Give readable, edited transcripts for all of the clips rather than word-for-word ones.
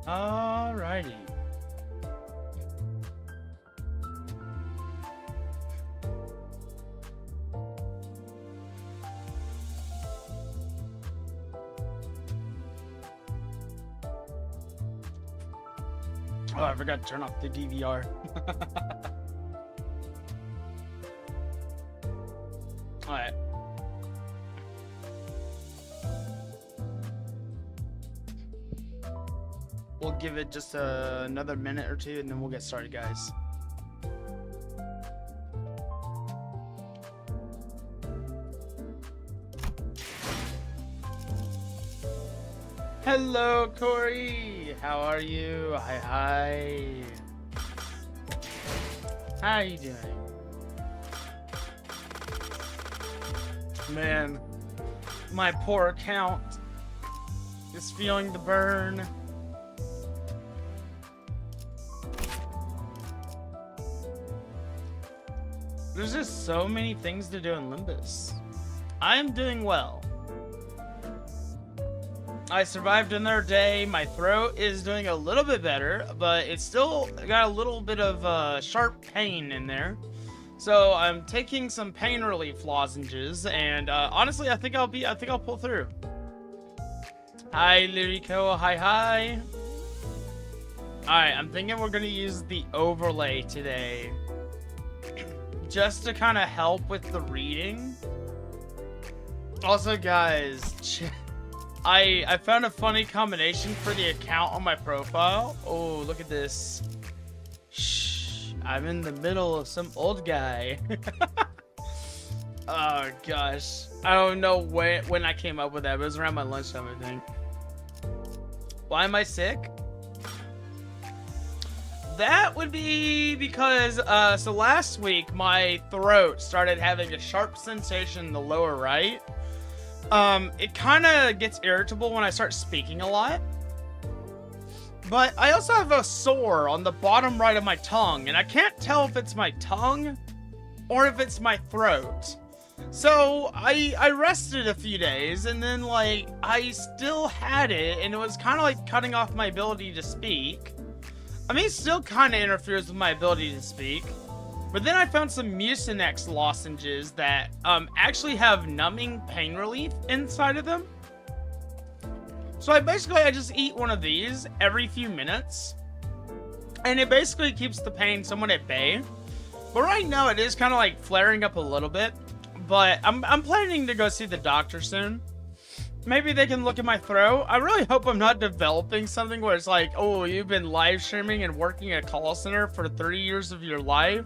Alrighty. Oh, I forgot to turn off the DVR. Alright. We'll give it just another minute or two and then we'll get started, guys. Hello, Corey. How are you? Hi. How are you doing? Man, my poor account is feeling the burn. There's just so many things to do in Limbus. I'm doing well. I survived another day. My throat is doing a little bit better, but it's still got a little bit of sharp pain in there. So I'm taking some pain relief lozenges, and honestly, I think I'll pull through. Hi, Lirico. Hi. All right, I'm thinking we're gonna use the overlay today, just to kind of help with the reading. Also, guys, I found a funny combination for the account on my profile. Oh, look at this. Shh, I'm in the middle of some old guy. Oh gosh, I don't know when I came up with that, but it was around my lunchtime, I think. Why am I sick? That would be because, so last week my throat started having a sharp sensation in the lower right. It kind of gets irritable when I start speaking a lot. But I also have a sore on the bottom right of my tongue, and I can't tell if it's my tongue or if it's my throat. So I rested a few days, and then like I still had it, and it was kind of like cutting off my ability to speak. I mean, it still kind of interferes with my ability to speak. But then I found some Mucinex lozenges that actually have numbing pain relief inside of them. So I just eat one of these every few minutes. And it basically keeps the pain somewhat at bay. But right now it is kind of like flaring up a little bit. But I'm planning to go see the doctor soon. Maybe they can look at my throat. I really hope I'm not developing something where it's like, oh, you've been live streaming and working a call center for 30 years of your life.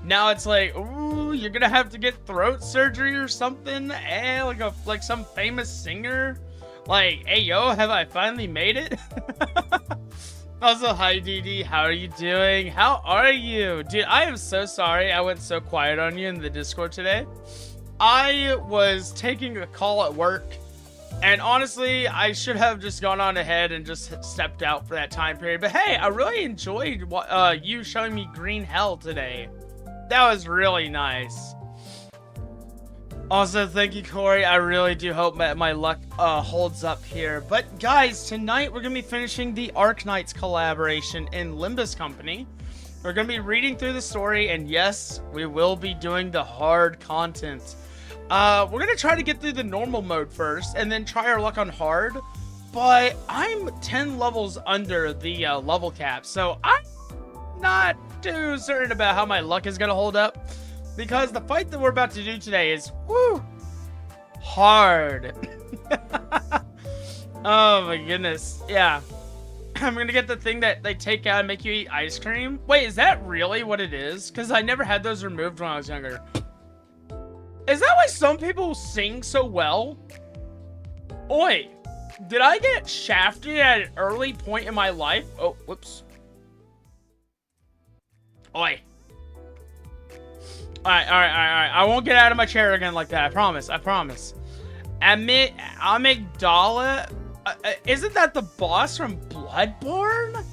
Now it's like, ooh, you're gonna have to get throat surgery or something. Like some famous singer. Like, hey, yo, have I finally made it? Also, hi, DD. How are you doing? How are you? Dude, I am so sorry I went so quiet on you in the Discord today. I was taking a call at work. And honestly, I should have just gone on ahead and just stepped out for that time period. But hey, I really enjoyed you showing me Green Hell today. That was really nice. Also, thank you, Corey. I really do hope that my luck holds up here. But guys, tonight we're going to be finishing the Arknights collaboration in Limbus Company. We're going to be reading through the story, and yes, we will be doing the hard content. We're going to try to get through the normal mode first, and then try our luck on hard. But I'm 10 levels under the level cap, so I'm not too certain about how my luck is going to hold up. Because the fight that we're about to do today is, woo, hard. Oh my goodness, yeah. I'm going to get the thing that they take out and make you eat ice cream. Wait, is that really what it is? Because I never had those removed when I was younger. Is that why some people sing so well? Oi, did I get shafted at an early point in my life? Oh, whoops. Oi. Alright. I won't get out of my chair again like that. I promise. Amygdala? Isn't that the boss from Bloodborne?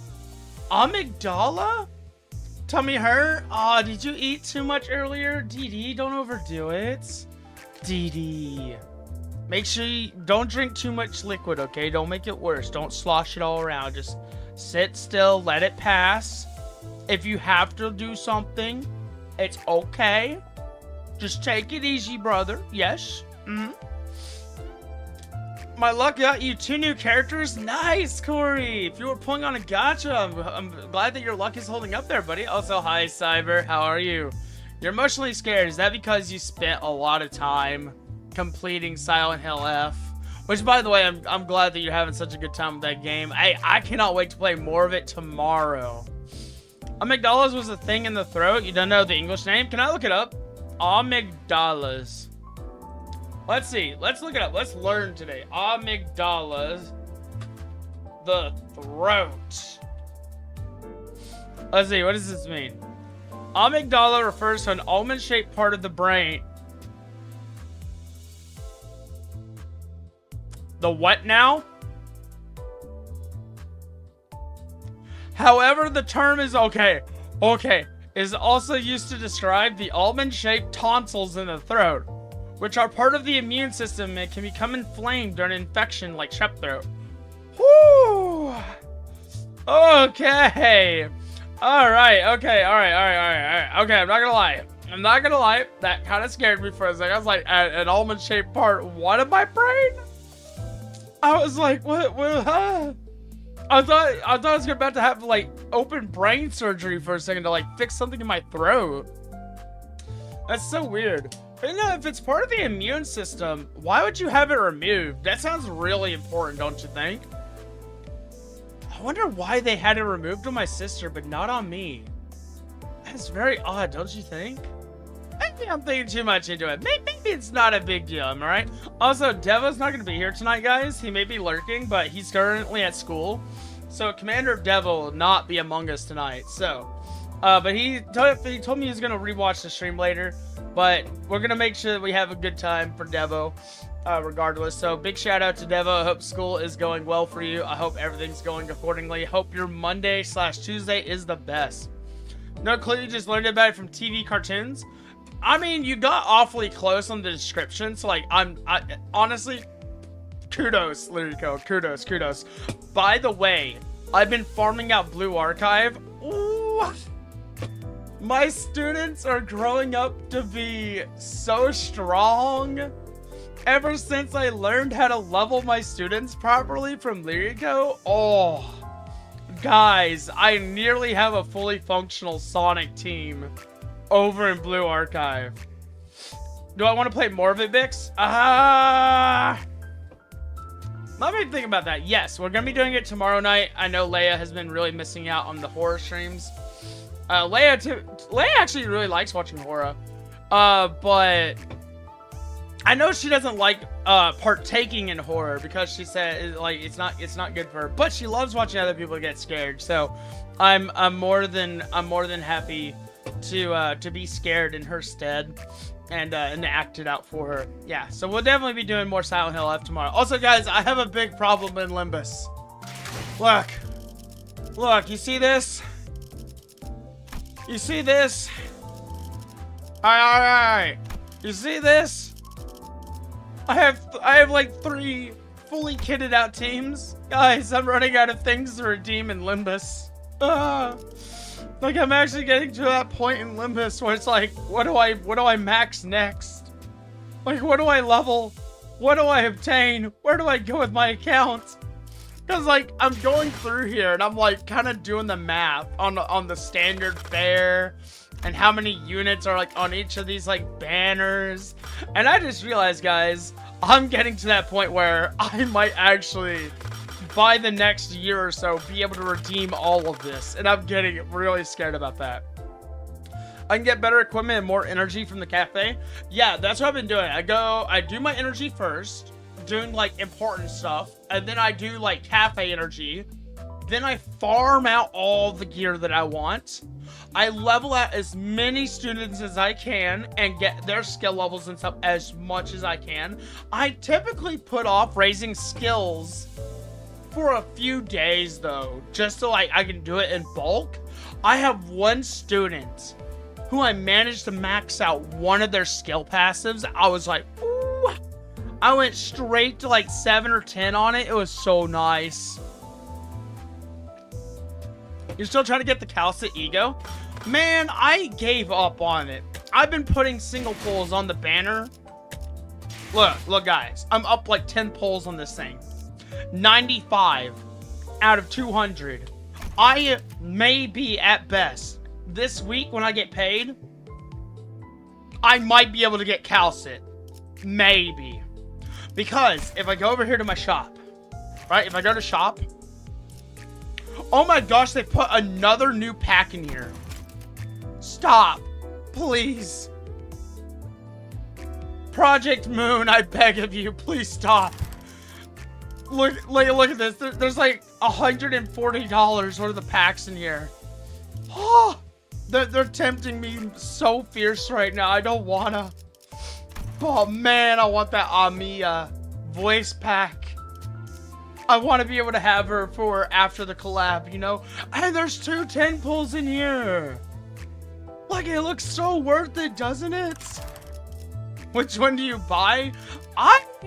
Amygdala? Tummy hurt? Aw, did you eat too much earlier? DD, don't overdo it. DD. Make sure you don't drink too much liquid, okay? Don't make it worse. Don't slosh it all around. Just Sit still, let it pass. If you have to do something, it's okay. Just take it easy, brother. Yes. My luck got you 2 new characters. Nice, Corey. If you were pulling on a gacha, I'm glad that your luck is holding up there, buddy. Also, hi, Cyber. How are you? You're emotionally scared. Is that because you spent a lot of time completing Silent Hill F? Which, by the way, I'm glad that you're having such a good time with that game. I cannot wait to play more of it tomorrow. Amygdalas was a thing in the throat. You don't know the English name? Can I look it up? Amygdalas. Let's see. Let's look it up. Let's learn today. Amygdalas. The throat. Let's see. What does this mean? Amygdala refers to an almond-shaped part of the brain. The what now? However, the term is is also used to describe the almond-shaped tonsils in the throat, which are part of the immune system and can become inflamed during infection like strep throat. Whoo! Okay. Alright, okay, alright. Okay, I'm not gonna lie. That kind of scared me for a second. I was like, an almond-shaped part, what in my brain? I was like, what, huh? I thought I was about to have, like, open brain surgery for a second to, like, fix something in my throat. That's so weird. But, you know, if it's part of the immune system, why would you have it removed? That sounds really important, don't you think? I wonder why they had it removed on my sister, but not on me. That's very odd, don't you think? Maybe I'm thinking too much into it. Maybe it's not a big deal, am I right? Also, Devo's not going to be here tonight, guys. He may be lurking, but he's currently at school. So, Commander Devo will not be among us tonight. So, but he told me he's going to rewatch the stream later. But we're going to make sure that we have a good time for Devo, regardless. So, big shout out to Devo. I hope school is going well for you. I hope everything's going accordingly. Hope your Monday/Tuesday is the best. No clue, you just learned about it from TV cartoons. I mean, you got awfully close on the description, so, like, I honestly, kudos, Lirico, kudos. By the way, I've been farming out Blue Archive. Ooh, my students are growing up to be so strong. Ever since I learned how to level my students properly from Lirico, oh, guys, I nearly have a fully functional Sonic team over in Blue Archive. Do I want to play more of it, Byx? Let me think about that. Yes, we're going to be doing it tomorrow night. I know Leia has been really missing out on the horror streams. Leia actually really likes watching horror. But I know she doesn't like partaking in horror because she said like it's not good for her. But she loves watching other people get scared. So I'm more than happy to be scared in her stead and act it out for her. Yeah, so we'll definitely be doing more Silent Hill F tomorrow. Also, guys, I have a big problem in Limbus. Look, you see this? You see this? Alright. You see this? I have like 3 fully kitted out teams. Guys, I'm running out of things to redeem in Limbus. Like, I'm actually getting to that point in Limbus where it's like, what do I max next? Like, what do I level? What do I obtain? Where do I go with my account? Because, like, I'm going through here and I'm, like, kind of doing the math on the standard fare and how many units are, like, on each of these, like, banners. And I just realized, guys, I'm getting to that point where I might actually, by the next year or so, be able to redeem all of this. And I'm getting really scared about that. I can get better equipment and more energy from the cafe. Yeah, that's what I've been doing. I do my energy first, doing like important stuff, and then I do like cafe energy. Then I farm out all the gear that I want. I level out as many students as I can and get their skill levels and stuff as much as I can. I typically put off raising skills for a few days though, just so like I can do it in bulk. I have one student who I managed to max out one of their skill passives. I was like, ooh. I went straight to like 7 or 10 on it. It was so nice. You're still trying to get the Calcit E.G.O? Man, I gave up on it. I've been putting single pulls on the banner. Look guys, I'm up like 10 pulls on this thing. 95 out of 200. I may be at best. This week when I get paid, I might be able to get Calcit. Maybe. Because if I go over here to my shop, right? If I go to shop, oh my gosh, they put another new pack in here. Stop. Please. Project Moon, I beg of you, please stop. Look at this. There's like $140 worth of packs in here. Oh, they're tempting me so fierce right now. I don't wanna. Oh man, I want that Amiya voice pack. I want to be able to have her for after the collab, you know? And there's 2 10 pulls in here. Like, it looks so worth it, doesn't it? Which one do you buy?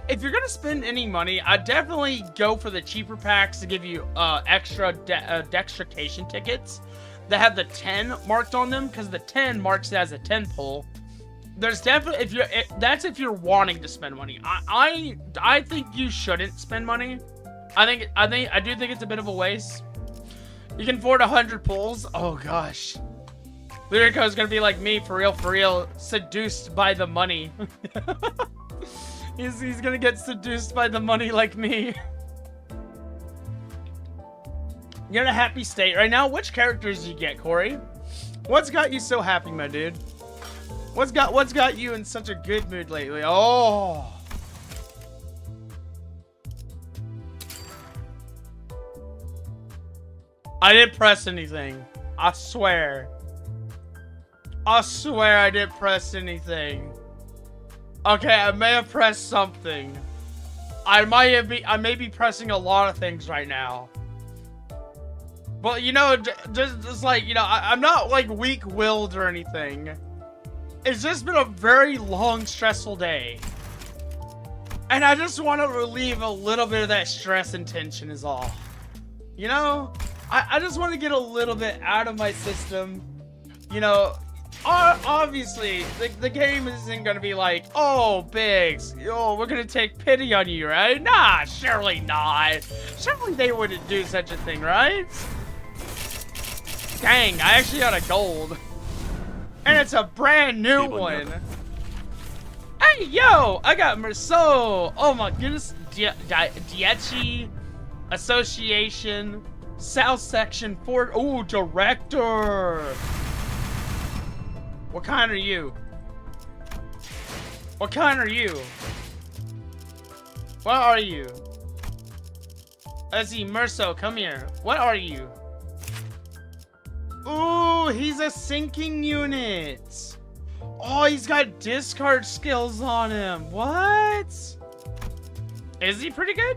If you're gonna spend any money, I'd definitely go for the cheaper packs to give you extra dextrication tickets that have the 10 marked on them, because the 10 marks it as a 10 pull. There's definitely, that's if you're wanting to spend money. I think you shouldn't spend money. I do think it's a bit of a waste. You can afford 100 pulls. Oh gosh. Lirico is gonna be like me, for real, seduced by the money. He's gonna get seduced by the money like me. You're in a happy state right now. Which characters do you get, Corey? What's got you so happy, my dude? What's got you in such a good mood lately? Oh. I didn't press anything. I swear. I swear I didn't press anything. Okay, I may have pressed something. I may be pressing a lot of things right now. But you know, just like, you know, I'm not like weak-willed or anything. It's just been a very long, stressful day. And I just want to relieve a little bit of that stress and tension is all. You know? I just want to get a little bit out of my system. You know, obviously, the game isn't going to be like, oh, Biggs, oh, we're going to take pity on you, right? Nah, surely not. Surely they wouldn't do such a thing, right? Dang, I actually got a gold. And it's a brand new one. Hey, yo, I got Merceau. Oh my goodness. Dietchi Association. South Section 4. Ooh, Director. What kind are you? What kind are you? What are you? Let's see, Merceau, come here. What are you? Ooh, he's a sinking unit. Oh, he's got discard skills on him. What? Is he pretty good?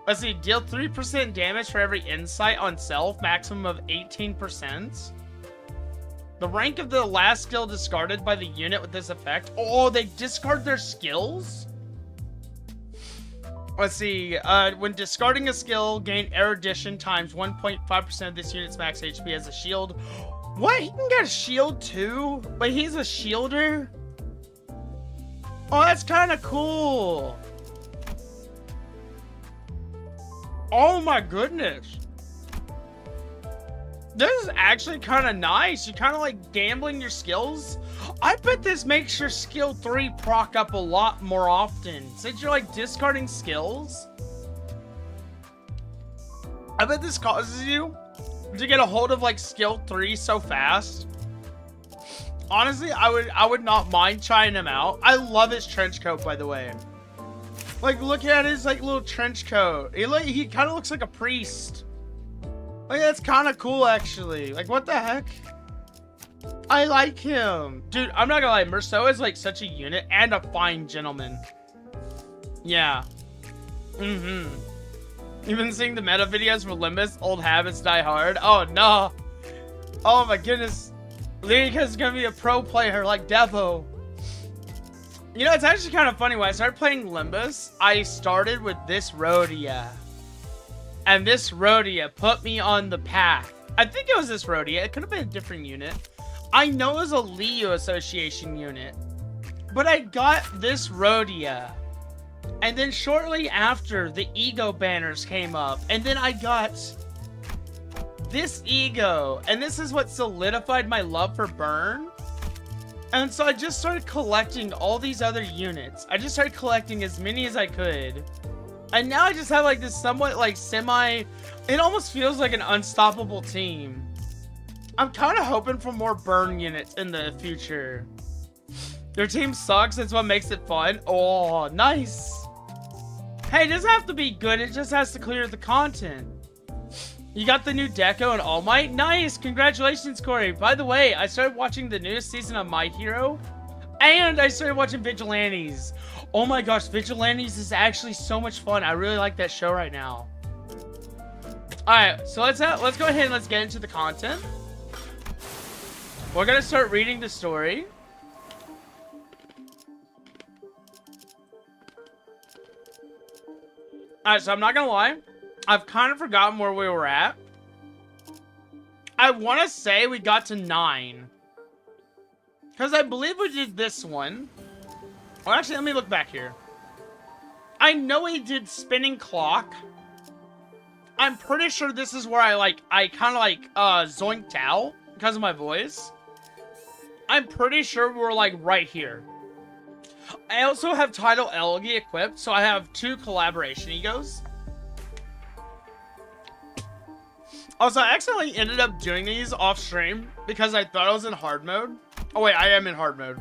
Let's see, deal 3% damage for every insight on self, maximum of 18%. The rank of the last skill discarded by the unit with this effect. Oh, they discard their skills? Let's see, when discarding a skill, gain erudition times 1.5% of this unit's max HP as a shield. What? He can get a shield too? But he's a shielder? Oh, that's kind of cool. Oh my goodness. This is actually kind of nice. You're kind of like gambling your skills. I bet this makes your skill 3 proc up a lot more often. Since you're like discarding skills. I bet this causes you to get a hold of like skill 3 so fast. Honestly, I would not mind trying him out. I love his trench coat, by the way. Like, look at his like little trench coat. He kind of looks like a priest. Like, that's kind of cool, actually. Like, what the heck? I like him. Dude, I'm not gonna lie. Merceau is, like, such a unit and a fine gentleman. Yeah. Mm-hmm. You've been seeing the meta videos for Limbus? Old habits die hard? Oh, no. Oh, my goodness. Lirico's gonna be a pro player like Devo. You know, it's actually kind of funny. When I started playing Limbus, I started with this Rhodia. And this Rhodia put me on the path. I think it was this Rhodia. It could have been a different unit. I know it was a Leo Association unit. But I got this Rhodia. And then shortly after, the E.G.O banners came up. And then I got this E.G.O. And this is what solidified my love for Burn. And so I just started collecting all these other units. I just started collecting as many as I could. And now I just have like this somewhat like semi... It almost feels like an unstoppable team. I'm kind of hoping for more Burn units in the future. Your team sucks, that's what makes it fun. Oh, nice. Hey, it doesn't have to be good, it just has to clear the content. You got the new Deco and All Might? Nice! Congratulations, Corey. By the way, I started watching the newest season of My Hero. And I started watching Vigilantes. Oh my gosh, Vigilantes is actually so much fun. I really like that show right now. Alright, so let's go ahead and let's get into the content. We're gonna start reading the story. Alright, so I'm not gonna lie. I've kind of forgotten where we were at. I want to say we got to 9. Because I believe we did this one. Or actually, let me look back here. I know we did Spinning Clock. I'm pretty sure this is where I kind of zoinked out because of my voice. I'm pretty sure we're like right here. I also have Title Elegy equipped, so I have 2 collaboration egos. Also, I accidentally ended up doing these off stream because I thought I was in hard mode. Oh wait, I am in hard mode.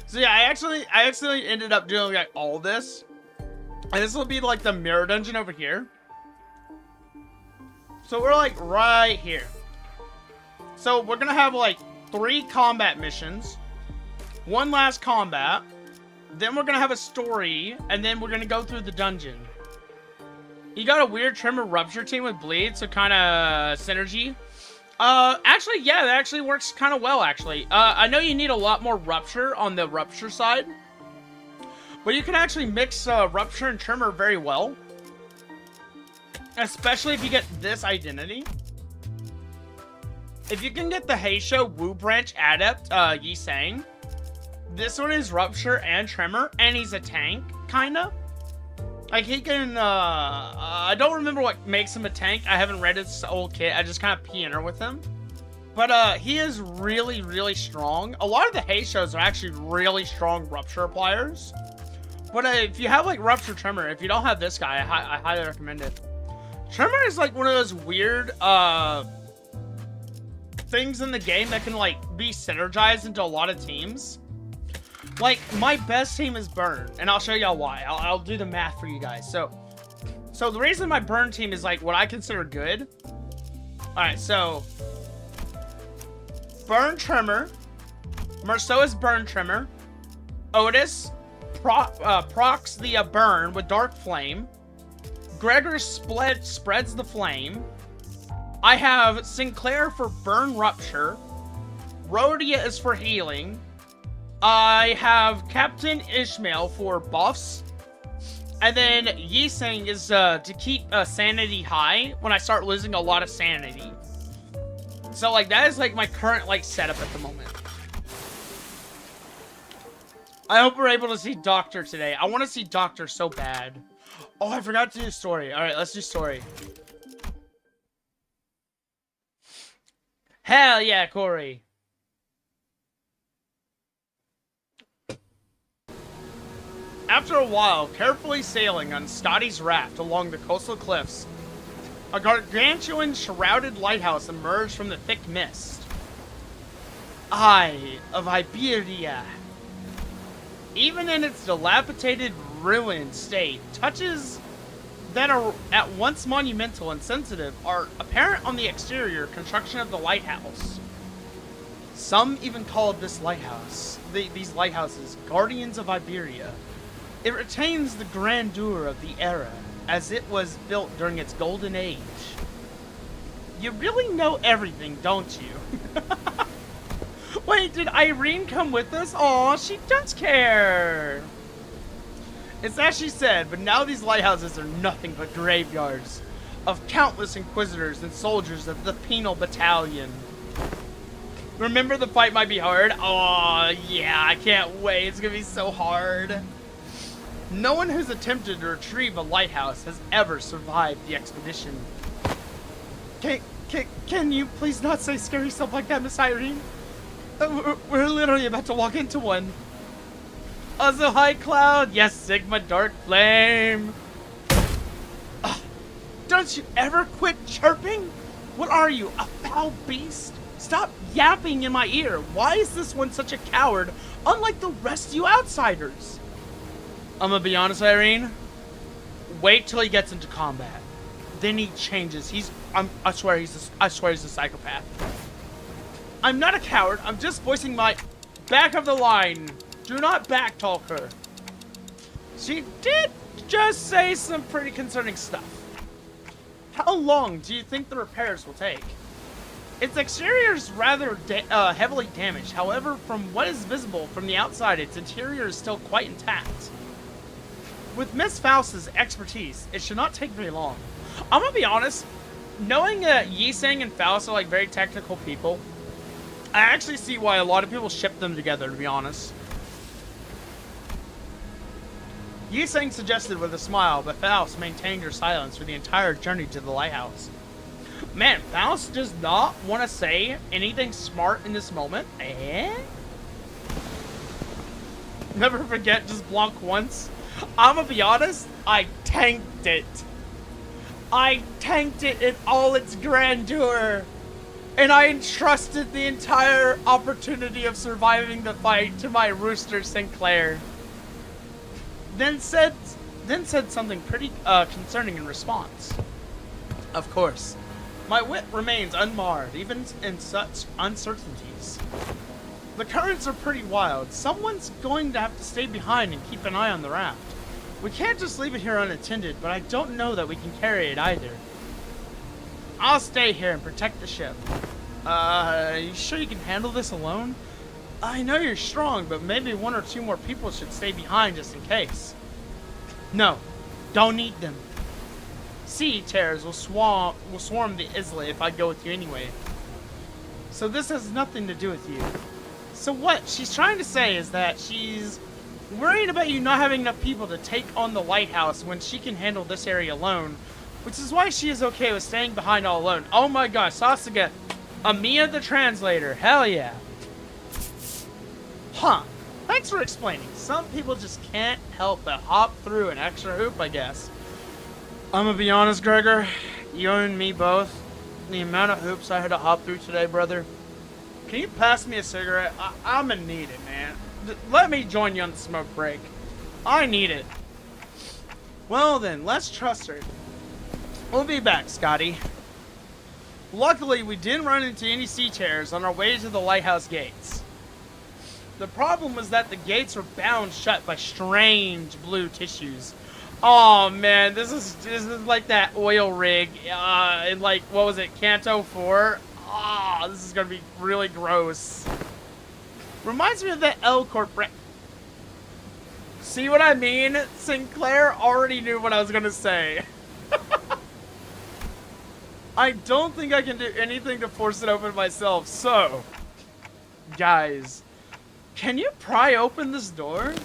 So yeah, I accidentally ended up doing like all this. And this will be like the mirror dungeon over here. So we're like right here. So we're gonna have like 3 combat missions. 1 last combat. Then we're gonna have a story. And then we're gonna go through the dungeon. You got a weird Tremor Rupture team with Bleed, so kind of synergy. Actually, yeah, that actually works kind of well, actually. I know you need a lot more Rupture on the Rupture side. But you can actually mix Rupture and Tremor very well. Especially if you get this identity. If you can get the Heisho Wu Branch Adept, Yi Sang. This one is Rupture and Tremor, and he's a tank, kinda. Like, he can, I don't remember what makes him a tank. I haven't read his old kit. I just kind of PN'er with him. But, he is really, really strong. A lot of the Heishos are actually really strong Rupture appliers. But, if you have, like, Rupture Tremor, if you don't have this guy, I highly recommend it. Tremor is, like, one of those weird, things in the game that can, like, be synergized into a lot of teams. Like, my best team is Burn, and I'll show y'all why. I'll do the math for you guys. So the reason my Burn team is, like, what I consider good. Alright, so Burn Tremor. Merceau is Burn Tremor. Otis procs the Burn with Dark Flame. Gregor spreads the Flame. I have Sinclair for Burn Rupture. Rhodia is for healing. I have Captain Ishmael for buffs. And then Yi Sang is to keep sanity high when I start losing a lot of sanity. So, like, that is, like, my current, like, setup at the moment. I hope we're able to see Doctor today. I want to see Doctor so bad. Oh, I forgot to do story. Alright, let's do story. Hell yeah, Corey. After a while, carefully sailing on Scotty's raft along the coastal cliffs, a gargantuan shrouded lighthouse emerged from the thick mist. Eye of Iberia. Even in its dilapidated, ruined state, touches that are at once monumental and sensitive are apparent on the exterior construction of the lighthouse. Some even call this lighthouse, these lighthouses, Guardians of Iberia. It retains the grandeur of the era, as it was built during its golden age. You really know everything, don't you? Wait, did Irene come with us? Aw, she does care! It's as she said, but now these lighthouses are nothing but graveyards of countless inquisitors and soldiers of the penal battalion. Remember, the fight might be hard? Oh, yeah, I can't wait. It's gonna be so hard. No one who's attempted to retrieve a lighthouse has ever survived the expedition. Can you please not say scary stuff like that, Miss Irene? We're literally about to walk into one. Also, High Cloud. Yes, Sigma Dark Flame. Don't you ever quit chirping? What are you, a foul beast? Stop yapping in my ear. Why is this one such a coward, unlike the rest of you outsiders? I'm gonna be honest, Irene. Wait till he gets into combat. Then he changes. I swear he's a psychopath. I'm not a coward. I'm just voicing my back of the line. Do not backtalk her. She did just say some pretty concerning stuff. How long do you think the repairs will take? Its exterior is rather heavily damaged. However, from what is visible from the outside, its interior is still quite intact. With Miss Faust's expertise, it should not take very long. I'm gonna be honest, knowing that Yiseng and Faust are like very technical people, I actually see why a lot of people ship them together, to be honest. Yiseng suggested with a smile, but Faust maintained her silence for the entire journey to the lighthouse. Man, Faust does not want to say anything smart in this moment. Never forget, just block once. I'm gonna be honest, I tanked it. I tanked it in all its grandeur. And I entrusted the entire opportunity of surviving the fight to my rooster Sinclair. Then said something pretty concerning in response. Of course, my wit remains unmarred, even in such uncertainties. The currents are pretty wild. Someone's going to have to stay behind and keep an eye on the raft. We can't just leave it here unattended, but I don't know that we can carry it either. I'll stay here and protect the ship. You sure you can handle this alone? I know you're strong, but maybe one or two more people should stay behind just in case. No, don't need them. Sea terrors will swarm the islet if I go with you anyway. So this has nothing to do with you. So what she's trying to say is that she's worried about you not having enough people to take on the lighthouse when she can handle this area alone, which is why she is okay with staying behind all alone. Oh my gosh, Sasuke, Amiya the translator, hell yeah. Huh, thanks for explaining. Some people just can't help but hop through an extra hoop, I guess. I'm gonna be honest, Gregor, you and me both, the amount of hoops I had to hop through today, brother. Can you pass me a cigarette? I'm gonna need it, man. Let me join you on the smoke break. I need it. Well then, let's trust her. We'll be back, Scotty. Luckily, we didn't run into any sea terrors on our way to the lighthouse gates. The problem was that the gates were bound shut by strange blue tissues. Oh man, this is like that oil rig in like, what was it, Kanto 4? Ah, this is gonna be really gross. Reminds me of that L Corporate. See what I mean? Sinclair already knew what I was gonna say. I don't think I can do anything to force it open myself, so guys, can you pry open this door?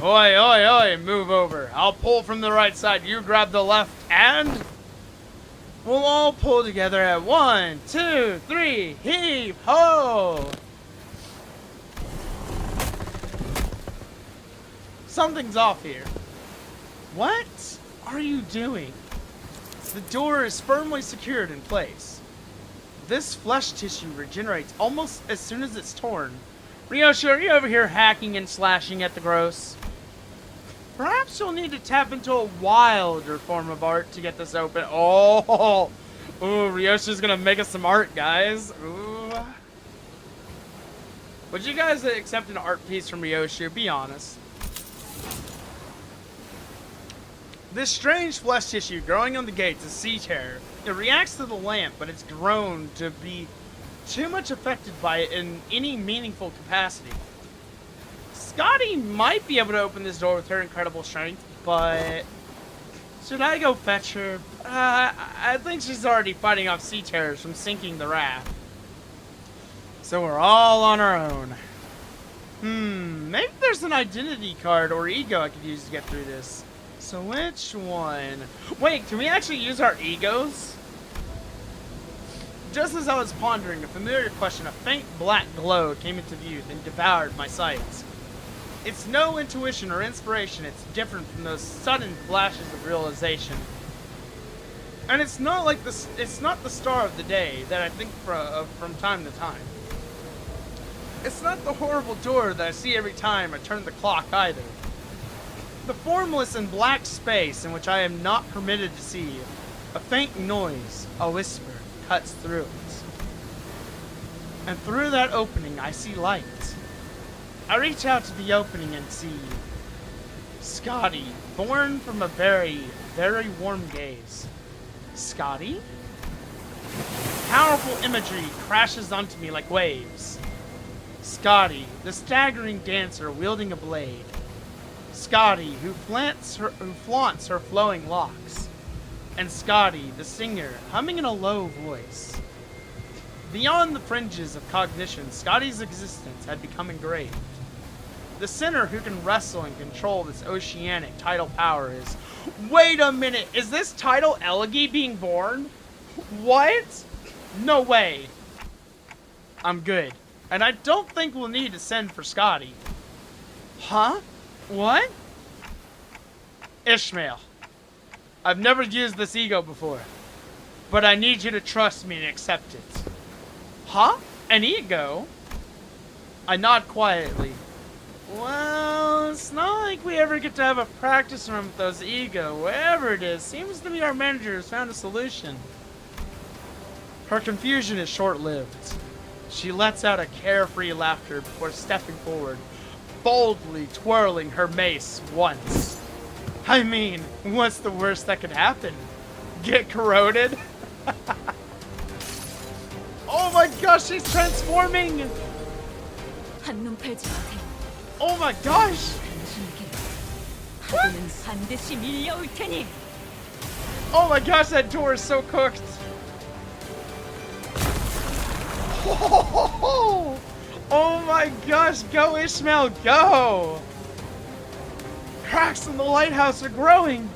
Oi, oi, oi, move over. I'll pull from the right side, you grab the left, and we'll all pull together at 1, 2, 3, heave ho! Something's off here. What are you doing? The door is firmly secured in place. This flesh tissue regenerates almost as soon as it's torn. Ryoshi, are you over here hacking and slashing at the gross? Perhaps you'll need to tap into a wilder form of art to get this open. Oh, ooh, Ryoshi's gonna make us some art, guys. Ooh. Would you guys accept an art piece from Ryoshi? Be honest. This strange flesh tissue growing on the gates is sea terror. It reacts to the lamp, but it's grown to be too much affected by it in any meaningful capacity. Scotty might be able to open this door with her incredible strength, but should I go fetch her? I think she's already fighting off sea terrors from sinking the raft. So we're all on our own. Maybe there's an identity card or ego I could use to get through this. So which one? Wait, can we actually use our egos? Just as I was pondering a familiar question, a faint black glow came into view and devoured my sights. It's no intuition or inspiration, it's different from those sudden flashes of realization. And it's not like it's not the star of the day that I think from time to time. It's not the horrible door that I see every time I turn the clock either. The formless and black space in which I am not permitted to see, a faint noise, a whisper, cuts through it. And through that opening I see light. I reach out to the opening and see Scotty, born from a very, very warm gaze. Scotty? Powerful imagery crashes onto me like waves. Scotty, the staggering dancer wielding a blade. Scotty, who flaunts her flowing locks. And Scotty, the singer, humming in a low voice. Beyond the fringes of cognition, Scotty's existence had become engraved. The sinner who can wrestle and control this oceanic tidal power is... Wait a minute, is this tidal elegy being born? What? No way. I'm good. And I don't think we'll need to send for Scotty. Huh? What? Ishmael. I've never used this ego before. But I need you to trust me and accept it. Huh? An ego? I nod quietly. Well, it's not like we ever get to have a practice run with those ego. Wherever it is, seems to be our manager has found a solution. Her confusion is short-lived. She lets out a carefree laughter before stepping forward, boldly twirling her mace once. I mean, what's the worst that could happen? Get corroded? Oh my gosh, she's transforming! Oh my gosh! What? Oh my gosh, that door is so cooked! Oh my gosh, go Ishmael, go! Cracks in the lighthouse are growing!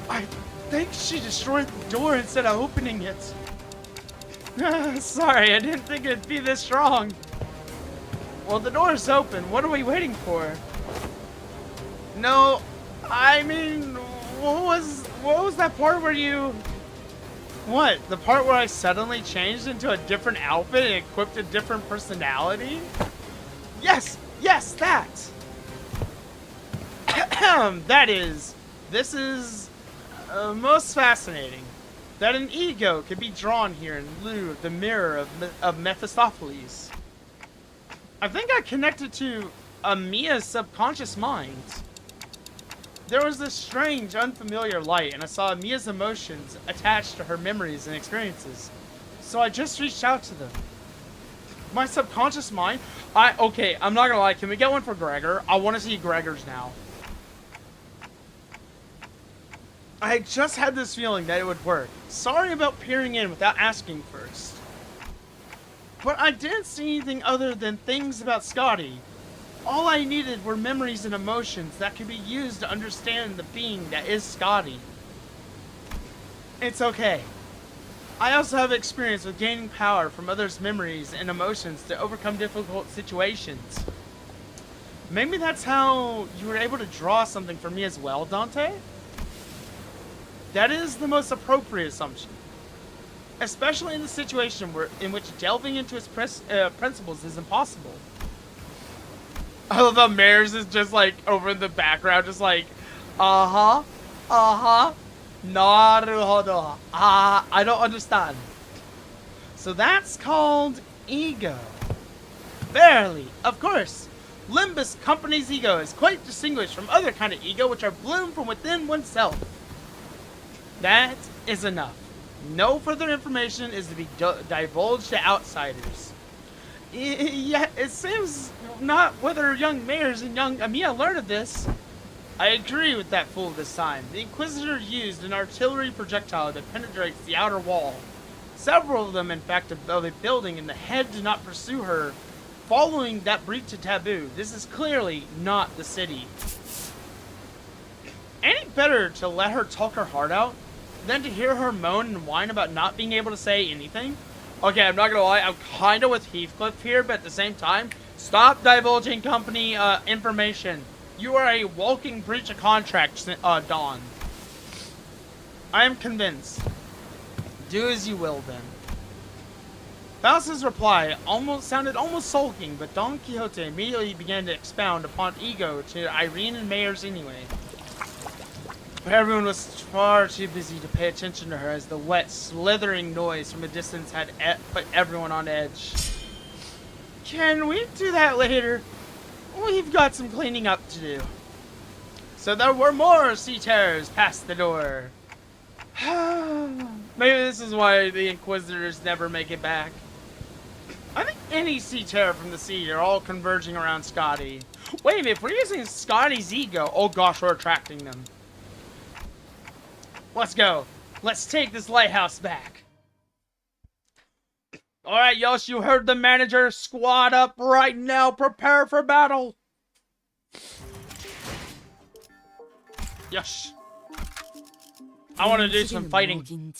I think she destroyed the door instead of opening it. Sorry, I didn't think it'd be this strong. Well, the door's open. What are we waiting for? No, I mean, what was that part where you... What? The part where I suddenly changed into a different outfit and equipped a different personality? Yes! Yes, that! This is most fascinating. That an ego could be drawn here in lieu of the mirror of Mephistopheles. I think I connected to Mia's subconscious mind. There was this strange, unfamiliar light, and I saw Mia's emotions attached to her memories and experiences. So I just reached out to them. My subconscious mind? Okay, I'm not gonna lie, can we get one for Gregor? I want to see Gregor's now. I just had this feeling that it would work. Sorry about peering in without asking first. But I didn't see anything other than things about Scotty. All I needed were memories and emotions that could be used to understand the being that is Scotty. It's okay. I also have experience with gaining power from others' memories and emotions to overcome difficult situations. Maybe that's how you were able to draw something for me as well, Dante? That is the most appropriate assumption. Especially in the situation in which delving into its principles is impossible. I love how Mares is just like over in the background, just like, naruhodo, I don't understand. So that's called ego. Verily, of course, Limbus Company's ego is quite distinguished from other kind of ego which are bloomed from within oneself. That is enough. No further information is to be divulged to outsiders. Yeah, it seems not whether young Mayers and young Amia learn of this. I agree with that fool this time. The Inquisitor used an artillery projectile that penetrates the outer wall. Several of them, in fact, above a building, and the head did not pursue her, following that breach of taboo. This is clearly not the city. Ain't it better to let her talk her heart out than to hear her moan and whine about not being able to say anything? Okay, I'm not gonna lie, I'm kinda with Heathcliff here, but at the same time, stop divulging company information. You are a walking breach of contract, Dawn. I am convinced. Do as you will, then. Faust's reply sounded almost sulking, but Don Quixote immediately began to expound upon E.G.O to Irene and Mayors anyway. But everyone was far too busy to pay attention to her, as the wet, slithering noise from a distance had put everyone on edge. Can we do that later? We've got some cleaning up to do. So there were more sea terrors past the door. Maybe this is why the Inquisitors never make it back. I think any sea terror from the sea are all converging around Scotty. Wait a minute, if we're using Scotty's ego, oh gosh, we're attracting them. Let's go. Let's take this lighthouse back. Alright, Yosh, you heard the manager. Squad up right now. Prepare for battle. Yosh. I want to do some fighting.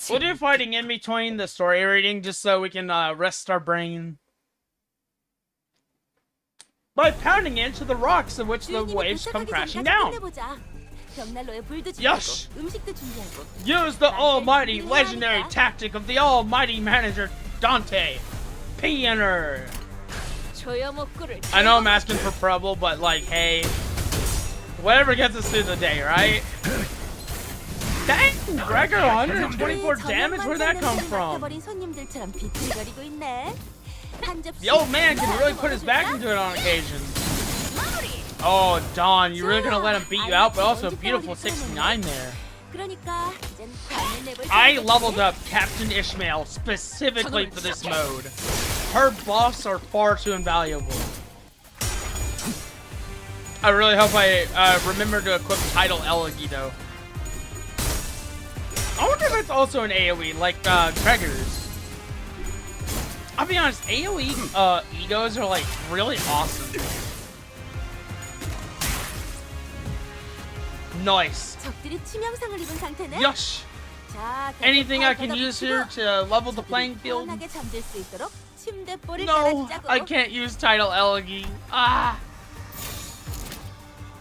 We'll do fighting in between the story reading just so we can rest our brain. By pounding into the rocks in which the waves come crashing down. Yosh! Use the almighty legendary tactic of the almighty manager Dante. Pianer. I know I'm asking for trouble, but like, hey, whatever gets us through the day, right? Dang, Gregor, 124 damage. Where'd that come from? The old man can really put his back into it on occasion. Oh, Dawn, you're really gonna let him beat you out, but also a beautiful 69 there. I leveled up Captain Ishmael specifically for this mode. Her buffs are far too invaluable. I really hope I remember to equip Title Elegy, though. I wonder if it's also an AoE, like Gregor's. I'll be honest, AoE E.G.Os are like really awesome. Nice. Yosh. Anything I can use here to level the playing field? No, I can't use Title Elegy. Ah.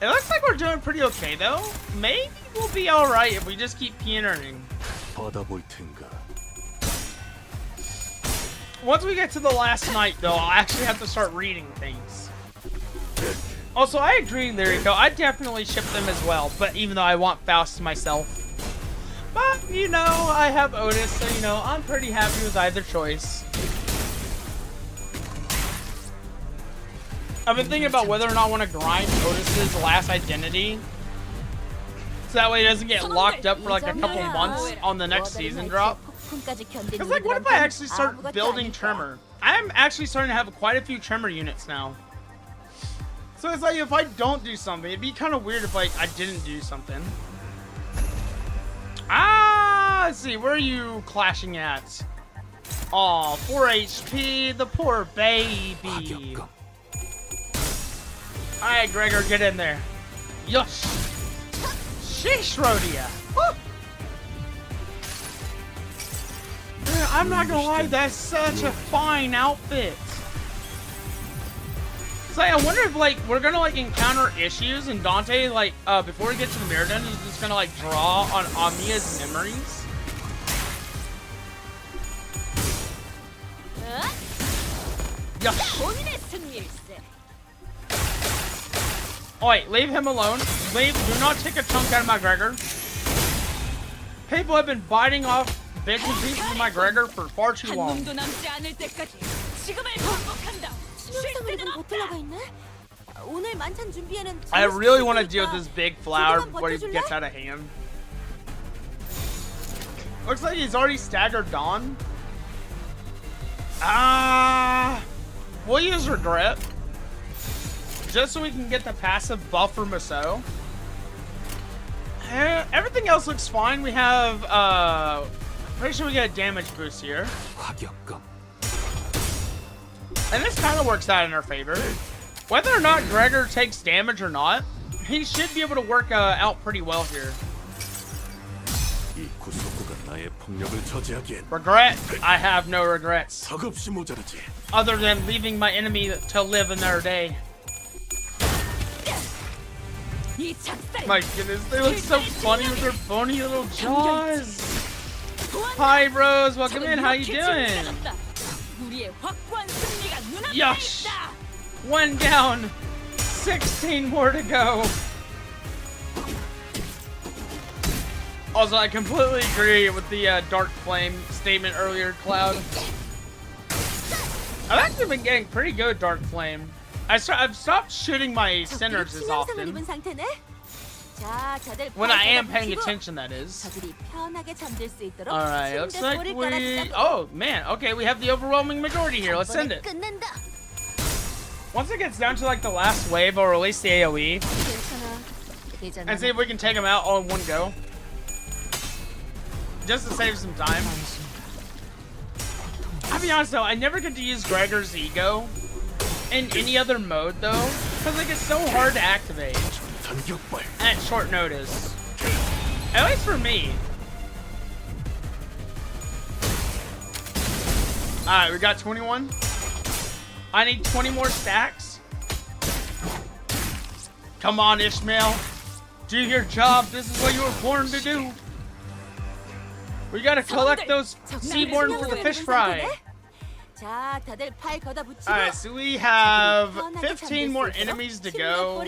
It looks like we're doing pretty okay though. Maybe we'll be alright if we just keep pianering. Once we get to the last night though, I'll actually have to start reading things. Also, I agree, Lirico. I definitely ship them as well, but even though I want Faust myself. But, you know, I have Otis, so, you know, I'm pretty happy with either choice. I've been thinking about whether or not I want to grind Otis's last identity. So that way he doesn't get locked up for like a couple months on the next season drop. Because, like, what if I actually start building Tremor? I'm actually starting to have quite a few Tremor units now. So it's like, if I don't do something, it'd be kind of weird if, like, I didn't do something. Ah, let's see, where are you clashing at? Aw, 4 HP, the poor baby. Alright, Gregor, get in there. Yush. Sheesh, Rhodia. I'm not gonna lie, that's such a fine outfit. So I wonder if, like, we're gonna, like, encounter issues and Dante, like, before we get to the mirror dungeon, is just gonna, like, draw on Amiya's memories. Yush. Oh, wait, leave him alone. Do not take a chunk out of my Gregor. People have been biting off bits and pieces of my Gregor for far too long. I really want to deal with this big flower before he gets out of hand. Looks like he's already staggered Dawn. We'll use Regret. just so we can get the passive buff for Musou. Everything else looks fine. We have, pretty sure we get a damage boost here. And this kind of works out in our favor. Whether or not Gregor takes damage or not, he should be able to work out pretty well here. Regret? I have no regrets. Other than leaving my enemy to live another day. My goodness, they look so funny with their bony little jaws. Hi, bros. Welcome in. How you doing? Yush! 1 down. 16 more to go. Also, I completely agree with the Dark Flame statement earlier, Cloud. I've actually been getting pretty good Dark Flame. I've stopped shooting my centers as often. When I am paying attention, that is. Alright, looks like we... Oh, man. Okay, we have the overwhelming majority here. Let's send it. Once it gets down to like the last wave, I'll release the AoE. And see if we can take them out all in one go. Just to save some time. I'll be honest though, I never get to use Gregor's E.G.O in any other mode though, because like it's so hard to activate at short notice. At least for me. Alright, we got 21. I need 20 more stacks. Come on, Ishmael. Do your job. This is what you were born to do. We gotta collect those seaborn for the fish fry. Alright, so we have 15 more enemies to go.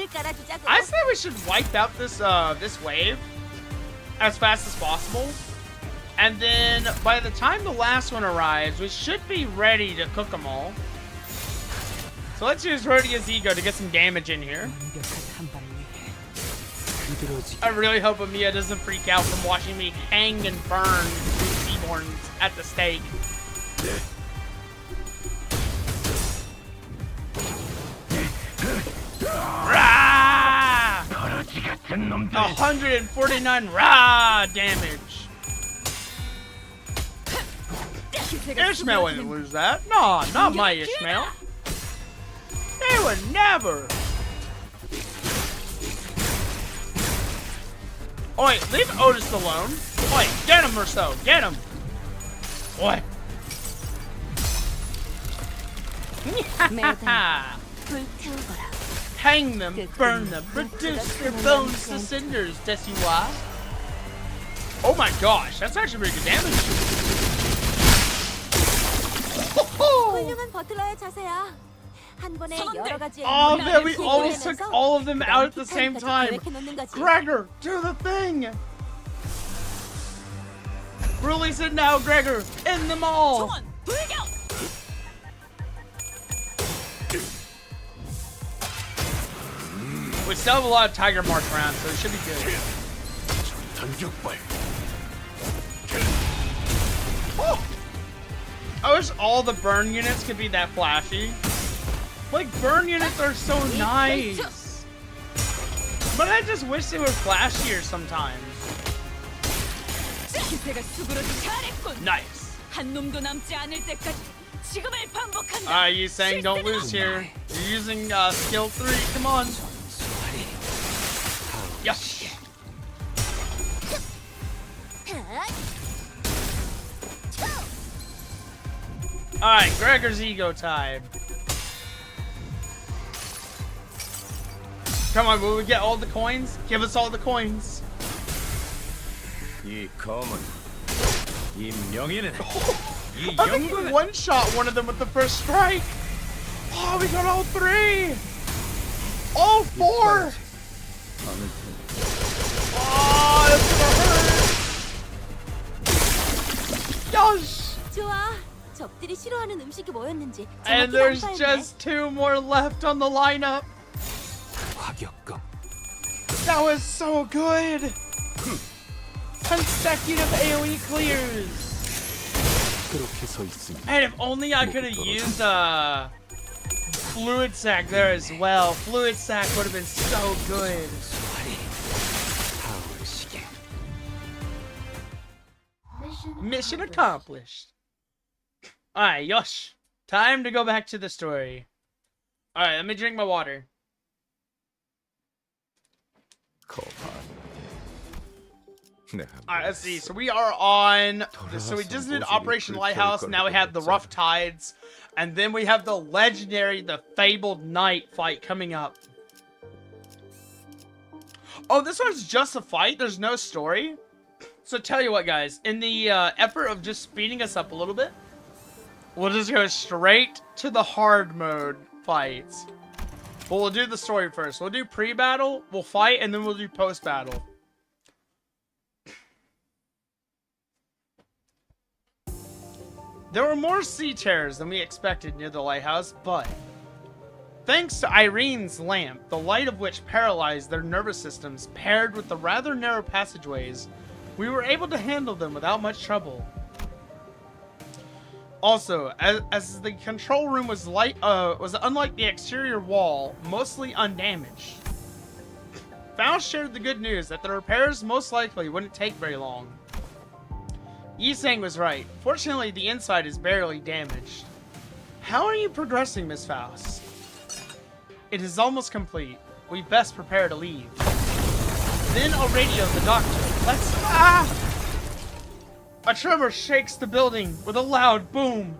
I say we should wipe out this this wave as fast as possible. And then by the time the last one arrives, we should be ready to cook them all. So let's use Rodia's E.G.O to get some damage in here. I really hope Amiya doesn't freak out from watching me hang and burn these seaborns at the stake. Rah! 149 rah damage. Ishmael wouldn't lose that. No, not my Ishmael. They would never. Oi, leave Otis alone. Oi, get him or so. Get him. Oi. Hang them, burn them, reduce their bones to cinders, Desuwa. Oh my gosh, that's actually pretty good damage. Oh man, we almost took all of them out at the same time. Gregor, do the thing. Release it now, Gregor. End them all. We still have a lot of Tiger Mark around, so it should be good. Oh! I wish all the burn units could be that flashy. Like, burn units are so nice. But I just wish they were flashier sometimes. Nice. You saying don't lose here. You're using skill 3, come on. Yes. Alright, Gregor's E.G.O time. Come on, will we get all the coins? Give us all the coins. I think we one-shot one of them with the first strike. Oh, we got all 3. All 4. Oh, it's gonna hurt. Yosh. And there's just 2 more left on the lineup. That was so good. Consecutive AoE clears. And if only I could have used fluid sac there as well. Fluid sac would have been so good. Mission accomplished. Alright, yosh. Time to go back to the story. Alright, let me drink my water. Alright, let's see. So we are on... So we just did Operation Lighthouse. Now we have the Rough Tides. And then we have the legendary, the fabled night fight coming up. Oh, this one's just a fight? There's no story? So tell you what, guys. In the effort of just speeding us up a little bit, we'll just go straight to the hard mode fights. But we'll do the story first. We'll do pre-battle, we'll fight, and then we'll do post-battle. There were more sea terrors than we expected near the lighthouse, but thanks to Irene's lamp, the light of which paralyzed their nervous systems, paired with the rather narrow passageways, we were able to handle them without much trouble. Also, as the control room was unlike the exterior wall, mostly undamaged. Faust shared the good news that the repairs most likely wouldn't take very long. Yi-sang was right. Fortunately, the inside is barely damaged. How are you progressing, Miss Faust? It is almost complete. We best prepare to leave. Then I'll radio the doctor. Let's... A tremor shakes the building with a loud boom,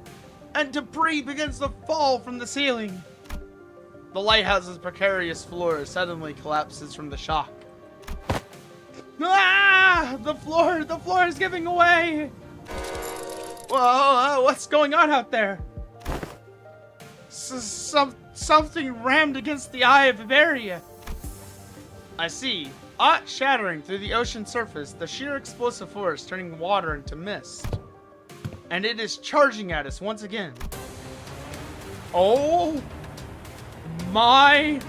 and debris begins to fall from the ceiling. The lighthouse's precarious floor suddenly collapses from the shock. The floor is giving away! Whoa, what's going on out there? Something rammed against the eye of Bavaria. I see. Shattering through the ocean surface, the sheer explosive force turning water into mist. And it is charging at us once again. Oh my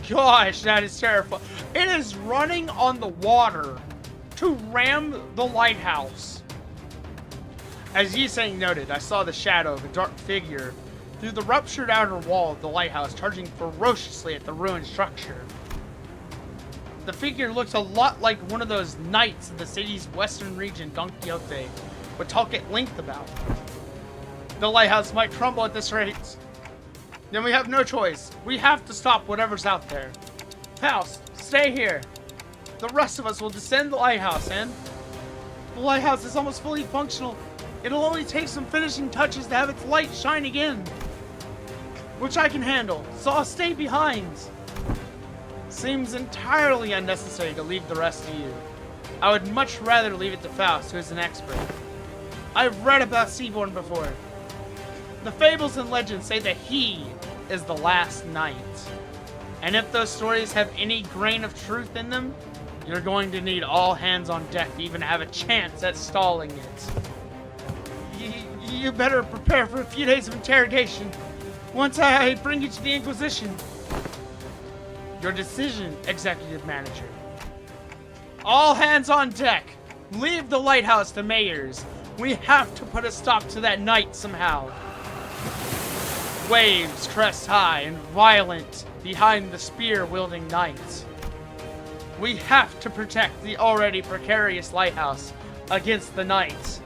gosh, that is terrifying. It is running on the water to ram the lighthouse. As Yi-sang noted, I saw the shadow of a dark figure through the ruptured outer wall of the lighthouse, charging ferociously at the ruined structure. The figure looked a lot like one of those knights in the city's western region Don Quixote would talk at length about. The lighthouse might crumble at this rate. Then we have no choice. We have to stop whatever's out there. Faust, stay here. The rest of us will descend the lighthouse, and the lighthouse is almost fully functional. It'll only take some finishing touches to have its light shine again, which I can handle, so I'll stay behind. Seems entirely unnecessary to leave the rest to you. I would much rather leave it to Faust, who is an expert. I've read about Seaborn before. The fables and legends say that he is the last knight. And if those stories have any grain of truth in them, you're going to need all hands on deck to even have a chance at stalling it. You better prepare for a few days of interrogation once I bring you to the Inquisition. Your decision, Executive Manager. All hands on deck. Leave the lighthouse to Mayors. We have to put a stop to that night somehow. Waves crest high and violent behind the spear-wielding knights. We have to protect the already precarious lighthouse against the knights.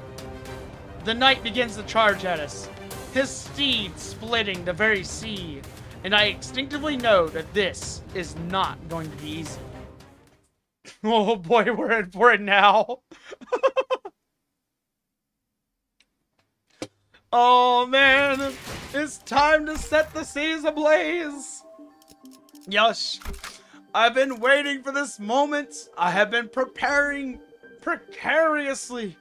The knight begins to charge at us, his steed splitting the very sea, and I instinctively know that this is not going to be easy. Oh boy, we're in for it now. Oh man, it's time to set the seas ablaze. Yush, I've been waiting for this moment. I have been preparing precariously.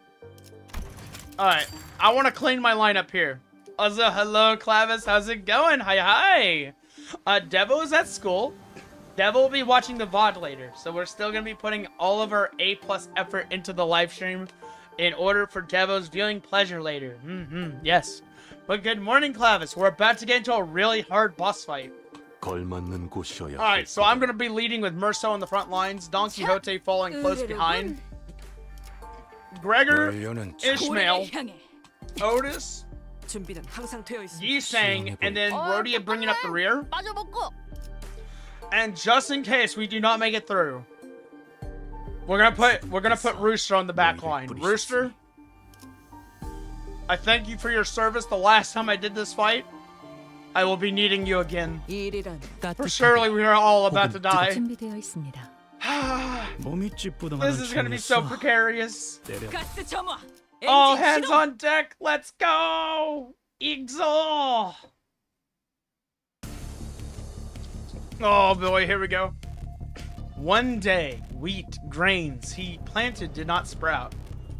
Alright, I want to clean my line up here. Also, hello Clavis, how's it going? Hi. Devo is at school. Devo will be watching the VOD later, so we're still going to be putting all of our A+ effort into the live stream in order for Devo's viewing pleasure later. Yes. But good morning, Clavis. We're about to get into a really hard boss fight. Alright, so I'm going to be leading with Merso on the front lines, Don Quixote following close behind, Gregor, Ishmael, Otis, 준비는 항상 되어 있습니다. Yi saying, and then Rhodia bringing up the rear. And just in case we do not make it through, we're gonna put Rooster on the back line. Rooster, I thank you for your service the last time I did this fight. I will be needing you again. For surely we are all about to die. This is gonna be so precarious. All hands on deck, let's go! E.G.O! Oh boy, here we go. One day, wheat, grains he planted did not sprout.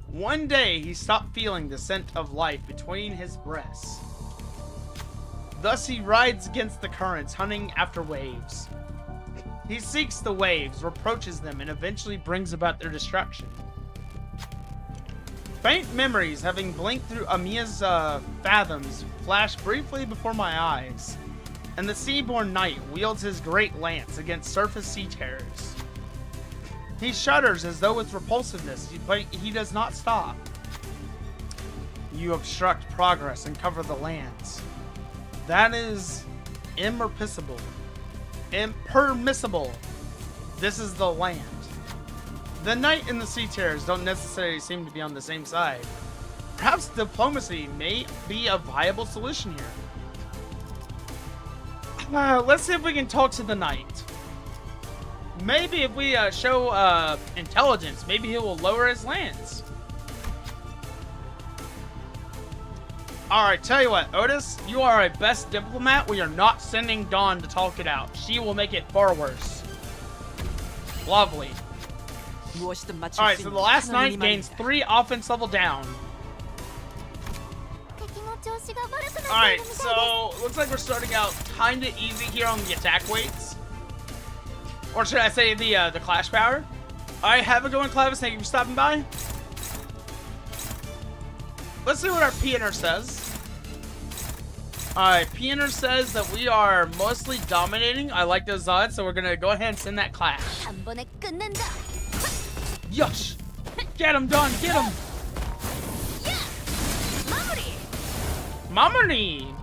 One day, he stopped feeling the scent of life between his breasts. Thus he rides against the currents, hunting after waves. He seeks the waves, reproaches them, and eventually brings about their destruction. Faint memories, having blinked through Amiya's fathoms, flash briefly before my eyes, and the sea-born knight wields his great lance against surface sea terrors. He shudders as though with repulsiveness, but he does not stop. You obstruct progress and cover the lands. That is impermissible. Impermissible. This is the land. The knight and the sea terrors don't necessarily seem to be on the same side. Perhaps diplomacy may be a viable solution here. Let's see if we can talk to the knight. Maybe if we show intelligence, maybe he will lower his lance. Alright, tell you what, Otis, you are a best diplomat. We are not sending Dawn to talk it out. She will make it far worse. Lovely. Alright, so the last knight gains 3 offense level down. Alright, so looks like we're starting out kinda easy here on the attack weights. Or should I say the clash power? Alright, have a go on, Clavis. Thank you for stopping by. Let's see what our P-Enter says. Alright, P-Enter says that we are mostly dominating. I like those odds, so we're gonna go ahead and send that clash. Yush! Get him, Don! Get him! Mamoni!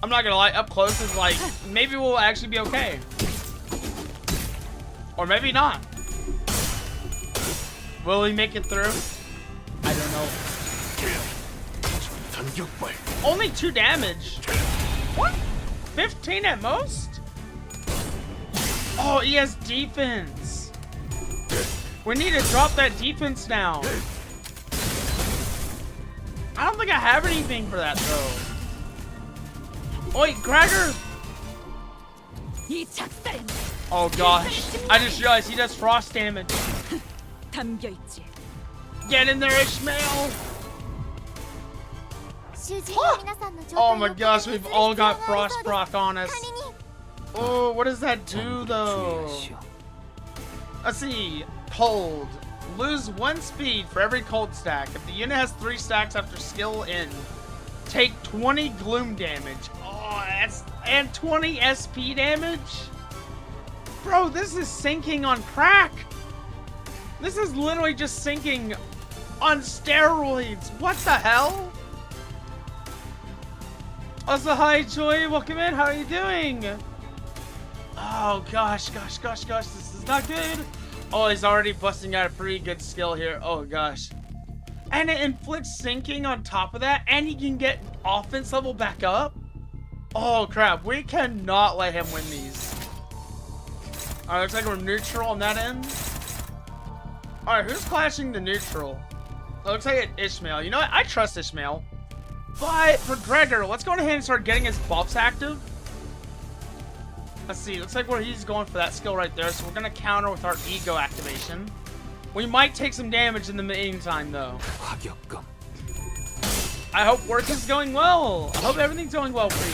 I'm not gonna lie, up close is like, maybe we'll actually be okay. Or maybe not. Will he make it through? I don't know. Only 2 damage. What? 15 at most? Oh, he has defense. We need to drop that defense down. I don't think I have anything for that though. Oi, Gregor! Oh gosh, I just realized he does frost damage. Get in there, Ishmael! Oh my gosh, we've all got frost proc on us. Oh, what does that do though? Let's see. Cold. Lose 1 speed for every cold stack. If the unit has 3 stacks after skill in, take 20 gloom damage. Oh, that's and 20 SP damage? Bro, this is sinking on crack. This is literally just sinking on steroids. What the hell? Also, hi Joy, welcome in. How are you doing? Oh gosh, this is not good. Oh, he's already busting out a pretty good skill here. Oh gosh. And it inflicts sinking on top of that, and he can get offense level back up. Oh crap, we cannot let him win these. Alright, looks like we're neutral on that end. Alright, who's clashing the neutral? It looks like it's Ishmael. You know what? I trust Ishmael. But for Gregor, let's go ahead and start getting his buffs active. Let's see, looks like he's going for that skill right there, so we're gonna counter with our E.G.O activation. We might take some damage in the meantime, though. I hope work is going well. I hope everything's going well for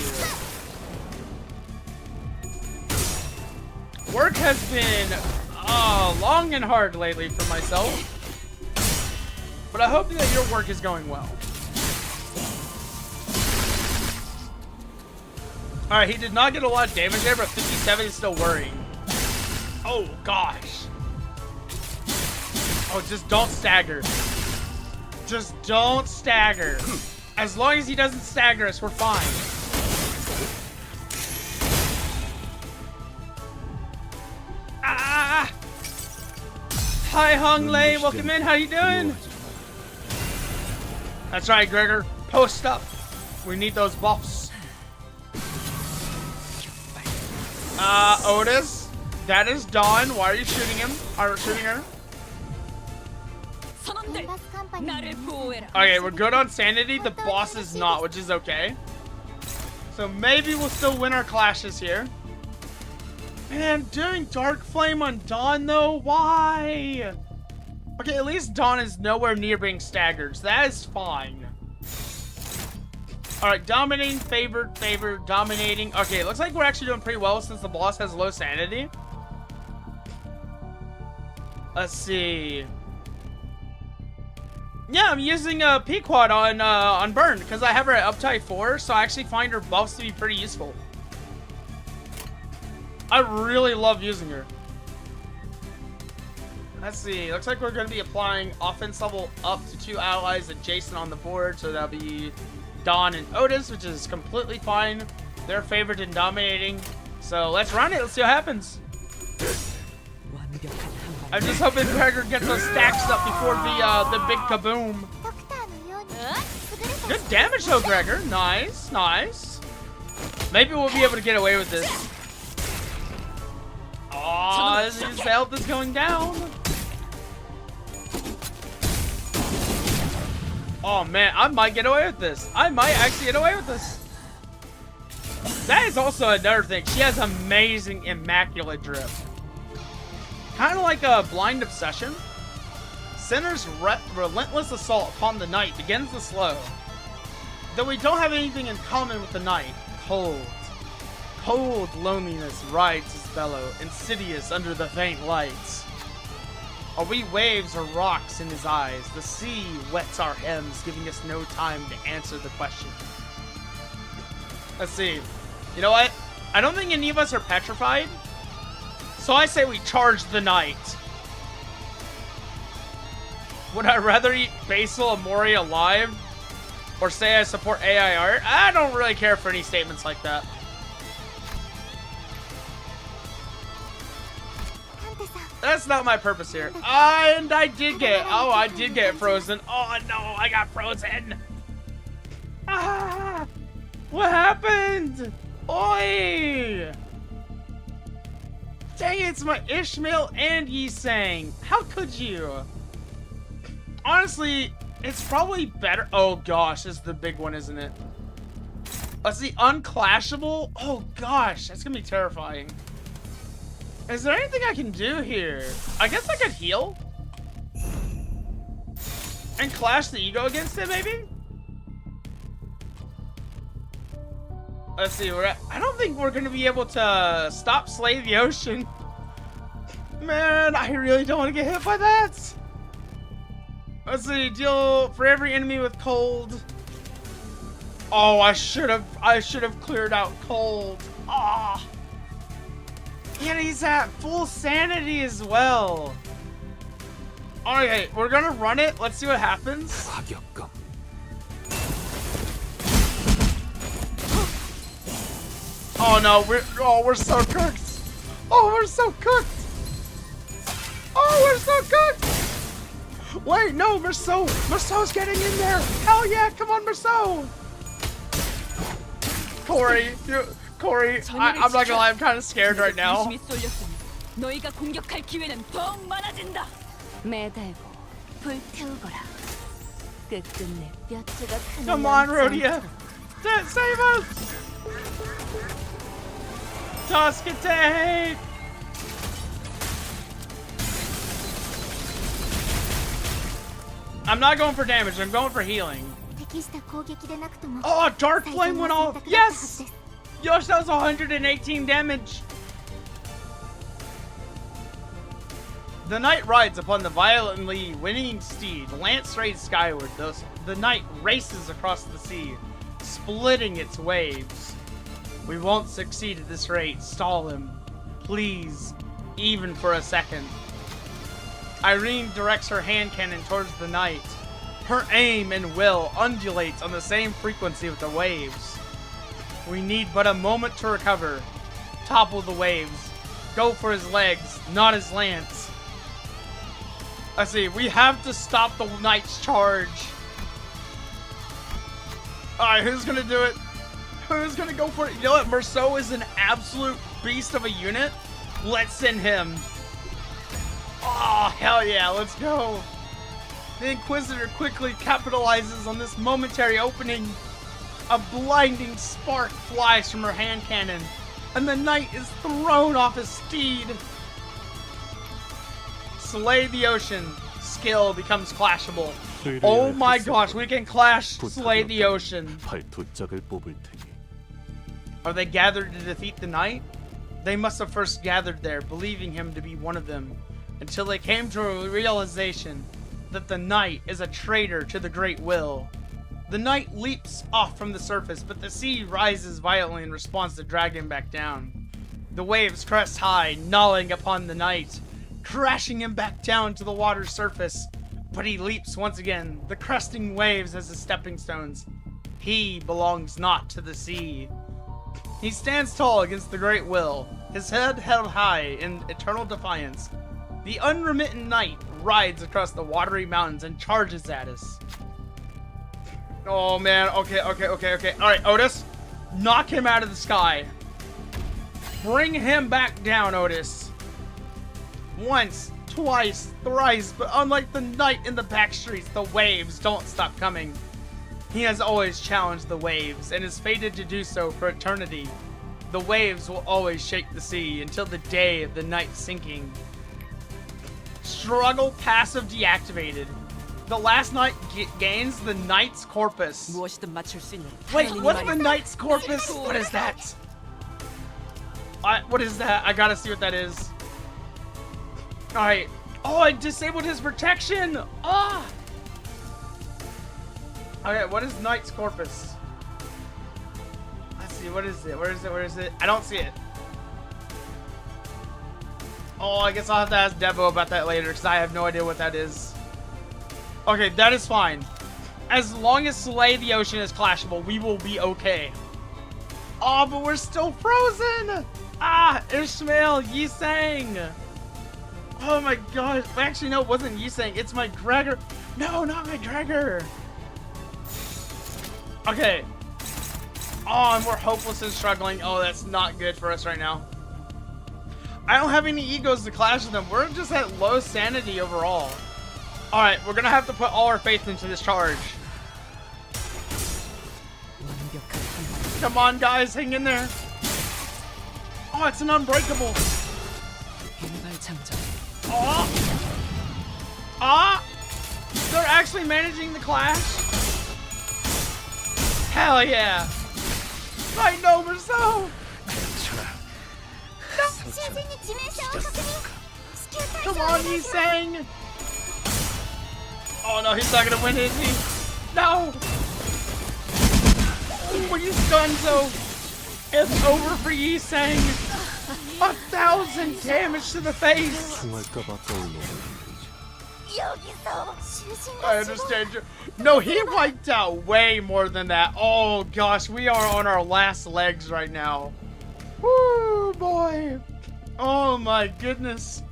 you. Work has been long and hard lately for myself, but I hope that your work is going well. Alright, he did not get a lot of damage there, but 57 is still worrying. Oh, gosh. Oh, just don't stagger. Just don't stagger. As long as he doesn't stagger us, we're fine. Ah! Hi, Hung Lei. Welcome in. How you doing? That's right, Gregor. Post up. We need those buffs. Otis. That is Dawn. Why are you shooting him? Are shooting her? Okay, we're good on sanity. The boss is not, which is okay. So maybe we'll still win our clashes here. Man, doing Dark Flame on Dawn though? Why? Okay, at least Dawn is nowhere near being staggered, so that is fine. Alright, dominating, favored, dominating. Okay, it looks like we're actually doing pretty well since the boss has low sanity. Let's see. Yeah, I'm using a Pequod on Burn because I have her at uptime 4, so I actually find her buffs to be pretty useful. I really love using her. Let's see. Looks like we're going to be applying offense level up to 2 allies adjacent on the board, so that'll be Dawn and Otis, which is completely fine. They're favored in dominating, so let's run it. Let's see what happens. I'm just hoping Gregor gets those stacks up before the big kaboom. Good damage though, Gregor. Nice, nice. Maybe we'll be able to get away with this. Aw, his health is going down. Oh man, I might get away with this. I might actually get away with this. That is also another thing. She has amazing immaculate drip. Kind of like a blind obsession. Sinner's relentless assault upon the night begins to slow. Though we don't have anything in common with the night. Cold. Cold loneliness rides his bellow, insidious under the faint lights. Are we waves or rocks in his eyes? The sea wets our hems, giving us no time to answer the question. Let's see. You know what? I don't think any of us are petrified. So I say we charge the night. Would I rather eat Basil Amori alive? Or say I support AI art? I don't really care for any statements like that. That's not my purpose here. And I did get... Oh, I did get frozen. Oh, no, I got frozen. Ah! What happened? Oi! Dang it, it's my Ishmael and Yisang. How could you? Honestly, it's probably better. Oh gosh, this is the big one, isn't it? Let's see, unclashable. Oh gosh, that's gonna be terrifying. Is there anything I can do here? I guess I could heal. And clash the E.G.O against it, maybe? Let's see, I don't think we're gonna be able to stop Slay the Ocean. Man, I really don't want to get hit by that. Let's see, deal for every enemy with cold. Oh, I should have cleared out cold. Ah. And he's at full sanity as well. Okay, we're gonna run it. Let's see what happens. Oh no, we're so cooked. Oh, we're so cooked. Oh, we're so cooked. Wait, no, Merceau's getting in there. Hell yeah, come on, Merceau. Corey, I'm not gonna lie, I'm kind of scared right now. Come on, Rhodia. Save us. Tuscatate! I'm not going for damage, I'm going for healing. Oh, Dark Flame went off! Yes! Yosh, that was 118 damage! The knight rides upon the violently winning steed, lance raised skyward. The knight races across the sea, splitting its waves. We won't succeed at this rate. Stall him. Please. Even for a second. Irene directs her hand cannon towards the knight. Her aim and will undulates on the same frequency with the waves. We need but a moment to recover. Topple the waves. Go for his legs, not his lance. I see, we have to stop the knight's charge. Alright, who's gonna do it? Who's gonna go for it? You know what? Merceau is an absolute beast of a unit. Let's send him. Oh, hell yeah, let's go. The Inquisitor quickly capitalizes on this momentary opening. A blinding spark flies from her hand cannon, and the knight is thrown off his steed. Slay the Ocean. Skill becomes clashable. Oh my gosh, we can clash Slay the Ocean. Are they gathered to defeat the knight? They must have first gathered there, believing him to be one of them, until they came to a realization that the knight is a traitor to the Great Will. The knight leaps off from the surface, but the sea rises violently in response to drag him back down. The waves crest high, gnawing upon the knight, crashing him back down to the water's surface. But he leaps once again, the cresting waves as his stepping stones. He belongs not to the sea. He stands tall against the Great Will, his head held high in eternal defiance. The unremittent knight rides across the watery mountains and charges at us. Oh man, okay. Alright, Otis, knock him out of the sky. Bring him back down, Otis. Once, twice, thrice, but unlike the knight in the back streets, the waves don't stop coming. He has always challenged the waves, and is fated to do so for eternity. The waves will always shake the sea until the day of the night's sinking. Struggle passive deactivated. The last knight gains the knight's corpus. Wait, what's the knight's corpus? What is that? What is that? I gotta see what that is. Alright. Oh, I disabled his protection! Ah! Okay, what is knight's corpus? Let's see, what is it? Where is it? I don't see it. Oh, I guess I'll have to ask Devo about that later, because I have no idea what that is. Okay, that is fine. As long as Slay the Ocean is clashable, we will be okay. Oh, but we're still frozen! Ah, Ishmael, Yisang! Oh my god. Actually, no, it wasn't Yisang. It's my Gregor. No, not my Gregor. Okay. Oh, and we're hopeless and struggling. Oh, that's not good for us right now. I don't have any egos to clash with them. We're just at low sanity overall. Alright, we're gonna have to put all our faith into this charge. Come on, guys, hang in there. Oh, it's an unbreakable. Oh! Ah! They're actually managing the clash? Hell yeah! I know, Merceau! Come on, Yisang! Oh no, he's not gonna win, is he? No! Oh, you Gunzo! It's over for Yisang! 1,000 damage to the face! I understand you. No, he wiped out way more than that. Oh gosh, we are on our last legs right now. Woo, boy. Oh my goodness.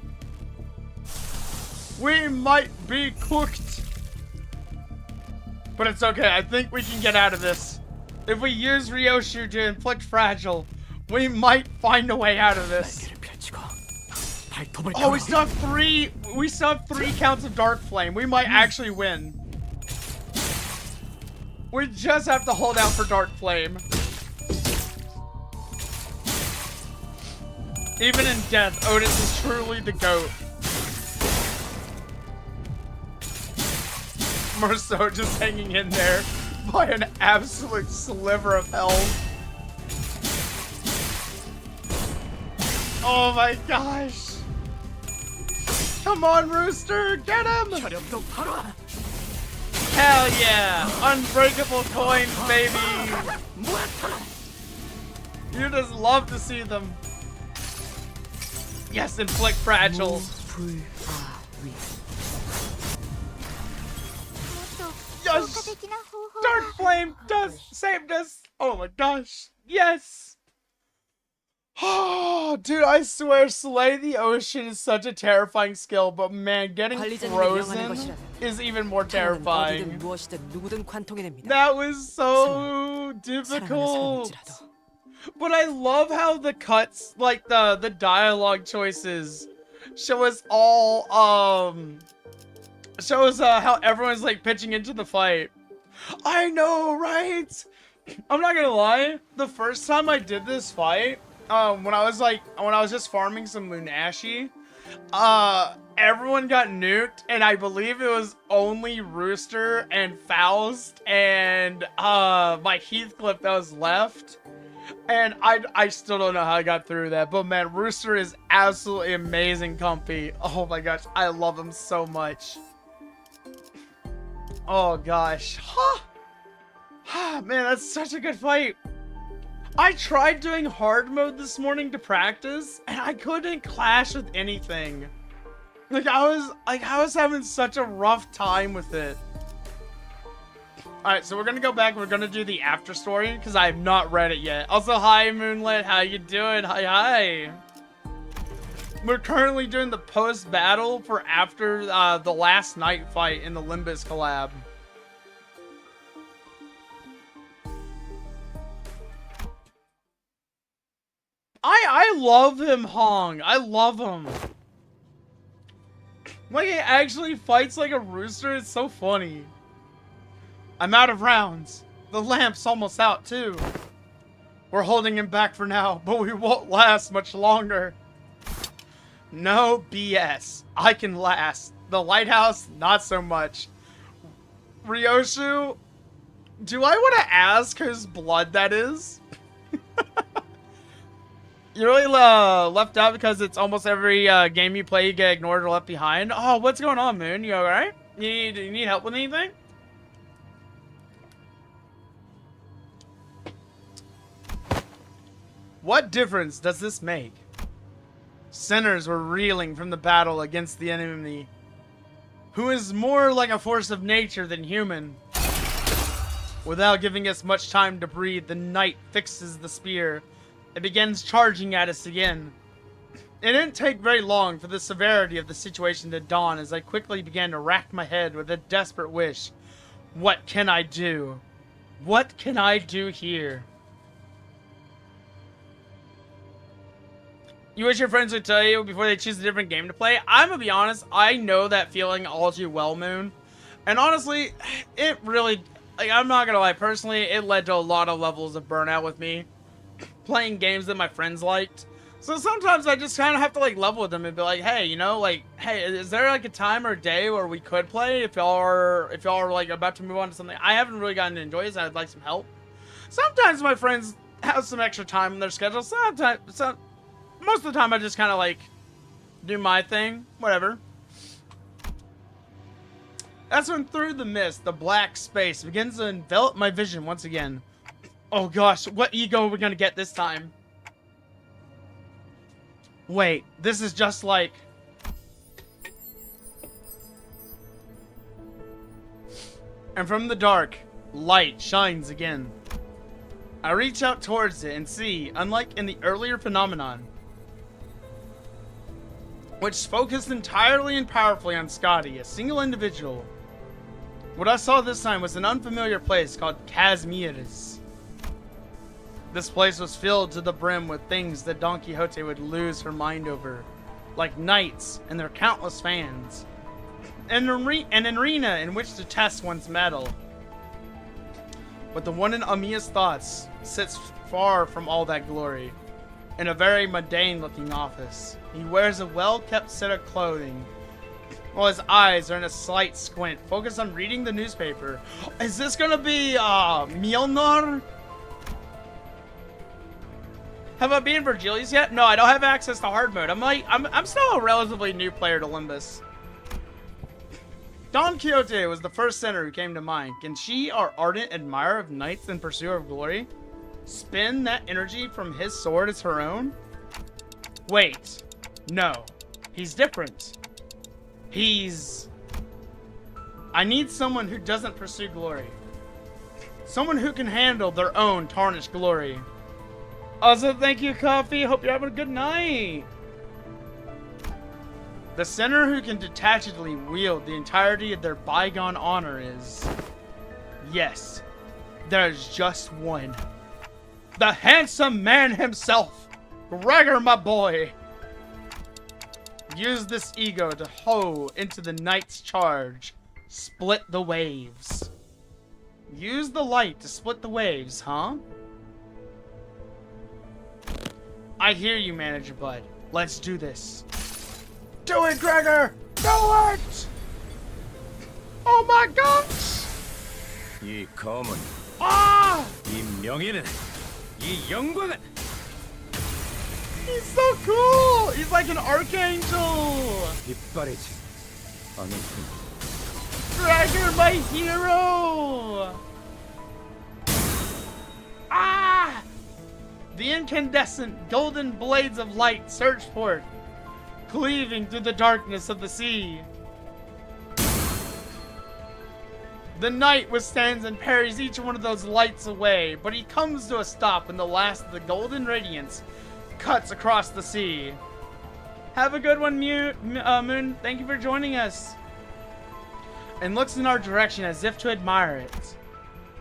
We might be cooked. But it's okay, I think we can get out of this. If we use Ryoshu to inflict fragile, we might find a way out of this. Oh, we still have three counts of Dark Flame. We might actually win. We just have to hold out for Dark Flame. Even in death, Otis is truly the GOAT. Merceau just hanging in there by an absolute sliver of health. Oh my gosh. Come on, Rooster, get him! Hell yeah! Unbreakable coins, baby! You just love to see them. Yes, inflict fragile. gosh. Dark Flame saved us. Oh my gosh. Yes. Oh, dude, I swear, Slay the Ocean is such a terrifying skill, but man, getting frozen is even more terrifying. That was so difficult. But I love how the cuts, like the dialogue choices, show us all, shows how everyone's like pitching into the fight. I know, right? I'm not gonna lie, the first time I did this fight, when I was just farming some Munashi, everyone got nuked, and I believe it was only Rooster and Faust and my Heathcliff that was left. And I still don't know how I got through that, but man, Rooster is absolutely amazing, Comfy. Oh my gosh, I love him so much. Oh gosh. Man, that's such a good fight. I tried doing hard mode this morning to practice, and I couldn't clash with anything. I was having such a rough time with it. Alright, so we're gonna go back and we're gonna do the after story, because I have not read it yet. Also, hi Moonlit, how you doing? Hi. We're currently doing the post-battle for after the last night fight in the Limbus collab. I love him, Hong. I love him. Like, he actually fights like a rooster. It's so funny. I'm out of rounds. The lamp's almost out, too. We're holding him back for now, but we won't last much longer. No BS. I can last. The lighthouse, not so much. Ryoshu, do I want to ask whose blood that is? You really left out because it's almost every game you play you get ignored or left behind. Oh, what's going on, Moon? You alright? You need help with anything? What difference does this make? Sinners were reeling from the battle against the enemy, who is more like a force of nature than human. Without giving us much time to breathe, the knight fixes the spear. It begins charging at us again. It didn't take very long for the severity of the situation to dawn as I quickly began to rack my head with a desperate wish. What can I do? What can I do here? You wish your friends would tell you before they choose a different game to play? I'm gonna be honest, I know that feeling all too well, Moon. And honestly, it really, like, I'm not gonna lie, personally, it led to a lot of levels of burnout with me. Playing games that my friends liked. So sometimes I just kind of have to like level with them and be like, hey, you know, like, hey, is there like a time or a day where we could play if y'all are like about to move on to something? I haven't really gotten to enjoy this. I'd like some help. Sometimes my friends have some extra time in their schedule. Sometimes, most of the time I just kind of like do my thing, whatever. That's when through the mist, the black space begins to envelop my vision once again. Oh gosh, what E.G.O are we gonna get this time? Wait, this is just like... And from the dark, light shines again. I reach out towards it and see, unlike in the earlier phenomenon, which focused entirely and powerfully on Scotty, a single individual. What I saw this time was an unfamiliar place called Kazmier's. This place was filled to the brim with things that Don Quixote would lose her mind over, like knights and their countless fans, and an arena in which to test one's mettle. But the one in Amiya's thoughts sits far from all that glory, in a very mundane-looking office. He wears a well-kept set of clothing, while his eyes are in a slight squint, focused on reading the newspaper. Is this gonna be Mjolnir? Have I beaten Virgilius yet? No, I don't have access to hard mode. I'm still a relatively new player to Limbus. Don Quixote was the first sinner who came to mind. Can she, our ardent admirer of knights and pursuer of glory, spin that energy from his sword as her own? Wait, no, he's different. He's I need someone who doesn't pursue glory. Someone who can handle their own tarnished glory. Also, thank you, Coffee. Hope you're having a good night. The sinner who can detachedly wield the entirety of their bygone honor is... Yes, there's just one. The handsome man himself, Gregor, my boy. Use this ego to hoe into the knight's charge. Split the waves. Use the light to split the waves, huh? I hear you, Manager Bud. Let's do this. Do it, Gregor! Do it! Oh my gosh! 이 검은, Ah! 이 명예는, 이 영광은. He's so cool! He's like an archangel! 빛바래지 않은 Gregor, my hero! Ah! The incandescent golden blades of light surge forth, cleaving through the darkness of the sea. The knight withstands and parries each one of those lights away, but he comes to a stop when the last of the golden radiance cuts across the sea. Have a good one, Moon. Thank you for joining us. And looks in our direction as if to admire it.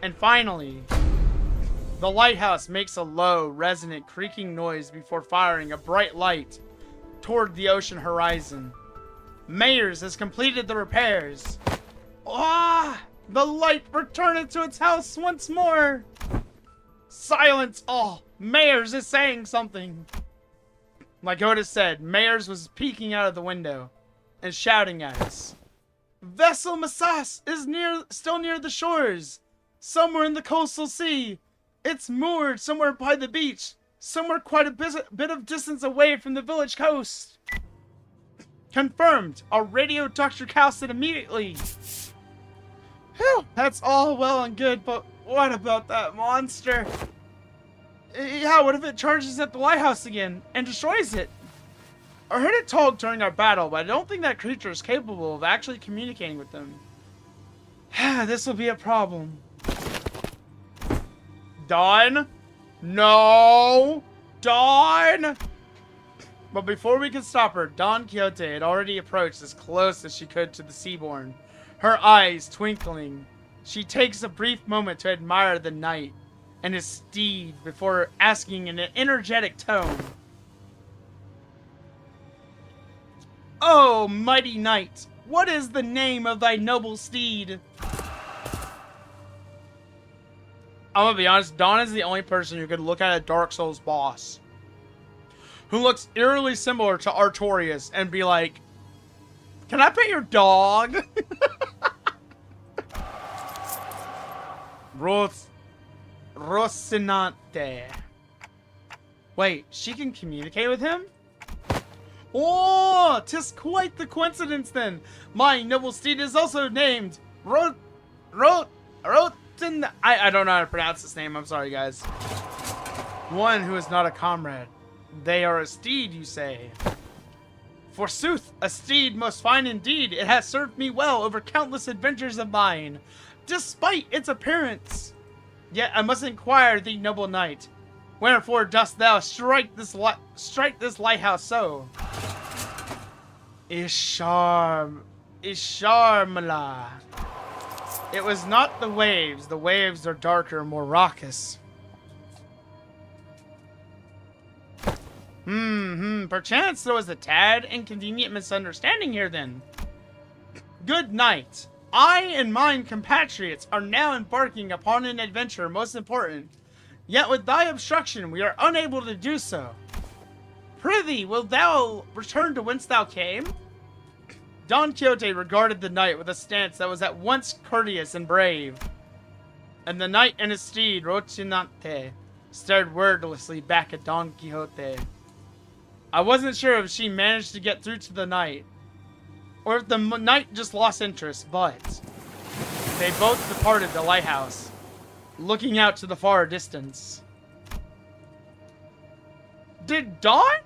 And finally, the lighthouse makes a low, resonant, creaking noise before firing a bright light toward the ocean horizon. Mayers has completed the repairs. Ah! The light returned to its house once more. Silence all. Mayers is saying something. Like Otis said, Mayers was peeking out of the window and shouting at us. Vessel Massas is still near the shores, somewhere in the coastal sea. It's moored somewhere by the beach, somewhere quite a bit of distance away from the village coast. Confirmed. I'll radio Dr. Cowson immediately. Whew, that's all well and good, but what about that monster? Yeah, what if it charges at the lighthouse again and destroys it? I heard it talk during our battle, but I don't think that creature is capable of actually communicating with them. This will be a problem. Dawn? No! Dawn! But before we could stop her, Don Quixote had already approached as close as she could to the Seaborn, her eyes twinkling. She takes a brief moment to admire the knight and his steed before asking in an energetic tone, "Oh, mighty knight, what is the name of thy noble steed?" I'm gonna be honest, Dawn is the only person who could look at a Dark Souls boss who looks eerily similar to Artorias and be like, "Can I pet your dog?" Rocinante. Wait, she can communicate with him? Oh, 'tis quite the coincidence then. My noble steed is also named I don't know how to pronounce this name, I'm sorry guys. One who is not a comrade. They are a steed, you say? Forsooth, a steed most fine indeed. It has served me well over countless adventures of mine, despite its appearance. Yet I must inquire thee, noble knight, wherefore dost thou strike this lighthouse so? Isharmala. It was not the waves. The waves are darker, more raucous. Perchance there was a tad inconvenient misunderstanding here then. Good night. I and mine compatriots are now embarking upon an adventure most important. Yet with thy obstruction we are unable to do so. Prithee, wilt thou return to whence thou came? Don Quixote regarded the knight with a stance that was at once courteous and brave. And the knight and his steed, Rocinante, stared wordlessly back at Don Quixote. I wasn't sure if she managed to get through to the knight, or if the knight just lost interest, but they both departed the lighthouse, looking out to the far distance. Did Dawn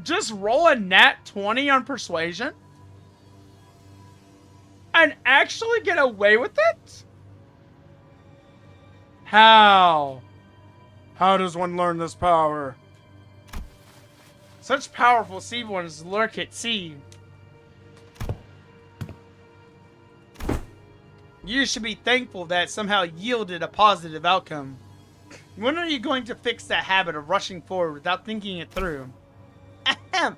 just roll a nat 20 on persuasion? And actually get away with it? How? How does one learn this power? Such powerful sea ones lurk at sea. You should be thankful that it somehow yielded a positive outcome. When are you going to fix that habit of rushing forward without thinking it through? Ahem.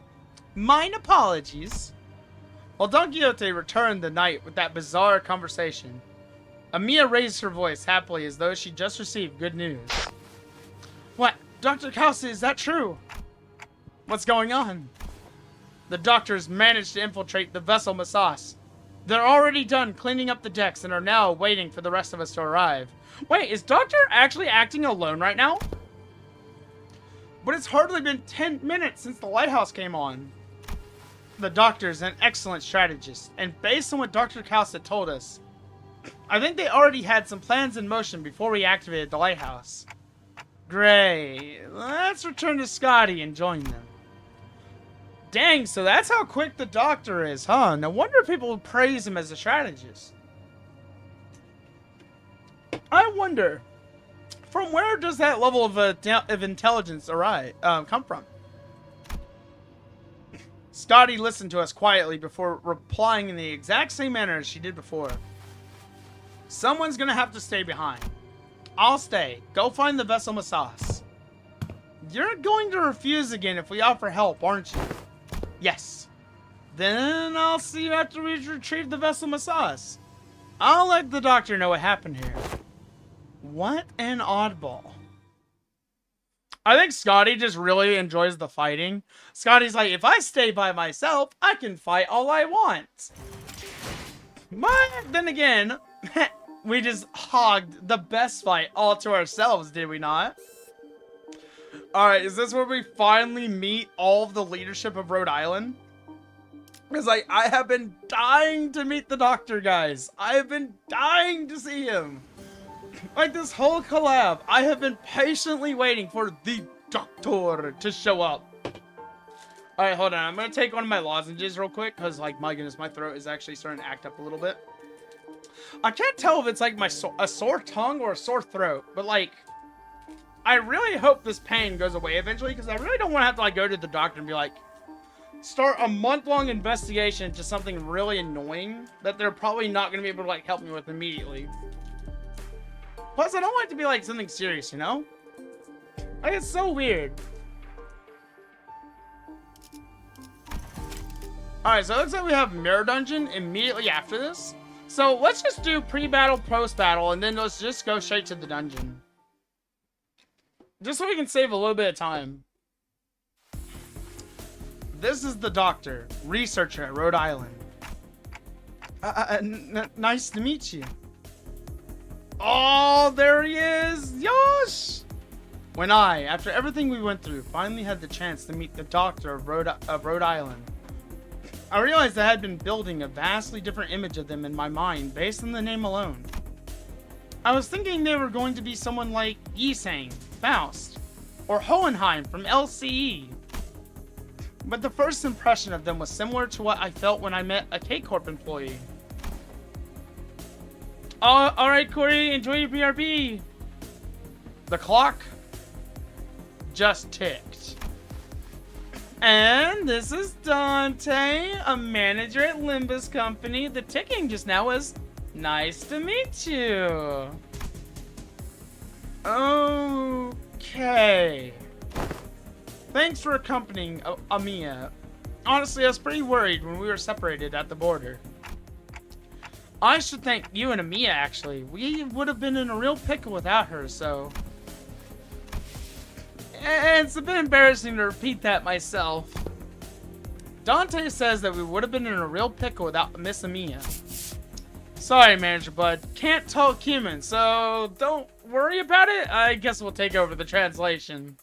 Mine apologies. While Don Quixote returned the night with that bizarre conversation, Amiya raised her voice happily as though she just received good news. What? Dr. Kelsey, is that true? What's going on? The doctors managed to infiltrate the vessel Masas. They're already done cleaning up the decks and are now waiting for the rest of us to arrive. Wait, is Doctor actually acting alone right now? But it's hardly been 10 minutes since the lighthouse came on. The Doctor's an excellent strategist, and based on what Dr. Kelsey told us, I think they already had some plans in motion before we activated the lighthouse. Great. Let's return to Scotty and join them. Dang, so that's how quick the Doctor is, huh? No wonder people praise him as a strategist. I wonder, from where does that level of intelligence come from? Scotty listened to us quietly before replying in the exact same manner as she did before. Someone's gonna have to stay behind. I'll stay. Go find the vessel Masas. You're going to refuse again if we offer help, aren't you? Yes. Then I'll see you after we retrieve the vessel Masas. I'll let the Doctor know what happened here. What an oddball. I think Scotty just really enjoys the fighting. Scotty's like, if I stay by myself, I can fight all I want. But then again, we just hogged the best fight all to ourselves, did we not? Alright, is this where we finally meet all of the leadership of Rhode Island? Because, like, I have been dying to meet the Doctor, guys. I have been dying to see him. Like, this whole collab, I have been patiently waiting for the Doctor to show up. Alright, hold on. I'm going to take one of my lozenges real quick. Because, like, my goodness, my throat is actually starting to act up a little bit. I can't tell if it's, like, a sore tongue or a sore throat. But, like, I really hope this pain goes away eventually, because I really don't want to have to, like, go to the doctor and be like, start a month-long investigation into something really annoying that they're probably not going to be able to, like, help me with immediately. Plus, I don't want it to be, like, something serious, you know? Like, it's so weird. Alright, so it looks like we have Mirror Dungeon immediately after this. So, let's just do pre-battle, post-battle, and then let's just go straight to the dungeon. Just so we can save a little bit of time. This is the Doctor, researcher at Rhode Island. Nice to meet you. Oh, there he is! Yosh! When I, after everything we went through, finally had the chance to meet the Doctor of Rhode Island, I realized I had been building a vastly different image of them in my mind based on the name alone. I was thinking they were going to be someone like Yisang, Faust, or Hohenheim from LCE. But the first impression of them was similar to what I felt when I met a K-Corp employee. Alright, Corey, enjoy your BRB. The clock just ticked. And this is Dante, a manager at Limbus Company. The ticking just now was, nice to meet you. Okay. Thanks for accompanying Amiya. Honestly, I was pretty worried when we were separated at the border. I should thank you and Amiya, actually. We would have been in a real pickle without her, so... It's a bit embarrassing to repeat that myself. Dante says that we would have been in a real pickle without Miss Amiya. Sorry, Manager Bud. Can't talk human, so don't worry about it. I guess we'll take over the translation.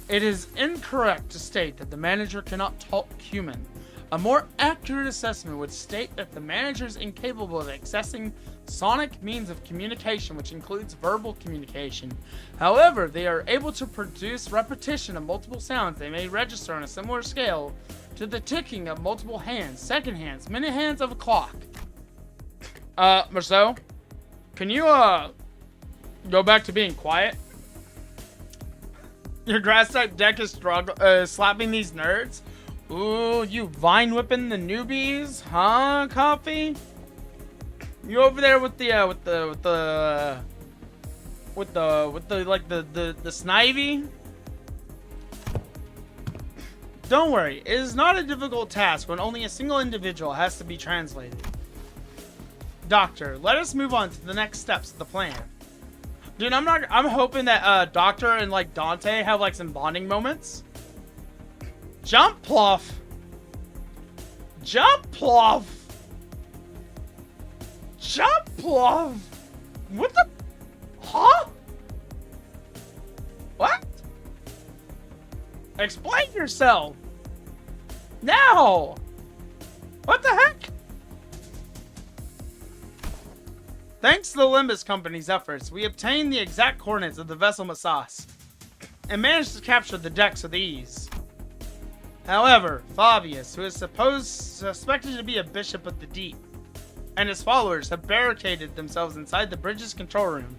It is incorrect to state that the manager cannot talk human. A more accurate assessment would state that the manager is incapable of accessing sonic means of communication, which includes verbal communication. However, they are able to produce repetition of multiple sounds. They may register on a similar scale to the ticking of multiple hands, second hands, minute hands of a clock. Marcel, can you, go back to being quiet? Your grass-type deck is slapping these nerds? Ooh, you vine whipping the newbies, huh, Coffee? You over there with the snivy? Don't worry, it is not a difficult task when only a single individual has to be translated. Doctor, let us move on to the next steps of the plan. Dude, I'm hoping that Doctor and like Dante have like some bonding moments. Jump Pluff! Jump Pluff! Jump Pluff! What the? Huh? What? Explain yourself! Now! What the heck? Thanks to the Limbus company's efforts, we obtained the exact coordinates of the vessel Massas and managed to capture the decks with ease. However, Fabius, who is suspected to be a bishop of the deep, and his followers have barricaded themselves inside the bridge's control room.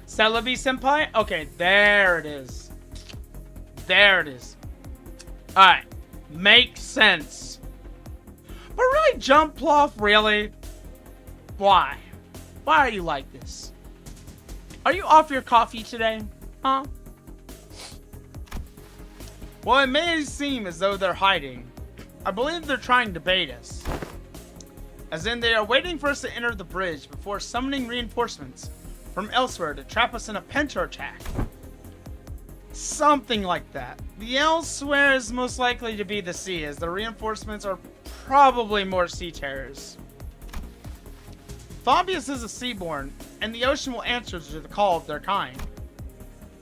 Celebi Senpai? Okay, there it is. There it is. Alright. Makes sense. But really, Jump Pluff, really? Why? Why are you like this? Are you off your coffee today? Huh? Well, it may seem as though they're hiding. I believe they're trying to bait us. As in, they are waiting for us to enter the bridge before summoning reinforcements from elsewhere to trap us in a penta attack. Something like that. The elsewhere is most likely to be the sea, as the reinforcements are probably more sea terrors. Fabius is a seaborn, and the ocean will answer to the call of their kind.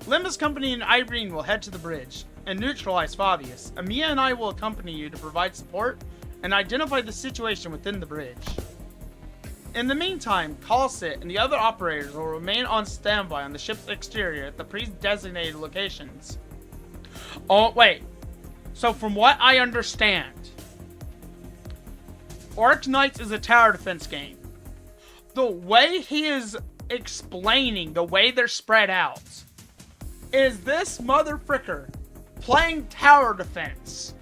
Limbus Company and Irene will head to the bridge and neutralize Fabius. Amiya and I will accompany you to provide support and identify the situation within the bridge. In the meantime, Kalsit and the other operators will remain on standby on the ship's exterior at the pre-designated locations. Oh, wait. So from what I understand, Arknights is a tower defense game. The way he is explaining the way they're spread out is this mother fricker playing tower defense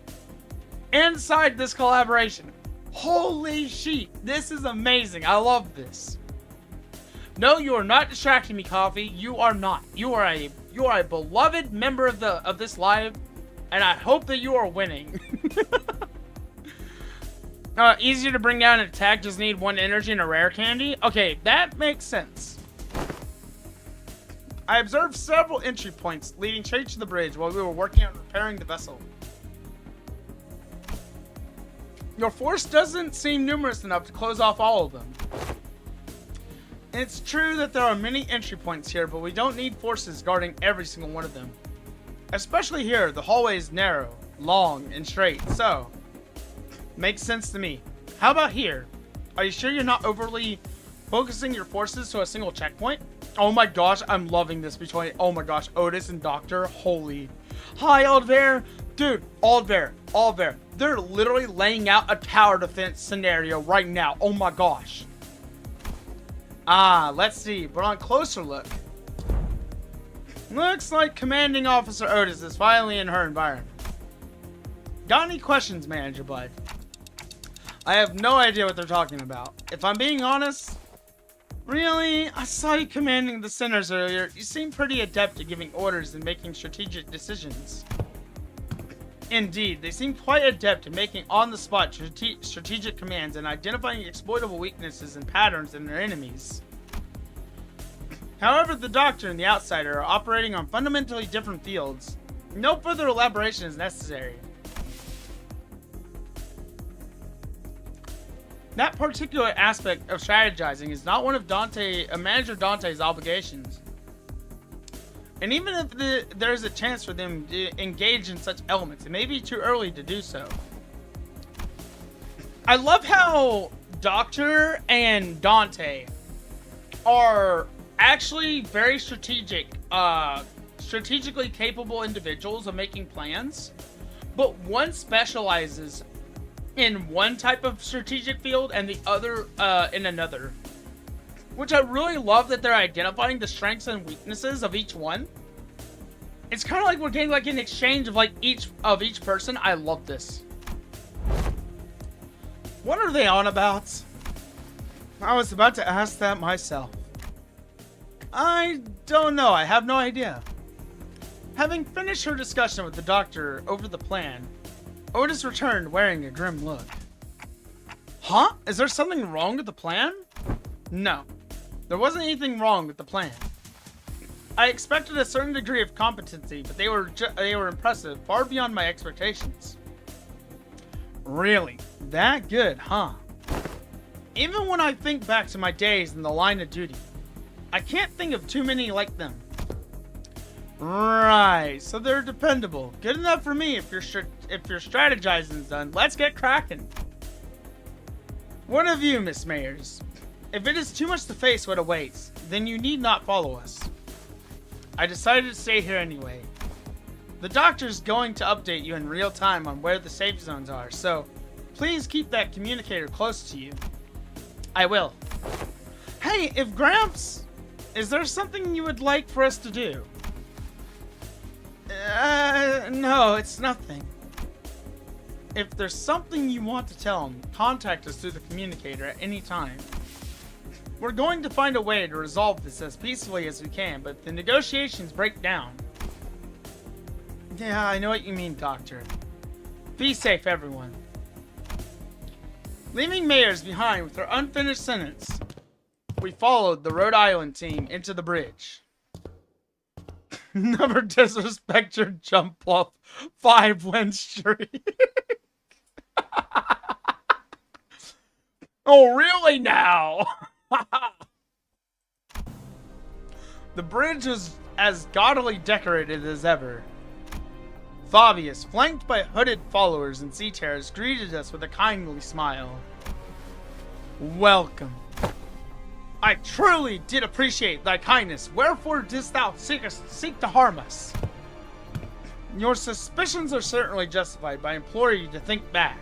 inside this collaboration. Holy shit, this is amazing. I love this. No, you are not distracting me, Coffee. You are not. You are a beloved member of this live, and I hope that you are winning. Easier to bring down an attack, just need 1 energy and a rare candy? Okay, that makes sense. I observed several entry points leading straight to the bridge while we were working on repairing the vessel. Your force doesn't seem numerous enough to close off all of them. It's true that there are many entry points here, but we don't need forces guarding every single one of them. Especially here, the hallway is narrow, long, and straight, so makes sense to me. How about here? Are you sure you're not overly focusing your forces to a single checkpoint? Oh my gosh, I'm loving this between, oh my gosh, Otis and Doctor. Holy. Hi, Aldver. Dude, Aldver. They're literally laying out a tower defense scenario right now. Oh my gosh. Let's see. But on closer look, looks like Commanding Officer Otis is finally in her environment. Got any questions, Manager Bud? I have no idea what they're talking about. If I'm being honest, really, I saw you commanding the centers earlier. You seem pretty adept at giving orders and making strategic decisions. Indeed, they seem quite adept at making on-the-spot strategic commands and identifying exploitable weaknesses and patterns in their enemies. However, the Doctor and the Outsider are operating on fundamentally different fields. No further elaboration is necessary. That particular aspect of strategizing is not one of Manager Dante's obligations. And even if there's a chance for them to engage in such elements, it may be too early to do so. I love how Doctor and Dante are actually very strategically capable individuals of making plans, but one specializes in one type of strategic field and the other in another. Which I really love that they're identifying the strengths and weaknesses of each one. It's kind of like we're getting like an exchange of like each person. I love this. What are they on about? I was about to ask that myself. I don't know. I have no idea. Having finished her discussion with the doctor over the plan, Otis returned wearing a grim look. Huh? Is there something wrong with the plan? No. There wasn't anything wrong with the plan. I expected a certain degree of competency, but they were impressive, far beyond my expectations. Really? That good, huh? Even when I think back to my days in the line of duty, I can't think of too many like them. Right, so they're dependable. Good enough for me if your strategizing's done. Let's get cracking. What of you, Miss Mayers? If it is too much to face what awaits, then you need not follow us. I decided to stay here anyway. The doctor's going to update you in real time on where the safe zones are, so please keep that communicator close to you. I will. Hey, if Gramps, is there something you would like for us to do? No, it's nothing. If there's something you want to tell him, contact us through the communicator at any time. We're going to find a way to resolve this as peacefully as we can, but if the negotiations break down. Yeah, I know what you mean, Doctor. Be safe, everyone. Leaving Mayers behind with her unfinished sentence, we followed the Rhode Island team into the bridge. Never disrespect your jump off 5-win streak. Oh, really now? The bridge was as gaudily decorated as ever. Fabius, flanked by hooded followers and sea-terrors, greeted us with a kindly smile. Welcome. I truly did appreciate thy kindness. Wherefore didst thou seek to harm us? Your suspicions are certainly justified, but I implore you to think back.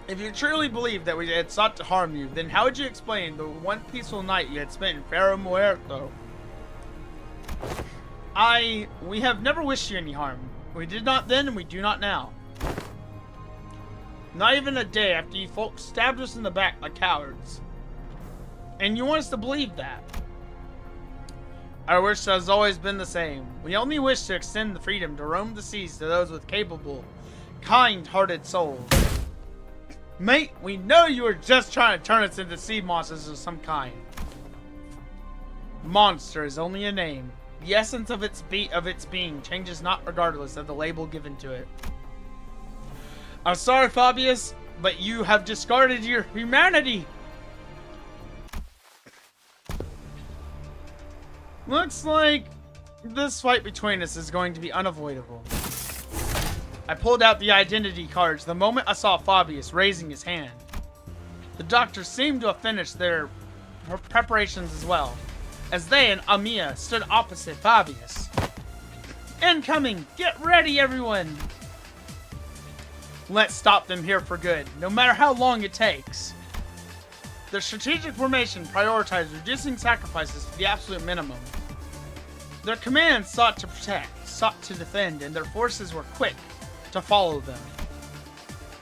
If you truly believed that we had sought to harm you, then how would you explain the one peaceful night you had spent in Ferro Muerto? We have never wished you any harm. We did not then, and we do not now. Not even a day after you folks stabbed us in the back like cowards. And you want us to believe that? Our wish has always been the same. We only wish to extend the freedom to roam the seas to those with capable, kind-hearted souls. Mate, we know you were just trying to turn us into sea monsters of some kind. Monster is only a name. The essence of its being changes not regardless of the label given to it. I'm sorry, Fabius, but you have discarded your humanity. Looks like this fight between us is going to be unavoidable. I pulled out the identity cards the moment I saw Fabius raising his hand. The doctors seemed to have finished their preparations as well, as they and Amiya stood opposite Fabius. Incoming! Get ready, everyone! Let's stop them here for good, no matter how long it takes. The strategic formation prioritized reducing sacrifices to the absolute minimum. Their commands sought to protect, sought to defend, and their forces were quick to follow them.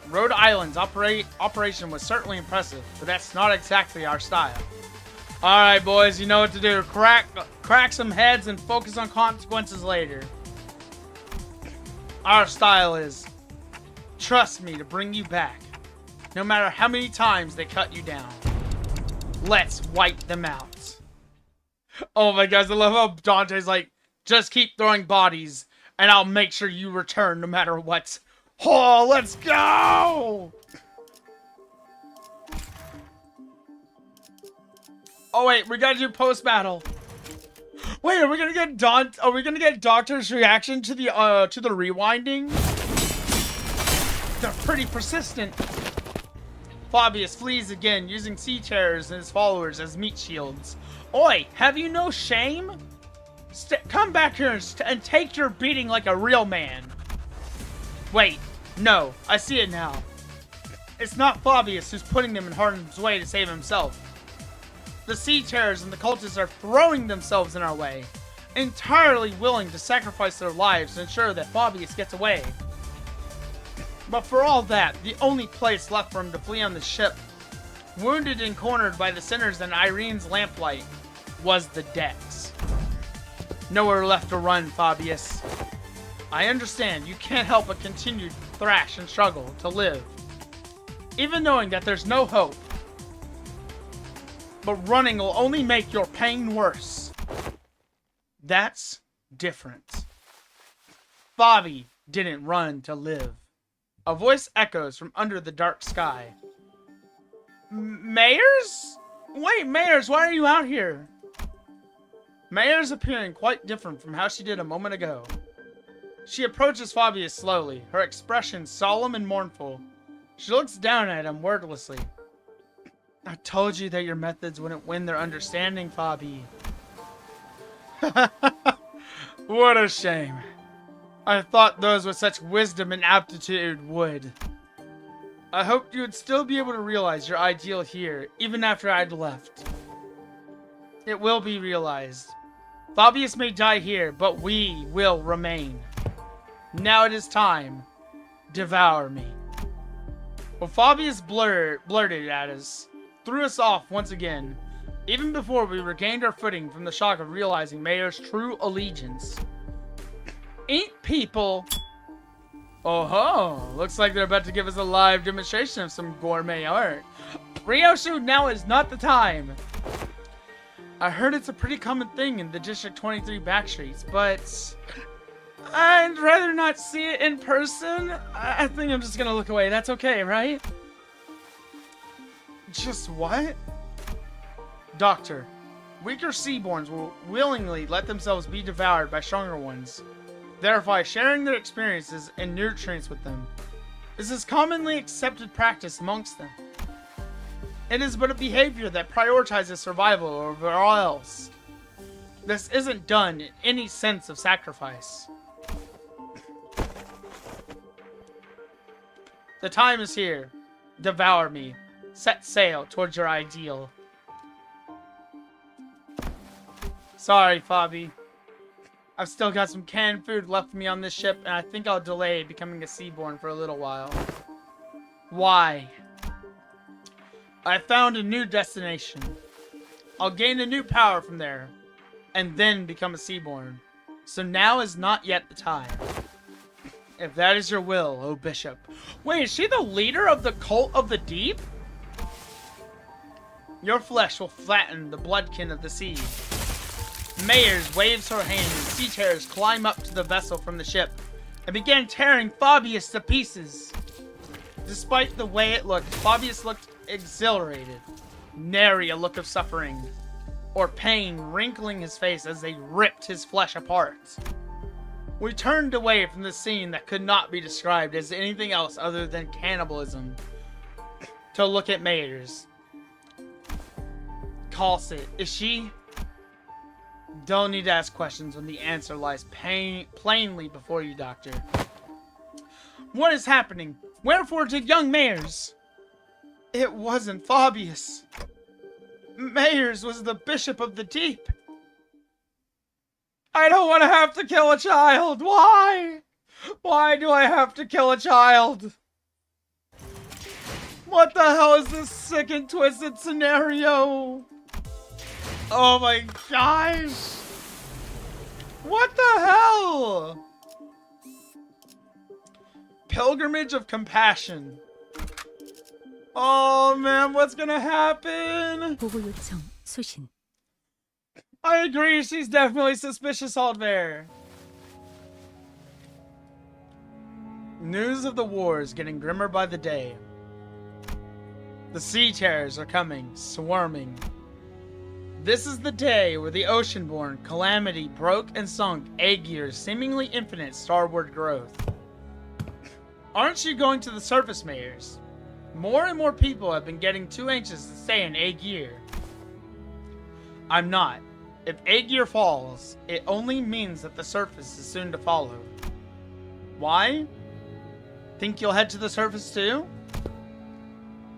Rhode Island's operation was certainly impressive, but that's not exactly our style. Alright boys, you know what to do. Crack some heads and focus on consequences later. Our style is, trust me to bring you back, no matter how many times they cut you down. Let's wipe them out. Oh my gosh, I love how Dante's like, just keep throwing bodies and I'll make sure you return no matter what. Oh, let's go! Oh wait, we gotta do post-battle. Wait, are we gonna get Doctor's reaction to the rewinding? They're pretty persistent. Fabius flees again, using sea terrors and his followers as meat shields. Oi, have you no shame? Come back here and take your beating like a real man. Wait, no, I see it now. It's not Fabius who's putting them in harm's way to save himself. The sea terrors and the cultists are throwing themselves in our way, entirely willing to sacrifice their lives to ensure that Fabius gets away. But for all that, the only place left for him to flee on the ship, wounded and cornered by the sinners and Irene's lamplight, was the decks. Nowhere left to run, Fabius. I understand you can't help but continue to thrash and struggle to live, even knowing that there's no hope. But running will only make your pain worse. That's different. Fabi didn't run to live. A voice echoes from under the dark sky. Mayors? Wait, Mayors, why are you out here? Mayors appearing quite different from how she did a moment ago. She approaches Fabius slowly, her expression solemn and mournful. She looks down at him wordlessly. I told you that your methods wouldn't win their understanding, Fabi. What a shame. I thought those with such wisdom and aptitude would. I hoped you would still be able to realize your ideal here, even after I'd left. It will be realized. Fabius may die here, but we will remain. Now it is time. Devour me. Well, Fabius blurted at us, threw us off once again, even before we regained our footing from the shock of realizing Mayor's true allegiance. Eat people! Oh ho! Looks like they're about to give us a live demonstration of some gourmet art. Ryoshu, now is not the time! I heard it's a pretty common thing in the District 23 backstreets, but I'd rather not see it in person. I think I'm just gonna look away. That's okay, right? Just what? Doctor, weaker seaborns will willingly let themselves be devoured by stronger ones, thereby sharing their experiences and nutrients with them. This is commonly accepted practice amongst them. It is but a behavior that prioritizes survival over all else. This isn't done in any sense of sacrifice. The time is here. Devour me. Set sail towards your ideal. Sorry, Fabi. I've still got some canned food left for me on this ship, and I think I'll delay becoming a seaborn for a little while. Why? I found a new destination. I'll gain a new power from there, and then become a seaborn. So now is not yet the time. If that is your will, O Bishop. Wait, is she the leader of the cult of the deep? Your flesh will flatten the bloodkin of the sea. Mayors waves her hand and sea terrors climb up to the vessel from the ship and began tearing Fabius to pieces. Despite the way it looked, Fabius looked exhilarated, nary a look of suffering or pain wrinkling his face as they ripped his flesh apart. We turned away from the scene that could not be described as anything else other than cannibalism to look at Mayors. Calcit, is she? Don't need to ask questions when the answer lies plainly before you, Doctor. What is happening? Wherefore did young Mayors? It wasn't Fabius. Mayors was the Bishop of the Deep. I don't want to have to kill a child. Why? Why do I have to kill a child? What the hell is this sick and twisted scenario? Oh my gosh! What the hell? Pilgrimage of Compassion. Oh man, what's gonna happen? 보고 요청 수신. I agree, she's definitely suspicious out there. News of the war is getting grimmer by the day. The sea terrors are coming, swarming. This is the day where the ocean-born calamity broke and sunk A.G.'s seemingly infinite starward growth. Aren't you going to the surface, mayors? More and more people have been getting too anxious to stay in A.G. I'm not. If A.G. falls, it only means that the surface is soon to follow. Why? Think you'll head to the surface too?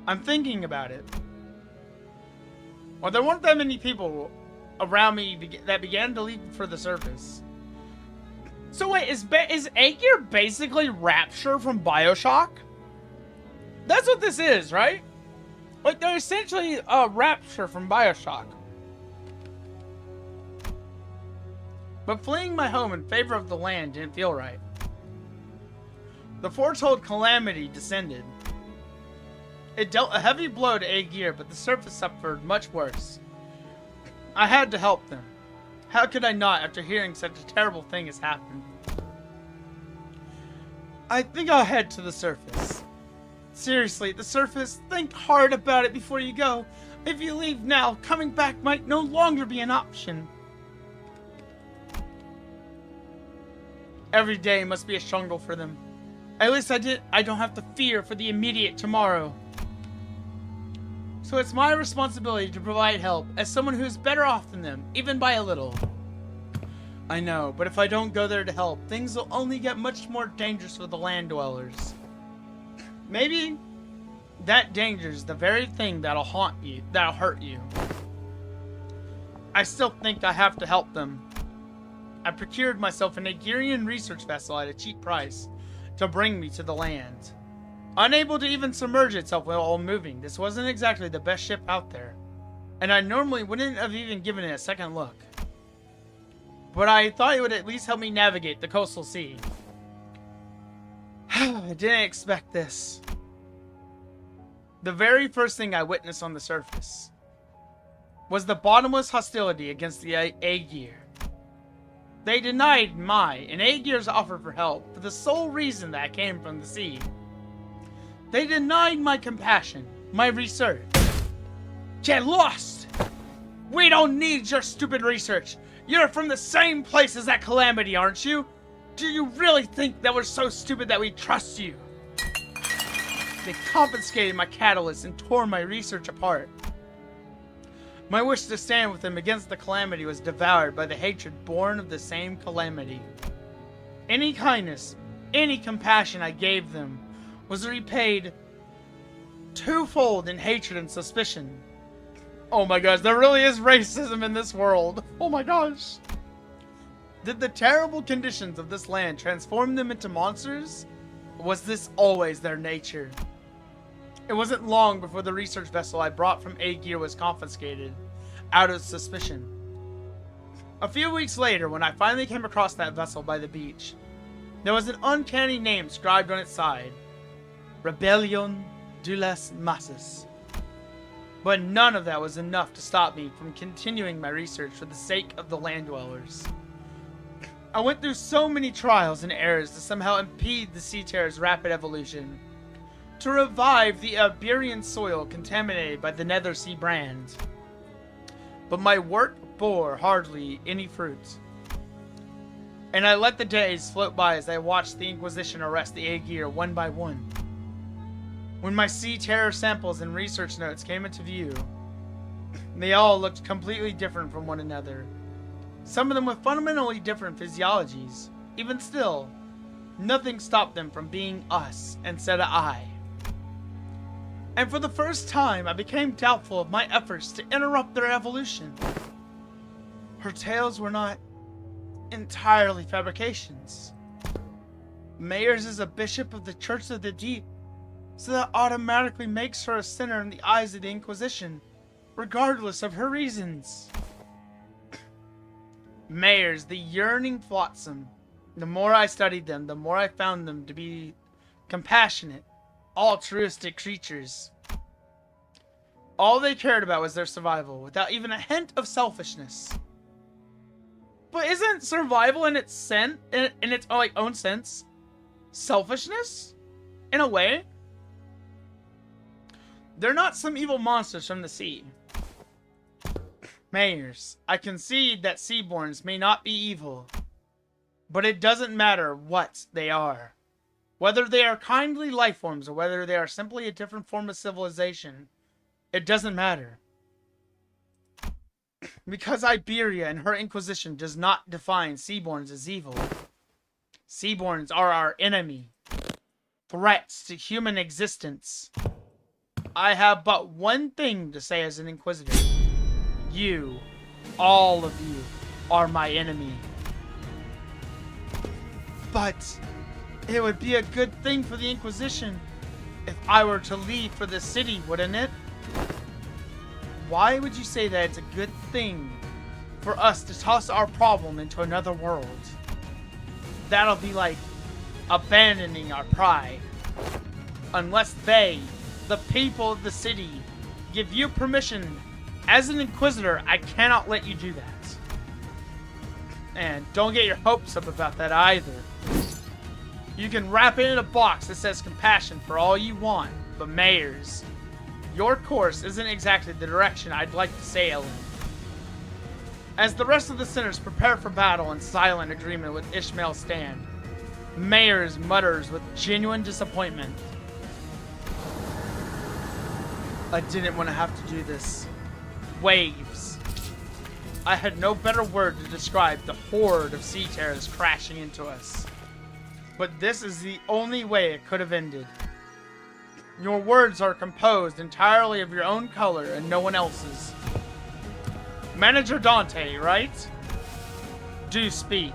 I'm thinking about it. Well, there weren't that many people around me that began to leave for the surface. So wait, is A.G. basically Rapture from BioShock? That's what this is, right? Like, they're essentially Rapture from BioShock. But fleeing my home in favor of the land didn't feel right. The foretold calamity descended. It dealt a heavy blow to A.G., but the surface suffered much worse. I had to help them. How could I not after hearing such a terrible thing has happened? I think I'll head to the surface. Seriously, the surface, think hard about it before you go. If you leave now, coming back might no longer be an option. Every day must be a struggle for them. At least I don't have to fear for the immediate tomorrow. So it's my responsibility to provide help as someone who is better off than them, even by a little. I know, but if I don't go there to help, things will only get much more dangerous for the land dwellers. Maybe that danger is the very thing that'll hurt you. I still think I have to help them. I procured myself an Nigerian research vessel at a cheap price to bring me to the land. Unable to even submerge itself while moving, this wasn't exactly the best ship out there, and I normally wouldn't have even given it a second look. But I thought it would at least help me navigate the coastal sea. I didn't expect this. The very first thing I witnessed on the surface was the bottomless hostility against the A.G. They denied my and A.G.'s offer for help for the sole reason that I came from the sea. They denied my compassion, my research. Get lost! We don't need your stupid research. You're from the same place as that calamity, aren't you? Do you really think that we're so stupid that we trust you? They confiscated my catalyst and tore my research apart. My wish to stand with them against the calamity was devoured by the hatred born of the same calamity. Any kindness, any compassion I gave them was repaid twofold in hatred and suspicion. Oh my gosh, there really is racism in this world. Oh my gosh. Did the terrible conditions of this land transform them into monsters? Or was this always their nature? It wasn't long before the research vessel I brought from A.G. was confiscated, out of suspicion. A few weeks later, when I finally came across that vessel by the beach, there was an uncanny name scribed on its side. Rebellion de las Masas. But none of that was enough to stop me from continuing my research for the sake of the land dwellers. I went through so many trials and errors to somehow impede the Sea Terror's rapid evolution, to revive the Iberian soil contaminated by the Nether Sea brand. But my work bore hardly any fruit, and I let the days float by as I watched the Inquisition arrest the A.G. one by one. When my Sea Terror samples and research notes came into view, they all looked completely different from one another. Some of them with fundamentally different physiologies. Even still, nothing stopped them from being us instead of I. And for the first time, I became doubtful of my efforts to interrupt their evolution. Her tales were not entirely fabrications. Mayors is a bishop of the Church of the Deep, so that automatically makes her a sinner in the eyes of the Inquisition, regardless of her reasons. Mayors, the yearning flotsam. The more I studied them, the more I found them to be compassionate, altruistic creatures. All they cared about was their survival, without even a hint of selfishness. But isn't survival in its own sense selfishness? In a way? They're not some evil monsters from the sea. Mayors, I concede that Seaborns may not be evil, but it doesn't matter what they are. Whether they are kindly life forms or whether they are simply a different form of civilization, it doesn't matter. Because Iberia and her Inquisition does not define Seaborns as evil. Seaborns are our enemy. Threats to human existence. I have but one thing to say as an Inquisitor. You, all of you, are my enemy. But it would be a good thing for the Inquisition if I were to leave for the city, wouldn't it? Why would you say that it's a good thing for us to toss our problem into another world? That'll be like abandoning our pride. Unless they, the people of the city, give you permission. As an Inquisitor, I cannot let you do that. And don't get your hopes up about that either. You can wrap it in a box that says compassion for all you want, but Mayors, your course isn't exactly the direction I'd like to sail in. As the rest of the sinners prepare for battle in silent agreement with Ishmael's stand, Mayors mutters with genuine disappointment. I didn't want to have to do this. Waves. I had no better word to describe the horde of sea terrors crashing into us. But this is the only way it could have ended. Your words are composed entirely of your own color and no one else's. Manager Dante, right? Do speak.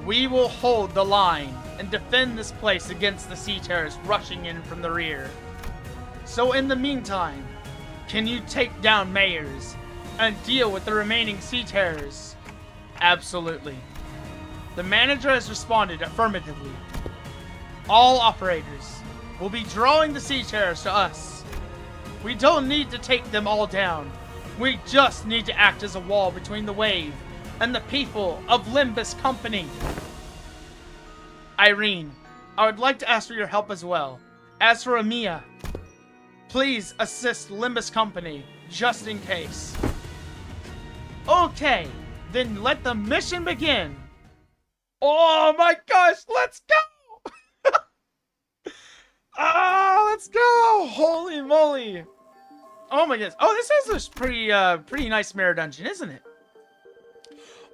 We will hold the line and defend this place against the sea terrors rushing in from the rear. So in the meantime, can you take down Mayors and deal with the remaining sea terrors? Absolutely. The manager has responded affirmatively. All operators will be drawing the sea terrors to us. We don't need to take them all down. We just need to act as a wall between the wave and the people of Limbus Company. Irene, I would like to ask for your help as well. As for Amiya, please assist Limbus Company, just in case. Okay, then let the mission begin. Oh my gosh, let's go! Let's go! Holy moly! Oh my goodness. Oh, this is a pretty nice mirror dungeon, isn't it?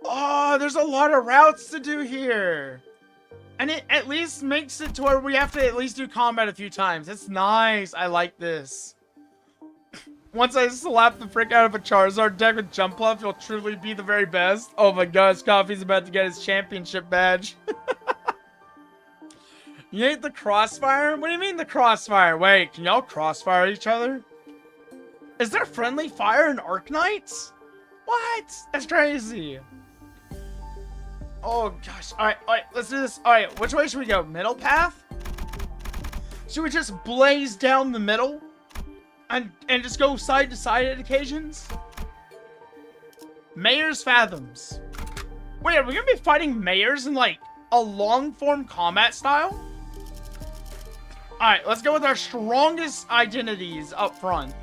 Oh, there's a lot of routes to do here. And it at least makes it to where we have to at least do combat a few times. It's nice. I like this. Once I slap the frick out of a Charizard deck with Jump Bluff, you'll truly be the very best. Oh my gosh, Coffee's about to get his championship badge. You hate the crossfire? What do you mean the crossfire? Wait, can y'all crossfire each other? Is there friendly fire in Arknights? What? That's crazy. Oh gosh. Alright, let's do this. Alright, which way should we go? Middle path? Should we just blaze down the middle? And just go side to side at occasions? Mayor's Fathoms. Wait, are we gonna be fighting Mayors in like a long form combat style? Alright, let's go with our strongest identities up front.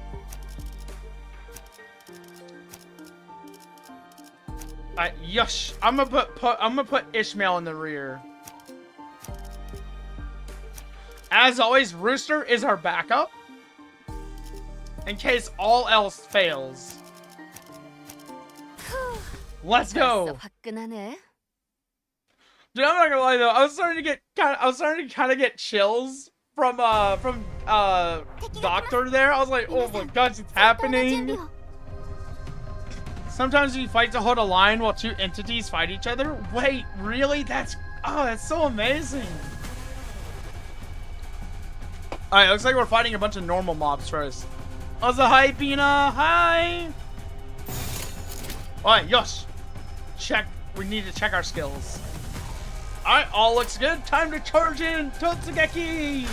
Alright, yush. I'm gonna put Ishmael in the rear. As always, Rooster is our backup. In case all else fails. Let's go. Dude, I'm not gonna lie though. I was starting to kind of get chills from Doctor there. I was like, oh my gosh, it's happening. Sometimes you fight to hold a line while two entities fight each other. Wait, really? That's so amazing. Alright, looks like we're fighting a bunch of normal mobs first. Also, hi, Pina. Hi. Alright, yosh. Check. We need to check our skills. Alright, all looks good. Time to charge in. Totsugeki.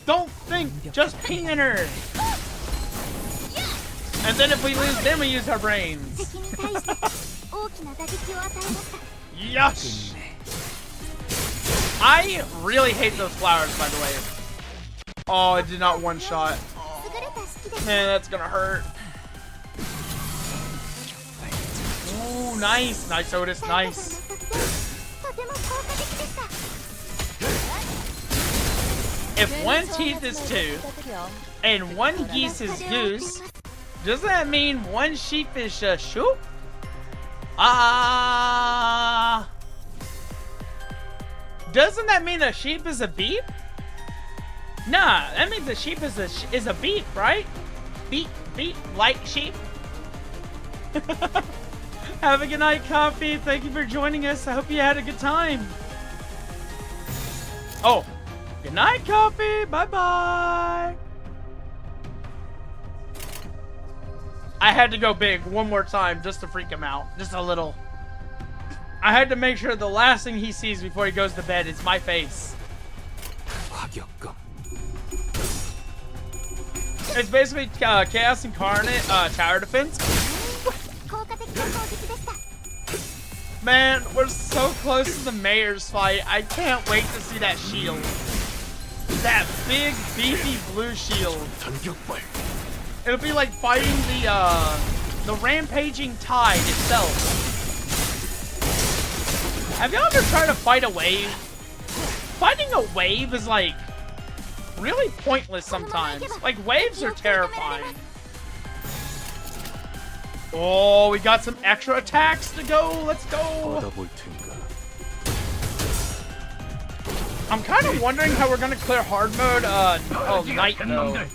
Don't think. Just ping in her. And then if we lose, then we use our brains. Yosh. I really hate those flowers, by the way. Oh, it did not one-shot. Man, that's gonna hurt. Ooh, nice. Nice, Otis. Nice. If one teeth is tooth and one geese is goose, doesn't that mean one sheep is a shoop? Doesn't that mean a sheep is a beep? Nah, that means a sheep is a beep, right? Beep, beep, like sheep. Have a good night, Coffee. Thank you for joining us. I hope you had a good time. Oh, good night, Coffee. Bye-bye. I had to go big one more time just to freak him out. Just a little. I had to make sure the last thing he sees before he goes to bed is my face. It's basically Chaos Incarnate tower defense. Man, we're so close to the mayor's fight. I can't wait to see that shield. That big, beefy blue shield. It'll be like fighting the rampaging tide itself. Have y'all ever tried to fight a wave? Fighting a wave is like really pointless sometimes. Like waves are terrifying. Oh, we got some extra attacks to go. Let's go. I'm kind of wondering how we're gonna clear hard mode. Night though.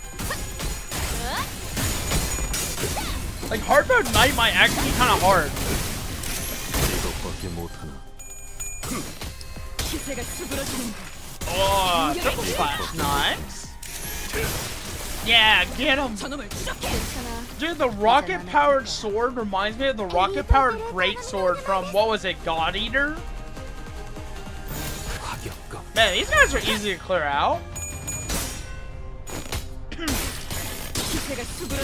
Like hard mode night might actually be kind of hard. Oh, triple slash, nice. Yeah, get him. Dude, the rocket-powered sword reminds me of the rocket-powered greatsword from, what was it, God Eater? Man, these guys are easy to clear out.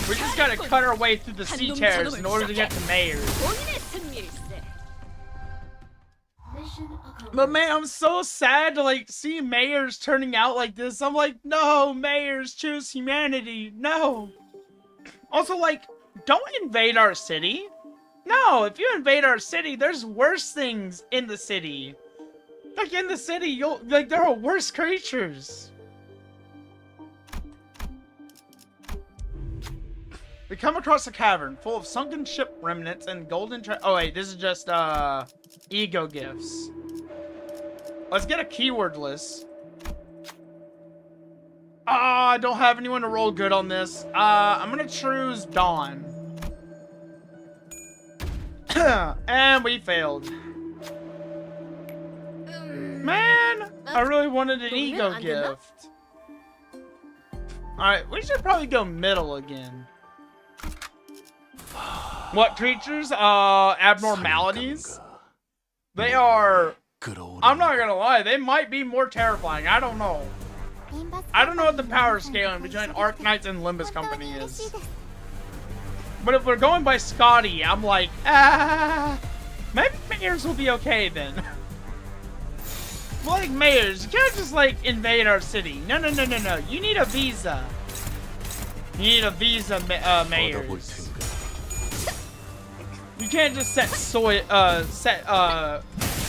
We just gotta cut our way through the sea terrors in order to get to Mayors. But man, I'm so sad to like see Mayors turning out like this. I'm like, no, Mayors, choose humanity. No. Also, like, don't invade our city. No, if you invade our city, there's worse things in the city. Like in the city, there are worse creatures. We come across a cavern full of sunken ship remnants and golden oh wait, this is just E.G.O gifts. Let's get a keyword list. I don't have anyone to roll good on this. I'm gonna choose Dawn. And we failed. Man, I really wanted an E.G.O gift. Alright, we should probably go middle again. What creatures? Abnormalities? They are... I'm not gonna lie, they might be more terrifying. I don't know. I don't know what the power scaling between Arknights and Limbus Company is. But if we're going by Scotty, I'm like, maybe Mayors will be okay then. Like Mayors, you can't just like invade our city. No. You need a visa. You need a visa, Mayors. You can't just set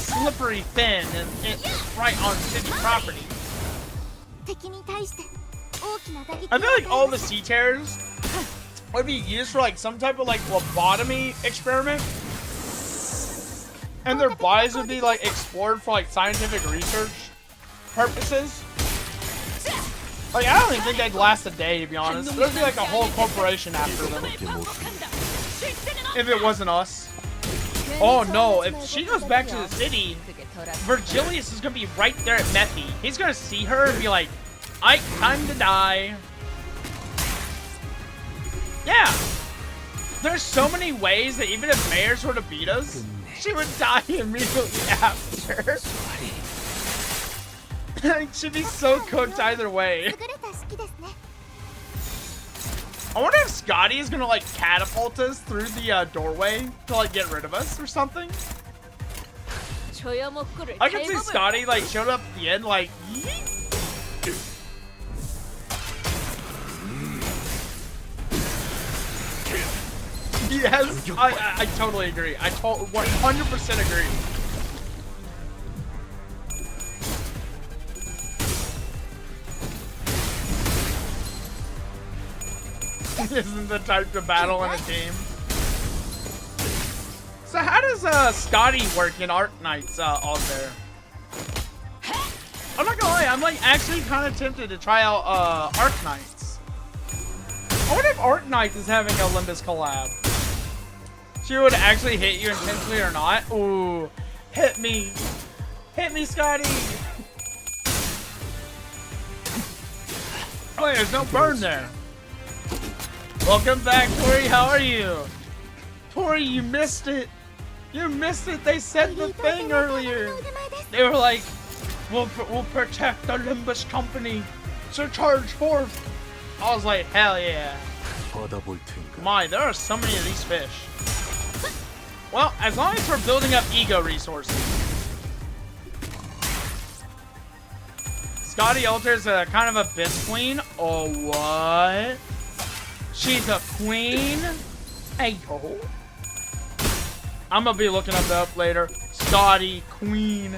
slippery fin and right on city property. I feel like all the sea terrors would be used for like some type of like lobotomy experiment, and their bodies would be like explored for like scientific research purposes. Like I don't even think they'd last a day, to be honest. There'd be like a whole corporation after them. If it wasn't us. Oh no, if she goes back to the city, Virgilius is gonna be right there at Methy. He's gonna see her and be like, Ike, time to die. Yeah. There's so many ways that even if Mayors were to beat us, she would die immediately after. She'd be so cooked either way. I wonder if Scotty is gonna like catapult us through the doorway to like get rid of us or something. I can see Scotty like showed up at the end like yeet. Yes, I totally agree. I 100% agree. Isn't the type to battle in a team. So how does Scotty work in Arknights out there? I'm not gonna lie, I'm like actually kind of tempted to try out Arknights. I wonder if Arknights is having a Limbus collab. She would actually hit you intentionally or not. Ooh, hit me, Scotty. Oh, yeah, there's no burn there. Welcome back, Tori. How are you? Tori, you missed it. You missed it. They said the thing earlier. They were like, we'll protect the Limbus company. So charge forth. I was like, hell yeah. My, there are so many of these fish. Well, as long as we're building up E.G.O resources. Scotty Alter's a kind of a bitch queen. Oh, what? She's a queen? Hey, yo. I'm gonna be looking that up later. Scotty, queen.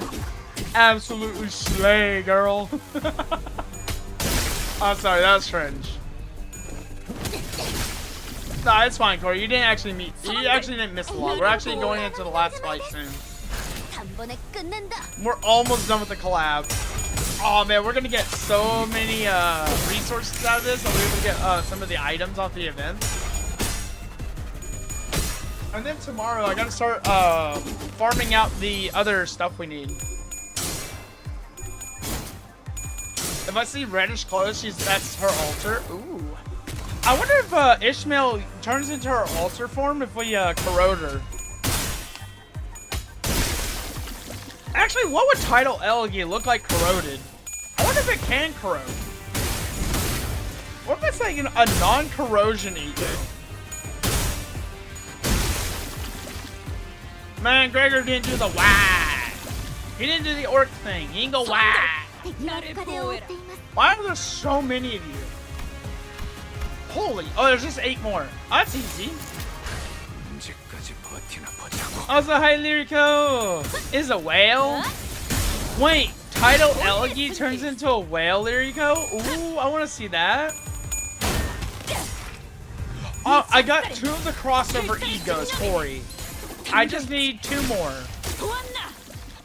Absolutely slay, girl. I'm sorry, that was cringe. Nah, it's fine, Corey. You didn't actually meet. You actually didn't miss a lot. We're actually going into the last fight soon. We're almost done with the collab. Oh man, we're gonna get so many resources out of this. I'll be able to get some of the items off the event. And then tomorrow, I gotta start farming out the other stuff we need. If I see reddish clothes, that's her altar. Ooh. I wonder if Ishmael turns into her altar form if we corrode her. Actually, what would Title Elegy look like corroded? I wonder if it can corrode. What if it's like a non-corrosion E.G.O? Man, Gregor didn't do the why. He didn't do the orc thing. He didn't go why. Why are there so many of you? Holy, oh, there's just 8 more. That's easy. Also, hi, Lirico. Is a whale? Wait, Title Elegy turns into a whale, Lirico? Ooh, I want to see that. Oh, I got 2 of the crossover E.G.Os, Corey. I just need 2 more.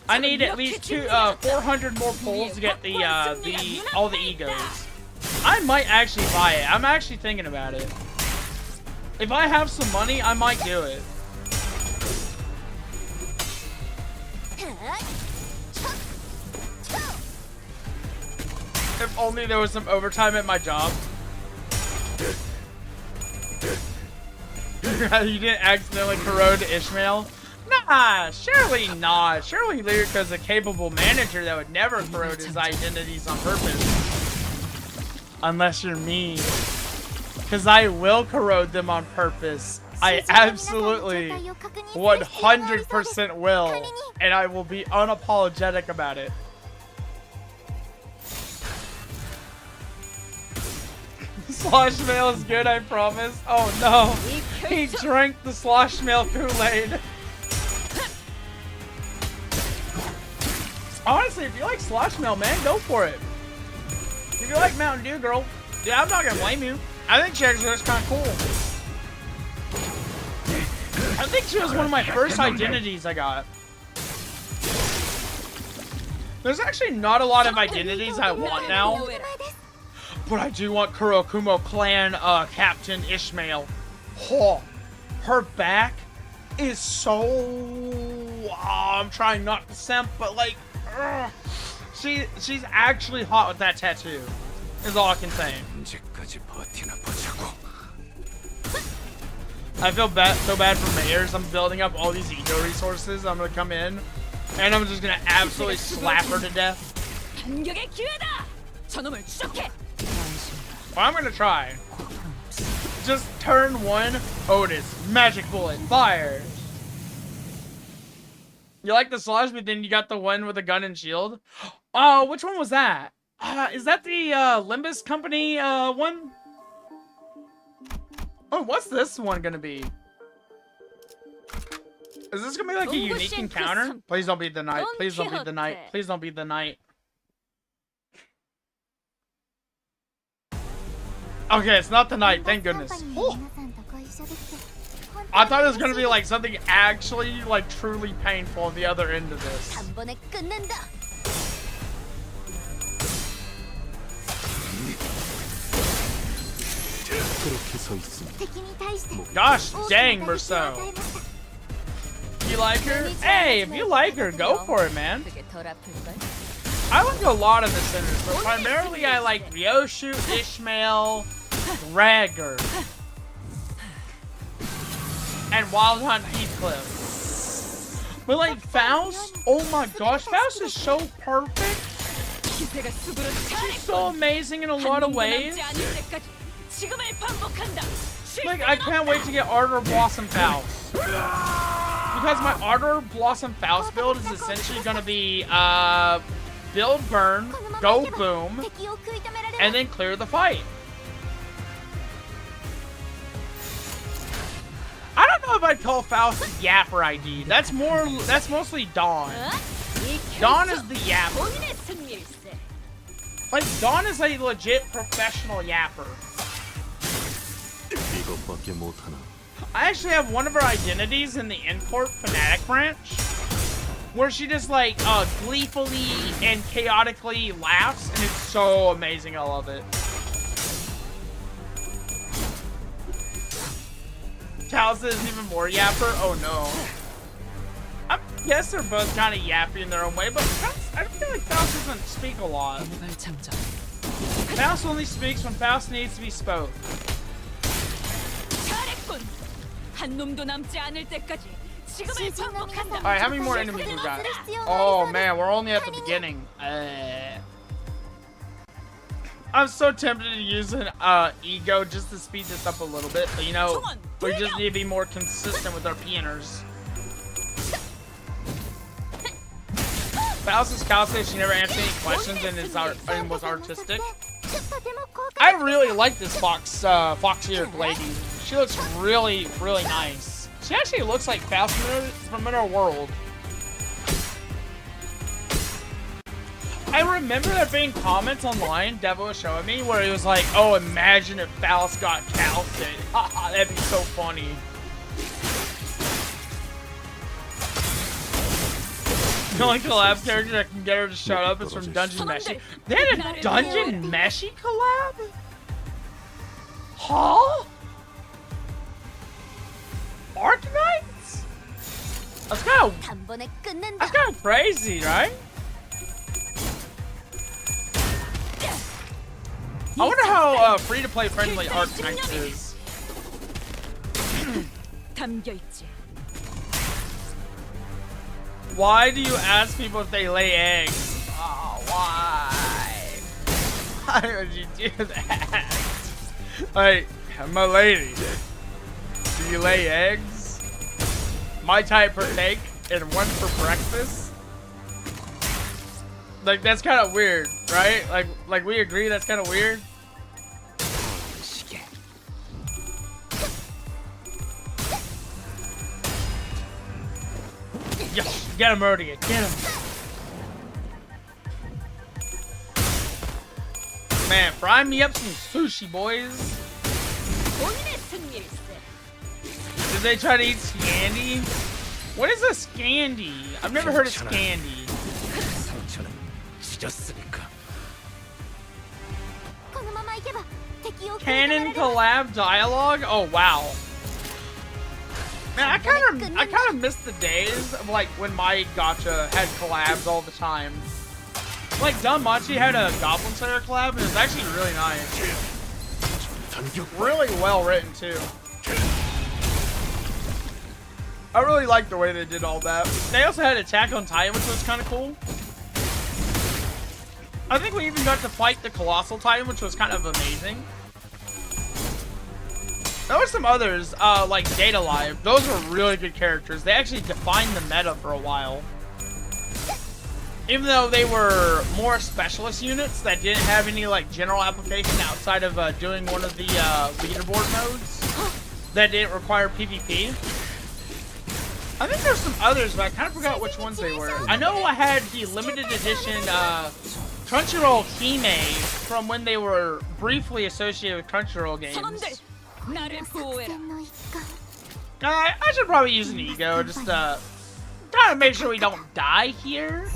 I need at least 400 more pulls to get all the E.G.Os. I might actually buy it. I'm actually thinking about it. If I have some money, I might do it. If only there was some overtime at my job. You didn't accidentally corrode Ishmael? Nah, surely not. Surely Lirico's a capable manager that would never corrode his identities on purpose. Unless you're me. Because I will corrode them on purpose. I absolutely 100% will. And I will be unapologetic about it. Slosh mail is good, I promise. Oh no. He drank the slosh mail Kool-Aid. Honestly, if you like slosh mail, man, go for it. If you like Mountain Dew, girl, yeah, I'm not gonna blame you. I think she actually looks kind of cool. I think she was one of my first identities I got. There's actually not a lot of identities I want now. But I do want Kurokumo clan Captain Ishmael. Oh, her back is so... Oh, I'm trying not to simp, but like... She's actually hot with that tattoo. Is all I can say. I feel so bad for Mayors. I'm building up all these E.G.O resources. I'm gonna come in, and I'm just gonna absolutely slap her to death. Well, I'm gonna try. Just turn 1, Otis, magic bullet, fire. You like the slosh, but then you got the one with the gun and shield. Oh, which one was that? Is that the Limbus company one? Oh, what's this one gonna be? Is this gonna be like a unique encounter? Please don't be the knight. Please don't be the knight. Please don't be the knight. Okay, it's not the knight. Thank goodness. Oh. I thought it was gonna be like something actually like truly painful on the other end of this. Gosh dang, Merceau. You like her? Hey, if you like her, go for it, man. I like a lot of the sinners, but primarily I like Ryoshu, Ishmael, Ragger, and Wild Hunt Heathcliff. But like Faust, oh my gosh, Faust is so perfect. She's so amazing in a lot of ways. Like, I can't wait to get Ardor Blossom Faust. Because my Ardor Blossom Faust build is essentially going to be, build burn, go boom, and then clear the fight. I don't know if I'd call Faust the Yapper ID. That's mostly Dawn. Dawn is the Yapper. Like, Dawn is a legit professional Yapper. I actually have one of her identities in the N-Corp Fnatic branch, where she just like gleefully and chaotically laughs, and it's so amazing. I love it. Talsa is even more yapper. Oh no. I guess they're both kind of yappy in their own way, but I don't feel like Faust doesn't speak a lot. Faust only speaks when Faust needs to be spoke. Alright, how many more enemies we got? Oh man, we're only at the beginning. I'm so tempted to use an E.G.O just to speed this up a little bit, but you know, we just need to be more consistent with our pianers. Faust's Kalse, she never answered any questions and was artistic. I really like this fox-eared lady. She looks really, really nice. She actually looks like Faust from Inner World. I remember there being comments online Devo was showing me where he was like, oh, imagine if Faust got Kalse. Haha, that'd be so funny. The only collab character that can get her to shut up is from Dungeon Meshi. They had a Dungeon Meshi collab? Huh? Arknights? That's kind of crazy, right? I wonder how free-to-play friendly Arknights is. Why do you ask people if they lay eggs? Oh, why? Why would you do that? Like, my lady, do you lay eggs? My type per take and one for breakfast? Like, that's kind of weird, right? Like we agree that's kind of weird? Yes, get him, Erdia, get him. Man, fry me up some sushi, boys. Did they try to eat Scandy? What is a Scandy? I've never heard of Scandy. Canon collab dialogue? Oh wow. Man, I kind of miss the days of like when my gacha had collabs all the time. Like Danmachi had a Goblin Slayer collab, and it was actually really nice. Really well written too. I really liked the way they did all that. They also had Attack on Titan, which was kind of cool. I think we even got to fight the Colossal Titan, which was kind of amazing. There were some others, like Data Live. Those were really good characters. They actually defined the meta for a while. Even though they were more specialist units that didn't have any like general application outside of doing one of the leaderboard modes that didn't require PvP. I think there's some others, but I kind of forgot which ones they were. I know I had the limited edition Crunchyroll teammate from when they were briefly associated with Crunchyroll games. I should probably use an E.G.O. just trying to make sure we don't die here.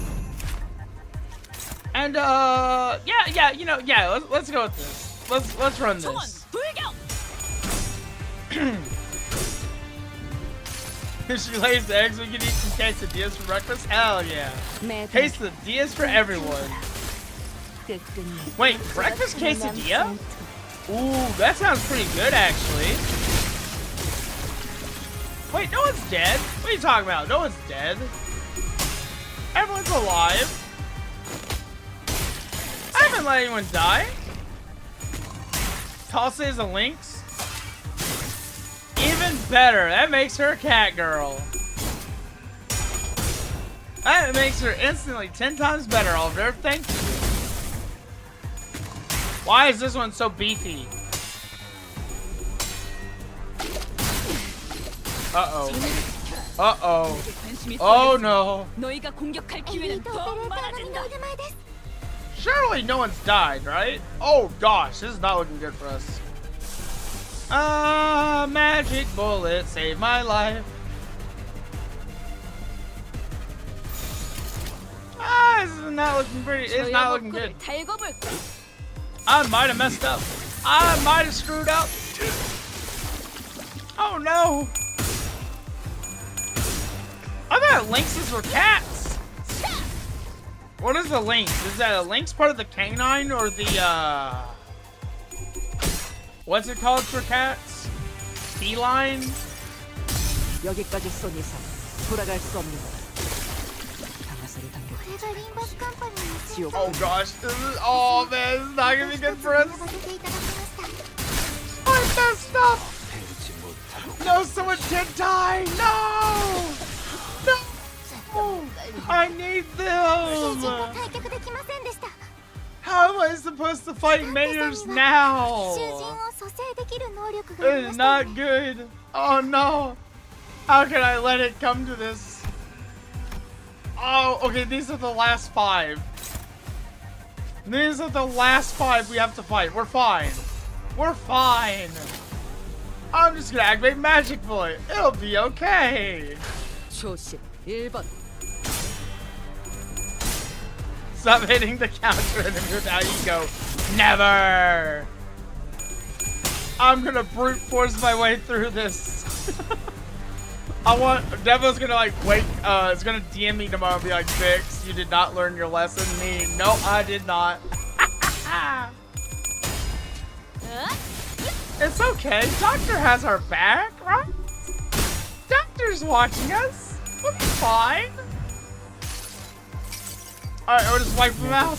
And yeah, you know, yeah, let's go with this. Let's run this. If she lays the eggs, we can eat some quesadillas for breakfast? Hell yeah. Quesadillas for everyone. Wait, breakfast quesadilla? Ooh, that sounds pretty good, actually. Wait, no one's dead? What are you talking about? No one's dead. Everyone's alive. I haven't let anyone die. Tulsa is a lynx. Even better. That makes her a cat girl. That makes her instantly 10 times better, Oliver. Thank you. Why is this one so beefy? Uh-oh. Uh-oh. Oh no. Surely no one's died, right? Oh gosh, this is not looking good for us. Magic bullet saved my life. This is not looking pretty. It's not looking good. I might have messed up. I might have screwed up. Oh no. I thought lynxes were cats. What is a lynx? Is that a lynx part of the canine or the what's it called for cats? Feline? Oh gosh, oh man, this is not gonna be good for us. I messed up. No, someone did die. No, no. I need them. How am I supposed to fight mayors now? It is not good. Oh no. How can I let it come to this? Oh, okay, these are the last 5. These are the last 5 we have to fight. We're fine. We're fine. I'm just gonna activate Magic Bullet. It'll be okay. Stop hitting the counter enemy without E.G.O. Never! I'm gonna brute force my way through this. Devo's gonna like it's gonna DM me tomorrow and be like, Byx, you did not learn your lesson. Me, no, I did not. It's okay, Doctor has our back, right? Doctor's watching us. We'll be fine. Alright, Otis, wipe him out.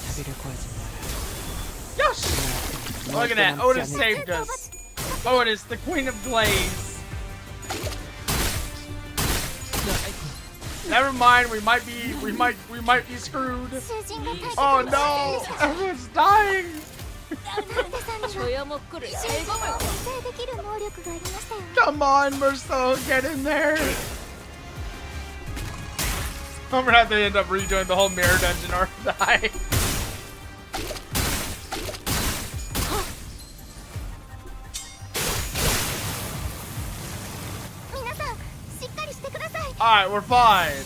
Yes! Look at that, Otis saved us. Otis, the Queen of Glaze. Never mind, we might be screwed. Oh no! Everyone's dying! Come on, Merceau, get in there! I'm gonna have to end up redoing the whole mirror dungeon or die. Alright, we're fine.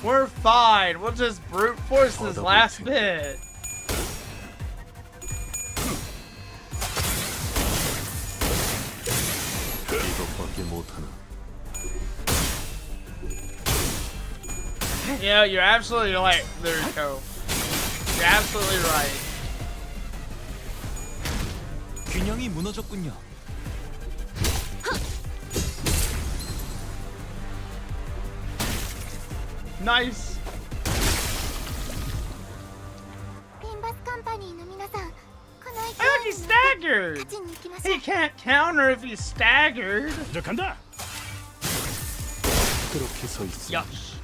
We're fine. We'll just brute force this last bit. Yeah, you're absolutely right, Lirico. You're absolutely right. 균형이 무너졌군요. Nice. Oh, he's staggered. He can't counter if he's staggered. Yush.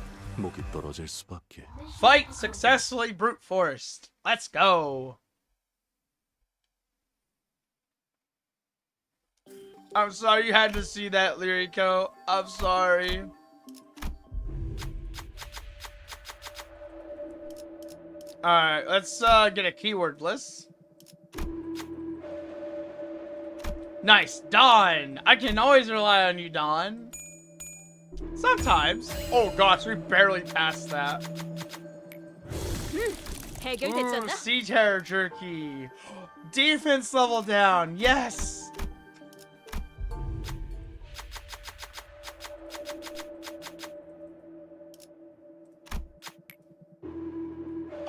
Fight successfully brute forced. Let's go. I'm sorry you had to see that, Lirico. I'm sorry. Alright, let's get a keyword list. Nice, Dawn! I can always rely on you, Dawn. Sometimes. Oh gosh, we barely passed that. Ooh, sea terror jerky. Defense level down, yes!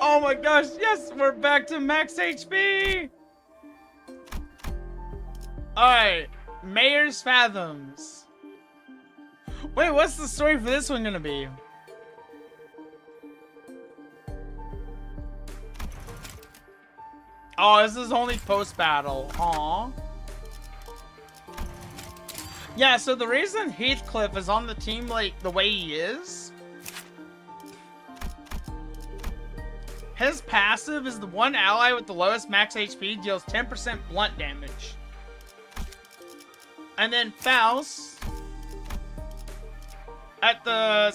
Oh my gosh, yes, we're back to max HP! Alright, Mayor's Fathoms. Wait, what's the story for this one gonna be? Oh, this is only post-battle. Aww. Yeah, so the reason Heathcliff is on the team like the way he is, his passive is the one ally with the lowest max HP deals 10% blunt damage. And then Faust, at the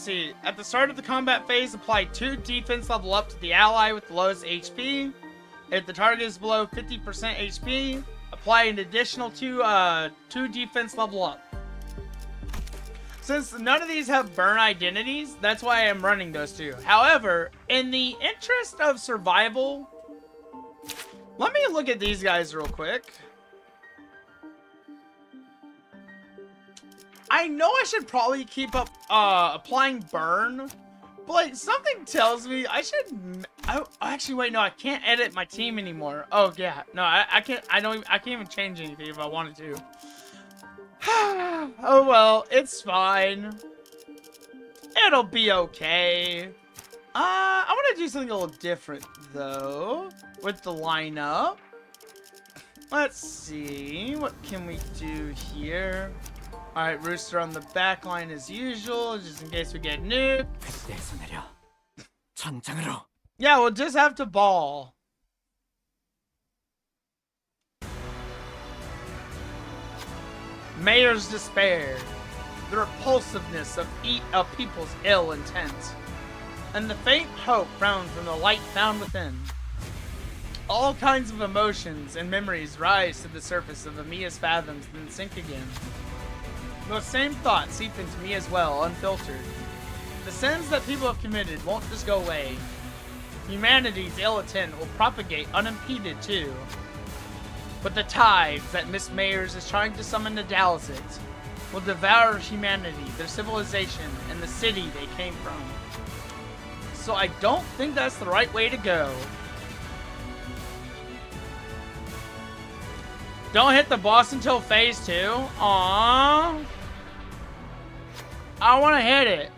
start of the combat phase, apply 2 defense level up to the ally with the lowest HP. If the target is below 50% HP, apply an additional 2 defense level up. Since none of these have burn identities, that's why I'm running those 2. However, in the interest of survival, let me look at these guys real quick. I know I should probably keep up applying burn, but like something tells me I should. Actually, wait, no, I can't edit my team anymore. Oh yeah, no, I can't. I can't even change anything if I wanted to. Oh well, it's fine. It'll be okay. I want to do something a little different though with the lineup. Let's see, what can we do here? Alright, Rooster on the back line as usual, just in case we get nuked. Yeah, we'll just have to ball. Mayor's despair, the repulsiveness of people's ill intent, and the faint hope found from the light found within. All kinds of emotions and memories rise to the surface of Amiya's fathoms, then sink again. Those same thoughts seep into me as well, unfiltered. The sins that people have committed won't just go away. Humanity's ill intent will propagate unimpeded too. But the tides that Miss Mayers is trying to summon to douse it will devour humanity, their civilization, and the city they came from. So I don't think that's the right way to go. Don't hit the boss until phase 2? Aww. I want to hit it.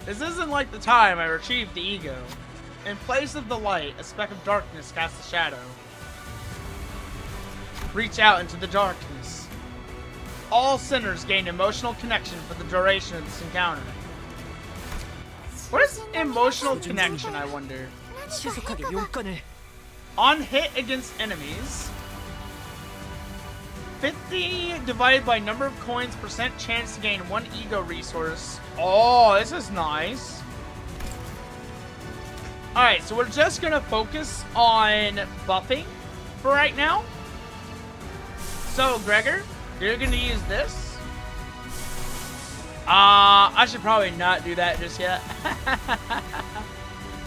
This isn't like the time I retrieved the E.G.O. In place of the light, a speck of darkness casts a shadow. Reach out into the darkness. All sinners gain emotional connection for the duration of this encounter. What is emotional connection, I wonder? On hit against enemies, 50 divided by number of coins, percent chance to gain 1 E.G.O resource. Oh, this is nice. Alright, so we're just gonna focus on buffing for right now. So, Gregor, you're gonna use this. I should probably not do that just yet.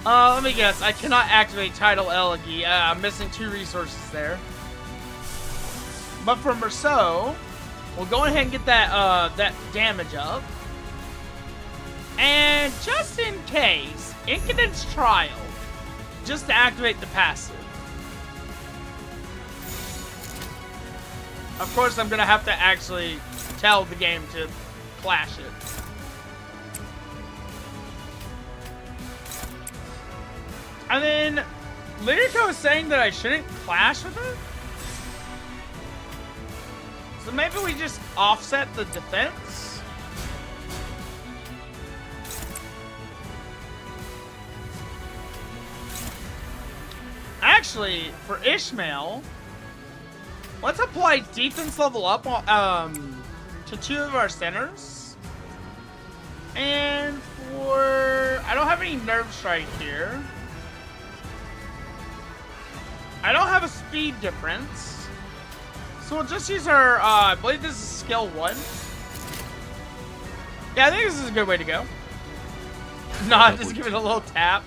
Let me guess. I cannot activate Tidal Elegy. I'm missing 2 resources there. But for Merceau, we'll go ahead and get that that damage up. And just in case, Incadence Trial, just to activate the passive. Of course, I'm gonna have to actually tell the game to clash it. And then Lirico is saying that I shouldn't clash with it. So maybe we just offset the defense. Actually, for Ishmael, let's apply defense level up to 2 of our centers. And for... I don't have any nerve strike here. I don't have a speed difference. So we'll just use our, I believe this is skill 1. Yeah, I think this is a good way to go. Nah, just give it a little tap.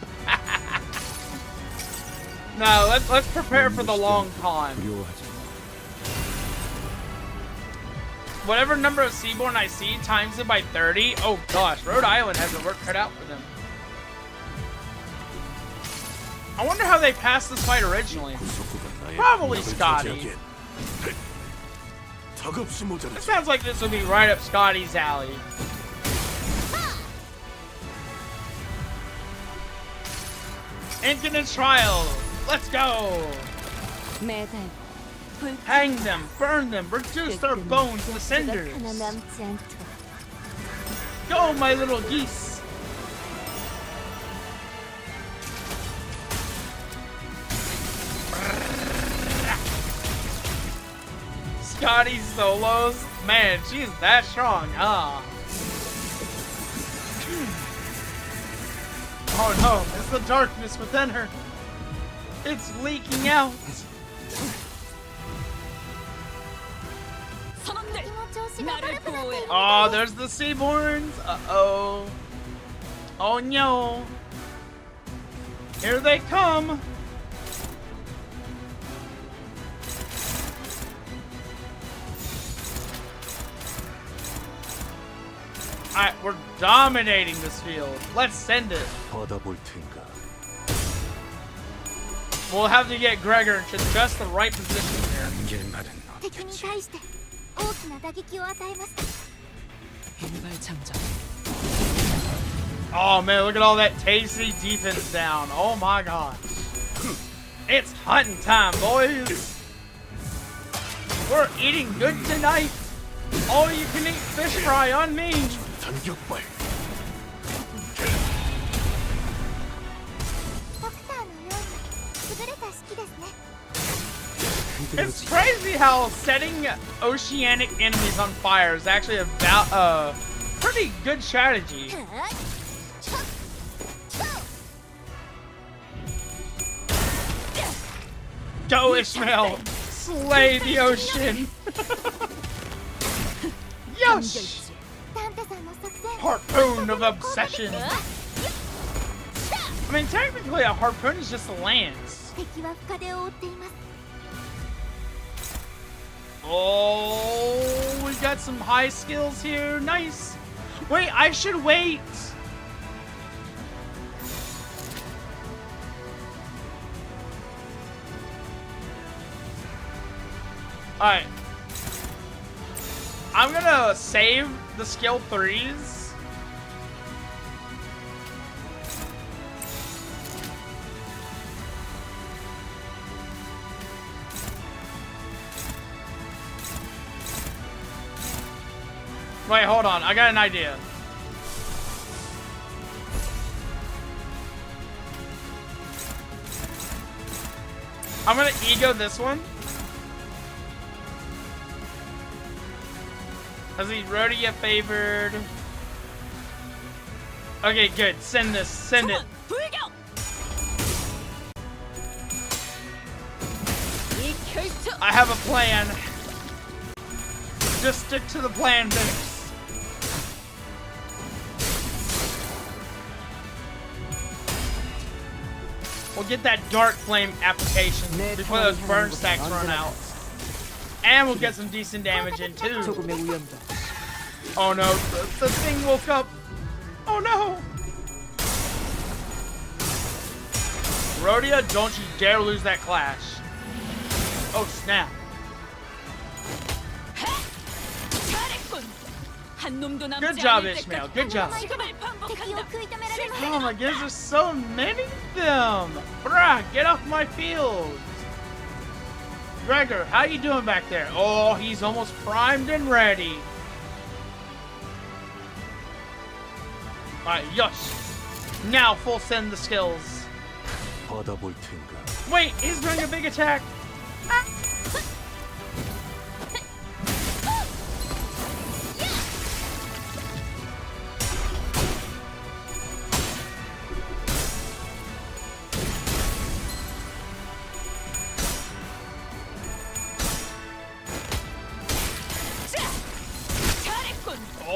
No, let's prepare for the long con. Whatever number of Seaborn I see, times it by 30. Oh gosh, Rhode Island has their work cut out for them. I wonder how they passed this fight originally. Probably Scotty. It sounds like this would be right up Scotty's alley. Infinite trial. Let's go. Hang them, burn them, reduce their bones to cinders. Go, my little geese. Scotty solos? Man, she's that strong, huh? Oh no, it's the darkness within her. It's leaking out. Oh, there's the Seaborns. Uh-oh. Oh no. Here they come. Alright, we're dominating this field. Let's send it. We'll have to get Gregor into just the right position here. Oh man, look at all that tasty defense down. Oh my gosh. It's hunting time, boys. We're eating good tonight. All you can eat fish fry on me. It's crazy how setting oceanic enemies on fire is actually a pretty good strategy. Go, Ishmael! Slay the ocean! Yosh! Harpoon of obsession! I mean, technically a harpoon is just a lance. Oh, we got some high skills here. Nice. Wait, I should wait. Alright. I'm gonna save the skill 3s. Wait, hold on. I got an idea. I'm gonna E.G.O this one. Has he Rhodia favored? Okay, good. Send this. Send it. I have a plan. Just stick to the plan, Byxis. We'll get that dark flame application before those burn stacks run out. And we'll get some decent damage in too. Oh no, the thing woke up. Oh no! Rhodia, don't you dare lose that clash. Oh snap. Good job, Ishmael. Good job. Oh my goodness, there's so many of them. Bruh, get off my field. Gregor, how you doing back there? Oh, he's almost primed and ready. Alright, yosh. Now full send the skills. Wait, he's doing a big attack. Ah.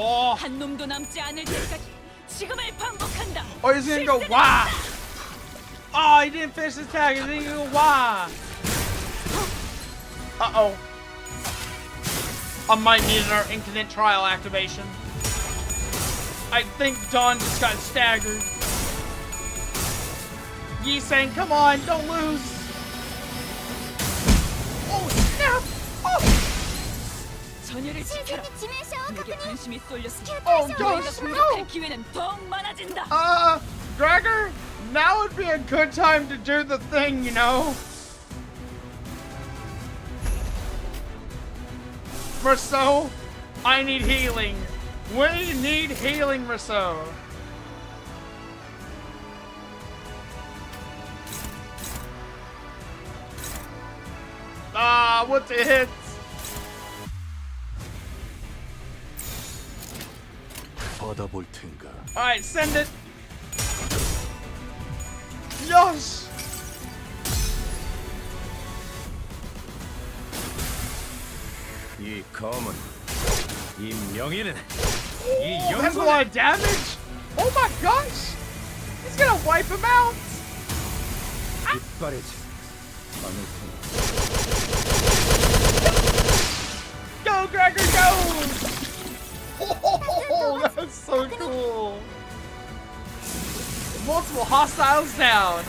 Oh. 한 놈도 남지 않을 때까지 지금을 반복한다. Oh, he's gonna go wah. Oh, he didn't finish the tag. He's gonna go wah. Uh-oh. I might need our infinite trial activation. I think Dawn just got staggered. Yi saying, come on, don't lose. Oh, snap. Oh. 전열을 지켜라. 내게 관심이 쏠렸으니 Oh, 너희가 gosh, 공격할 no. 기회는 더욱 많아진다. Gregor, now would be a good time to do the thing, you know? Rousseau, I need healing. We need healing, Rousseau. What's it hits? 받아볼 텐가. Alright, send it. Yes! 이 검은, 이 명예는, 이 That's a 영광은 lot of damage! Oh my gosh! He's gonna wipe him out! 이빨이지 않을 테니. Go, Gregor, go! Oh, that's so cool! Multiple hostiles down!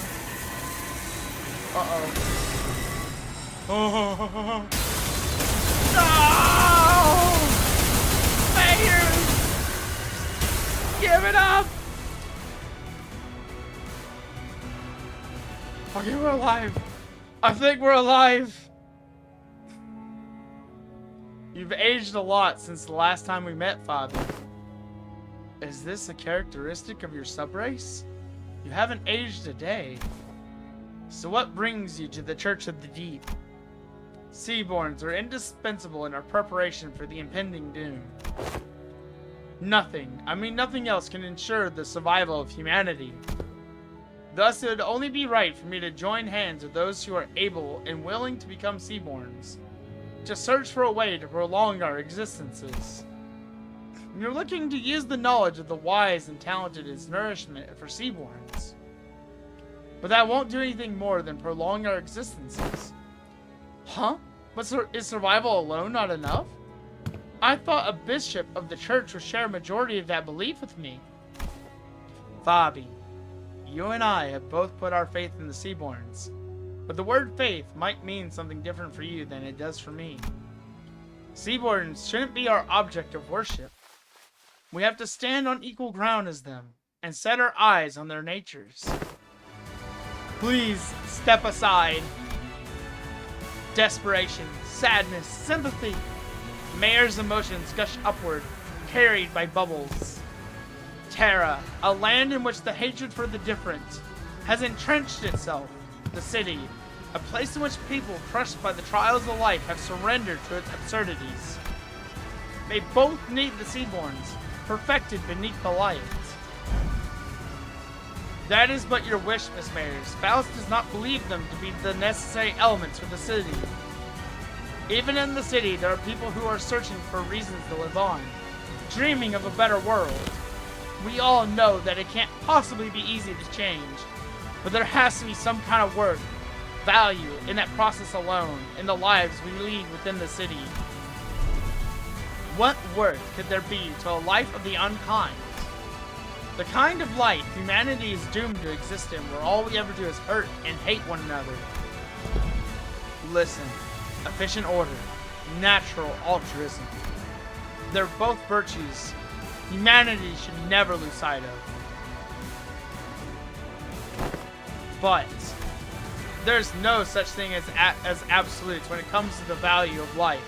Uh-oh. Oh. No! Mayor! Give it up! Okay, we're alive. I think we're alive. You've aged a lot since the last time we met, Father. Is this a characteristic of your subrace? You haven't aged a day. So what brings you to the Church of the Deep? Seaborns are indispensable in our preparation for the impending doom. Nothing else can ensure the survival of humanity. Thus, it would only be right for me to join hands with those who are able and willing to become Seaborns, to search for a way to prolong our existences. You're looking to use the knowledge of the wise and talented as nourishment for Seaborns. But that won't do anything more than prolong our existences. Huh? But is survival alone not enough? I thought a bishop of the church would share a majority of that belief with me. Fabi, you and I have both put our faith in the Seaborns, but the word faith might mean something different for you than it does for me. Seaborns shouldn't be our object of worship. We have to stand on equal ground as them, and set our eyes on their natures. Please, step aside. Desperation, sadness, sympathy. Mayor's emotions gush upward, carried by bubbles. Terra, a land in which the hatred for the different has entrenched itself. The city, a place in which people crushed by the trials of life have surrendered to its absurdities. They both need the Seaborns, perfected beneath the light. That is but your wish, Miss Mayors. Faust does not believe them to be the necessary elements for the city. Even in the city, there are people who are searching for reasons to live on, dreaming of a better world. We all know that it can't possibly be easy to change, but there has to be some kind of worth, value in that process alone, in the lives we lead within the city. What worth could there be to a life of the unkind? The kind of life humanity is doomed to exist in, where all we ever do is hurt and hate one another. Listen, efficient order, natural altruism. They're both virtues humanity should never lose sight of. But there's no such thing as absolutes when it comes to the value of life.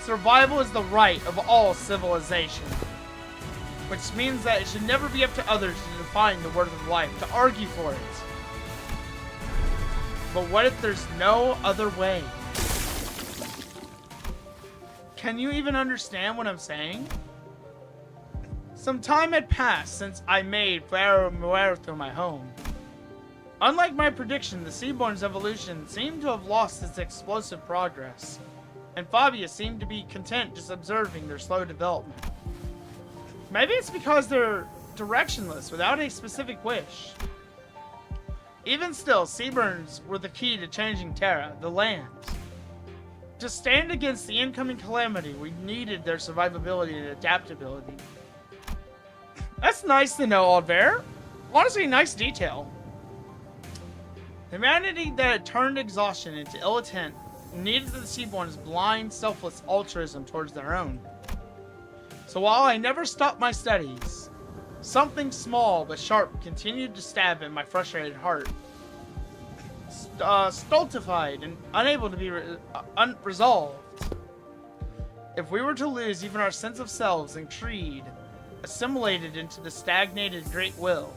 Survival is the right of all civilization, which means that it should never be up to others to define the worth of life, to argue for it. But what if there's no other way? Can you even understand what I'm saying? Some time had passed since I made Fuero Muerto my home. Unlike my prediction, the Seaborn's evolution seemed to have lost its explosive progress. and Fabia seemed to be content just observing their slow development. Maybe it's because they're directionless without a specific wish. Even still, seaburns were the key to changing Terra, the land. To stand against the incoming calamity, we needed their survivability and adaptability. That's nice to know, Aldver. Honestly, nice detail. Humanity that had turned exhaustion into ill intent needed the Seaborn's blind, selfless altruism towards their own. So while I never stopped my studies, something small but sharp continued to stab at my frustrated heart. Stultified and unable to be unresolved. If we were to lose even our sense of selves and creed, assimilated into the stagnated great will,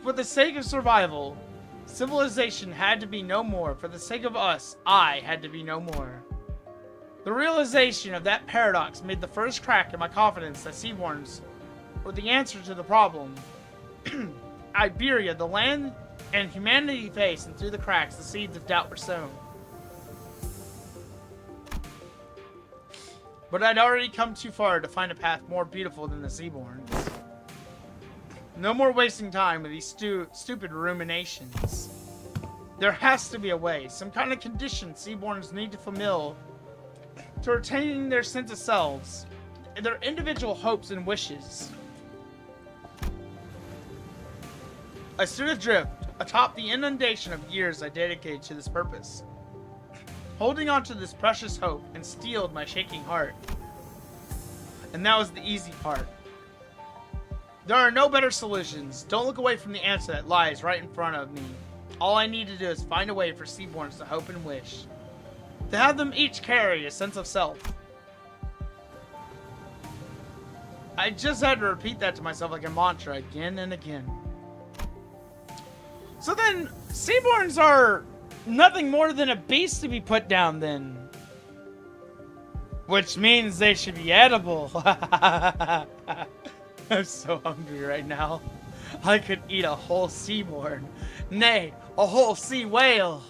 for the sake of survival, civilization had to be no more. For the sake of us, I had to be no more. The realization of that paradox made the first crack in my confidence that Seaborns were the answer to the problem. Iberia, the land and humanity faced, and through the cracks, the seeds of doubt were sown. But I'd already come too far to find a path more beautiful than the Seaborns. No more wasting time with these stupid ruminations. There has to be a way, some kind of condition Seaborns need to fulfill to retaining their sense of selves, and their individual hopes and wishes. I stood adrift atop the inundation of years I dedicated to this purpose, holding on to this precious hope and steeled my shaking heart. And that was the easy part. There are no better solutions. Don't look away from the answer that lies right in front of me. All I need to do is find a way for Seaborns to hope and wish. To have them each carry a sense of self. I just had to repeat that to myself like a mantra again and again. So then, Seaborns are nothing more than a beast to be put down then. Which means they should be edible. I'm so hungry right now. I could eat a whole Seaborn. Nay, a whole sea whale.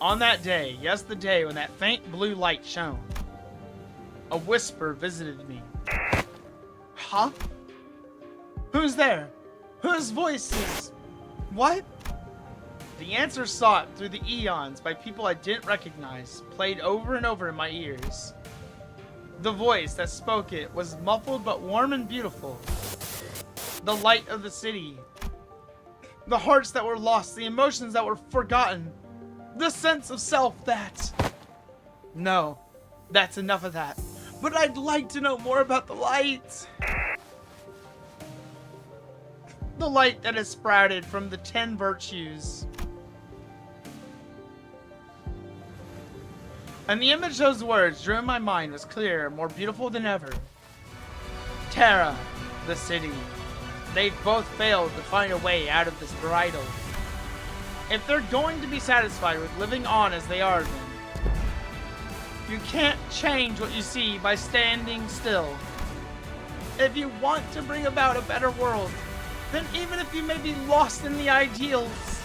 On that day, yes, the day when that faint blue light shone, a whisper visited me. Huh? Who's there? Whose voice is... What? The answer sought through the eons by people I didn't recognize played over and over in my ears. The voice that spoke it was muffled but warm and beautiful. The light of the city. The hearts that were lost, the emotions that were forgotten. The sense of self that... No, that's enough of that. But I'd like to know more about the light. The light that has sprouted from the 10 virtues. And the image those words drew in my mind was clearer, more beautiful than ever. Terra, the city. They've both failed to find a way out of this bridle. If they're going to be satisfied with living on as they are, then you can't change what you see by standing still. If you want to bring about a better world, then even if you may be lost in the ideals,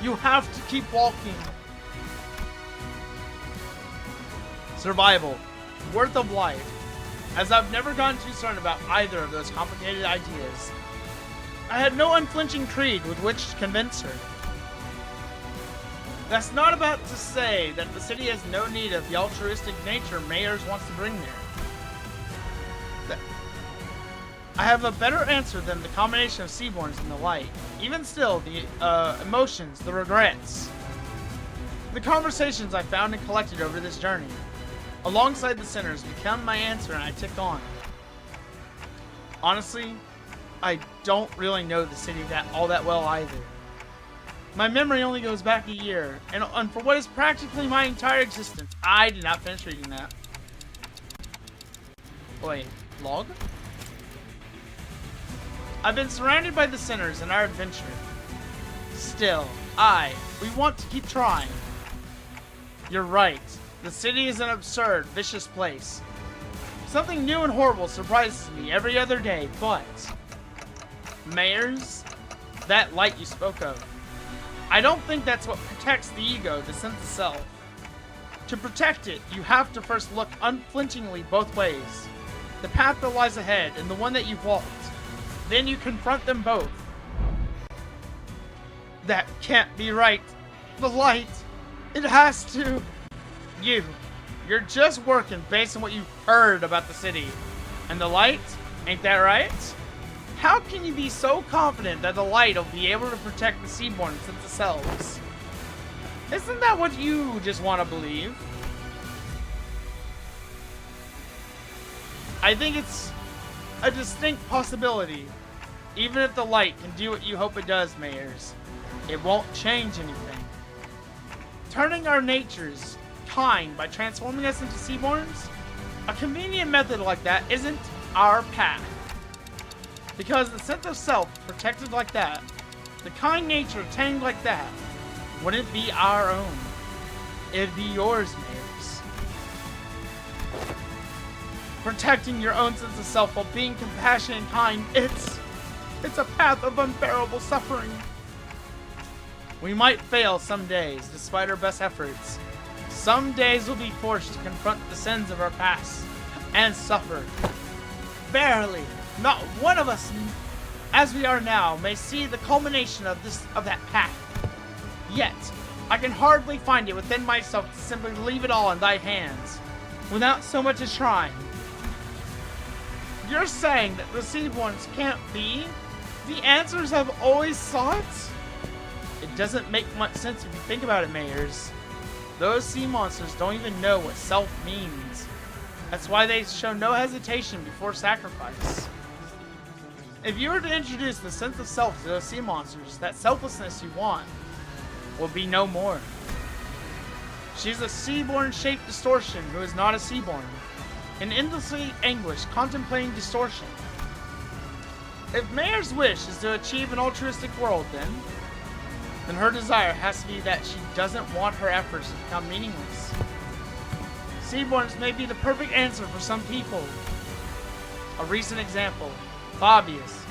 you have to keep walking. Survival, worth of life. As I've never gotten too certain about either of those complicated ideas, I had no unflinching creed with which to convince her. That's not about to say that the city has no need of the altruistic nature Mayors wants to bring there. I have a better answer than the combination of Seaborns and the light. Even still, the emotions, the regrets, the conversations I found and collected over this journey, alongside the sinners, become my answer, and I tick on. Honestly, I don't really know the city all that well either. My memory only goes back a year, and for what is practically my entire existence, I did not finish reading that. Wait, log? I've been surrounded by the sinners in our adventure. Still, we want to keep trying. You're right. The city is an absurd, vicious place. Something new and horrible surprises me every other day, but... Mayors? that light you spoke of. I don't think that's what protects the ego, the sense of self. To protect it, you have to first look unflinchingly both ways. The path that lies ahead and the one that you've walked. Then you confront them both. That can't be right. The light, it has to. You're just working based on what you've heard about the city. And the light, ain't that right? How can you be so confident that the light will be able to protect the Seaborn sense of selves? Isn't that what you just want to believe? I think it's a distinct possibility. Even if the light can do what you hope it does, Mayors, it won't change anything. Turning our natures kind by transforming us into Seaborns? A convenient method like that isn't our path. Because the sense of self protected like that, the kind nature tamed like that, wouldn't be our own. It'd be yours, Mayors. Protecting your own sense of self while being compassionate and kind, it's a path of unbearable suffering. We might fail some days, despite our best efforts. Some days we'll be forced to confront the sins of our past and suffer. Barely, not one of us, as we are now, may see the culmination of that path. Yet, I can hardly find it within myself to simply leave it all in thy hands, without so much as trying. You're saying that the Seaborns can't be the answers I've always sought? It doesn't make much sense if you think about it, Mayors. Those sea monsters don't even know what self means. That's why they show no hesitation before sacrifice. If you were to introduce the sense of self to those sea monsters, that selflessness you want will be no more. She's a Seaborn-shaped distortion who is not a Seaborn, in endlessly anguish contemplating distortion. If Mayer's wish is to achieve an altruistic world, then her desire has to be that she doesn't want her efforts to become meaningless. Seaborns may be the perfect answer for some people. A recent example, Fabius.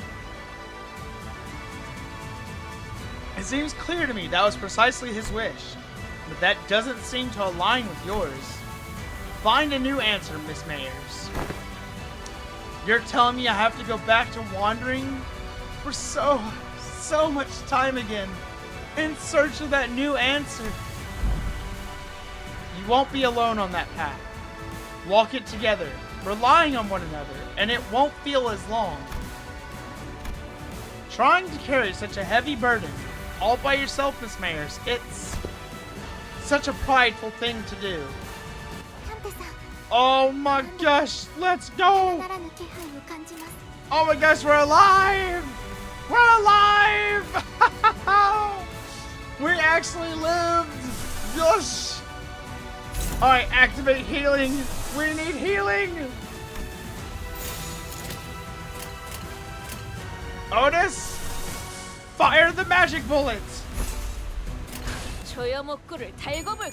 It seems clear to me that was precisely his wish, but that doesn't seem to align with yours. Find a new answer, Miss Mayers. You're telling me I have to go back to wandering for so much time again, in search of that new answer. You won't be alone on that path. Walk it together, relying on one another, and it won't feel as long. Trying to carry such a heavy burden, all by yourself, Miss Mayers, it's such a prideful thing to do. Oh my gosh, let's go! Oh my gosh, we're alive! We're alive! We actually lived! Yes! Alright, activate healing! We need healing! Otis! Fire the magic bullets! 조여목구를 달고 볼까?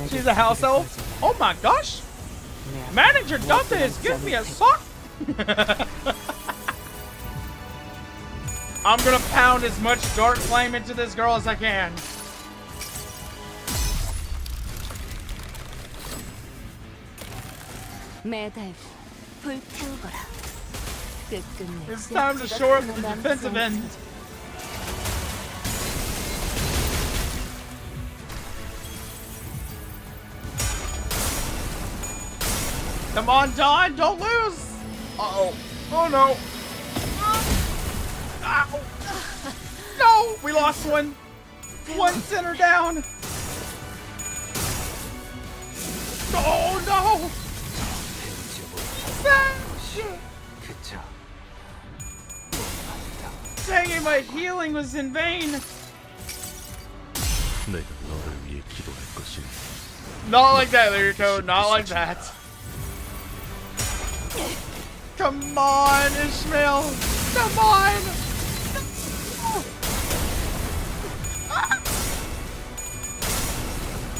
She's a house elf? Oh my gosh! Manager Dante is giving me a sock! I'm gonna pound as much dark flame into this girl as I can. It's time to shore up the defensive end. Come on, Dawn, don't lose! Uh-oh. Oh no. Ow. No! We lost one. One center down. Oh no! Dang it, my healing was in vain. Not like that, Lirico. Not like that. Come on, Ishmael! Come on!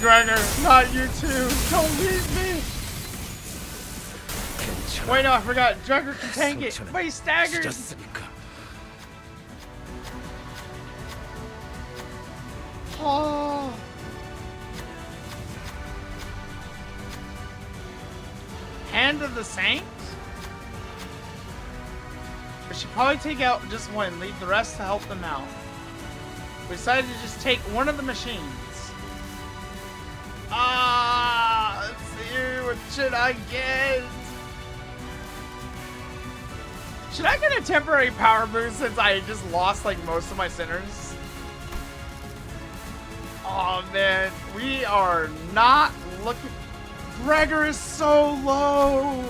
Gregor, not you too! Don't leave me! Wait, no, I forgot. Jugger can tank it, but he staggers. 死にか Oh. Hand of the Saints? We should probably take out just one, leave the rest to help them out. We decided to just take one of the machines. Let's see, what should I get? Should I get a temporary power boost since I just lost like most of my centers? Oh man, we are not looking. Gregor is so low.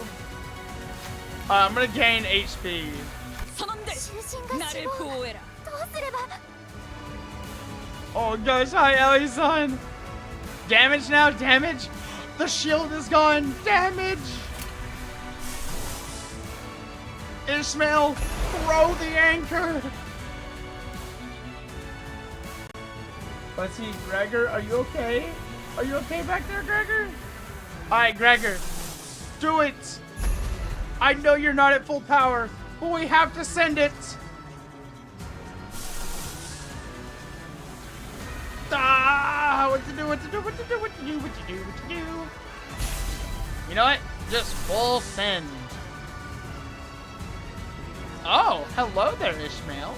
I'm gonna gain HP. Oh gosh, hi Ellie-san. Damage now, damage. The shield is gone. Damage. Ishmael, throw the anchor. Let's see, Gregor, are you okay? Are you okay back there, Gregor? Alright, Gregor, do it. I know you're not at full power, but we have to send it. What to do, what to do, what to do, what to do, what to do, what to do. You know what? Just full send. Oh, hello there, Ishmael.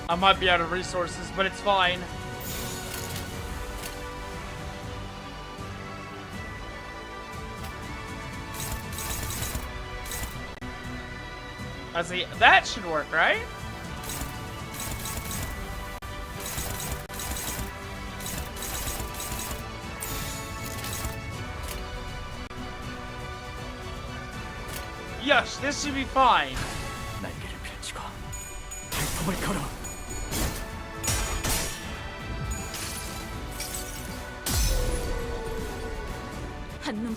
I might be out of resources, but it's fine. I see. That should work, right? Yes, this should be fine. 날개를 펼치고 발톱을 걸어.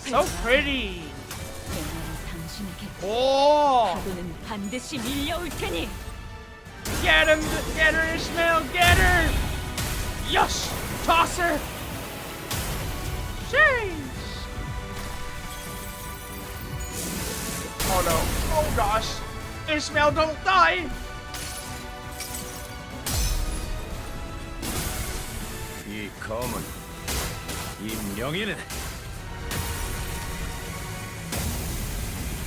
So pretty. Oh! Get him! Get her, Ishmael! Get her! Yes! Toss her! Sheesh! Oh no! Oh gosh! Ishmael, don't die! 이 검은 이 명예는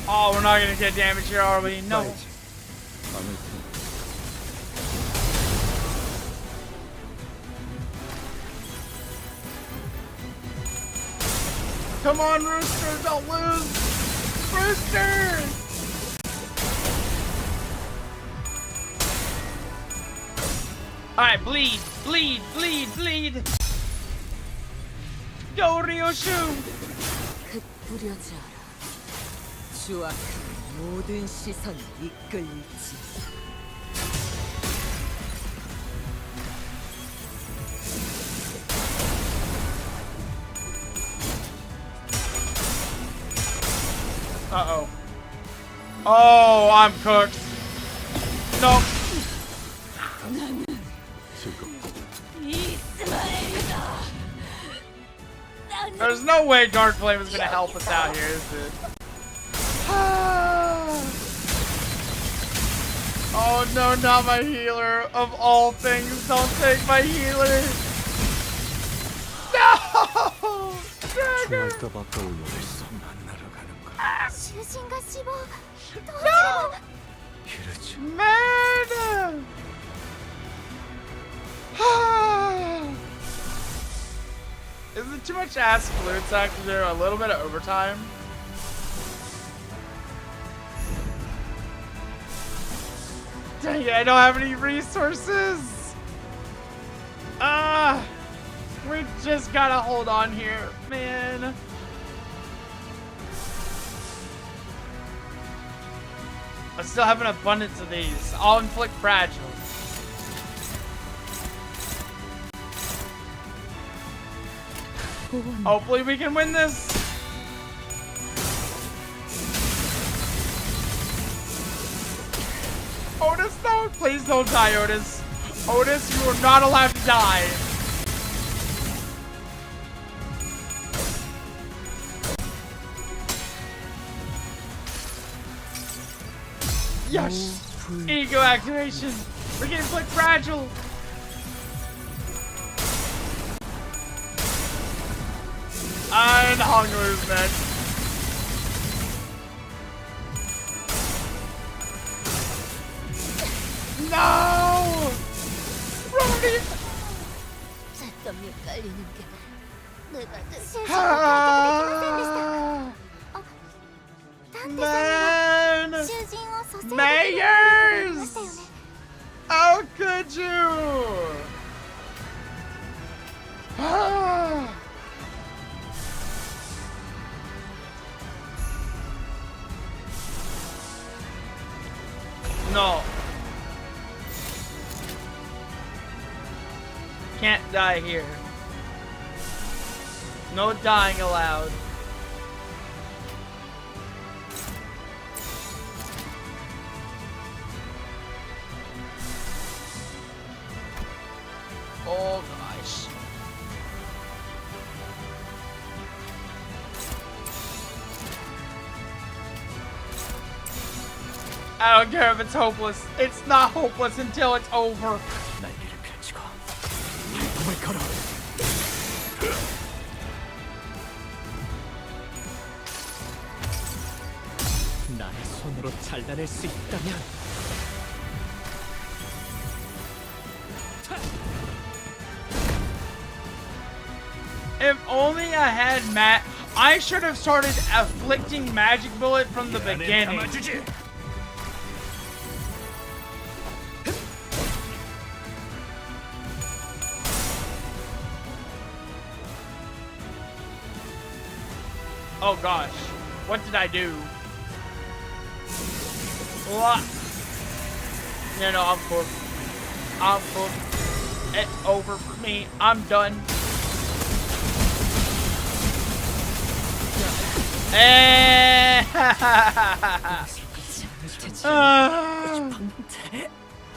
Oh, we're not gonna get damage here, are we? No. Come on, Rooster, don't lose! Rooster! Alright, bleed, bleed, bleed, bleed! Go, Ryoshu! 모든 시선 이끌지. Uh-oh. Oh, I'm cooked. Nope. There's no way Dark Flame is gonna help us out here, is it? Oh no, not my healer. Of all things, don't take my healer. No! Dragon! No! Man! Is it too much ass flute sack to do a little bit of overtime? Dang it, I don't have any resources! We just gotta hold on here, man. I still have an abundance of these. I'll inflict fragile. Hopefully we can win this. Otis, no! Please don't die, Otis. Otis, you are not allowed to die. Yes! E.G.O activation! We're getting Flick Fragile! And Hung movement. No! Brody! Man! Mayors! How could you? No. Can't die here. No dying allowed. Oh gosh. I don't care if it's hopeless. It's not hopeless until it's over. 날개를 펼치고 발톱을 걸어. 나의 손으로 잘라낼 수 있다면. If only I had I should have started afflicting magic bullet from the beginning. Oh gosh, what did I do? What? No, I'm cooked. I'm cooked. It's over for me. I'm done.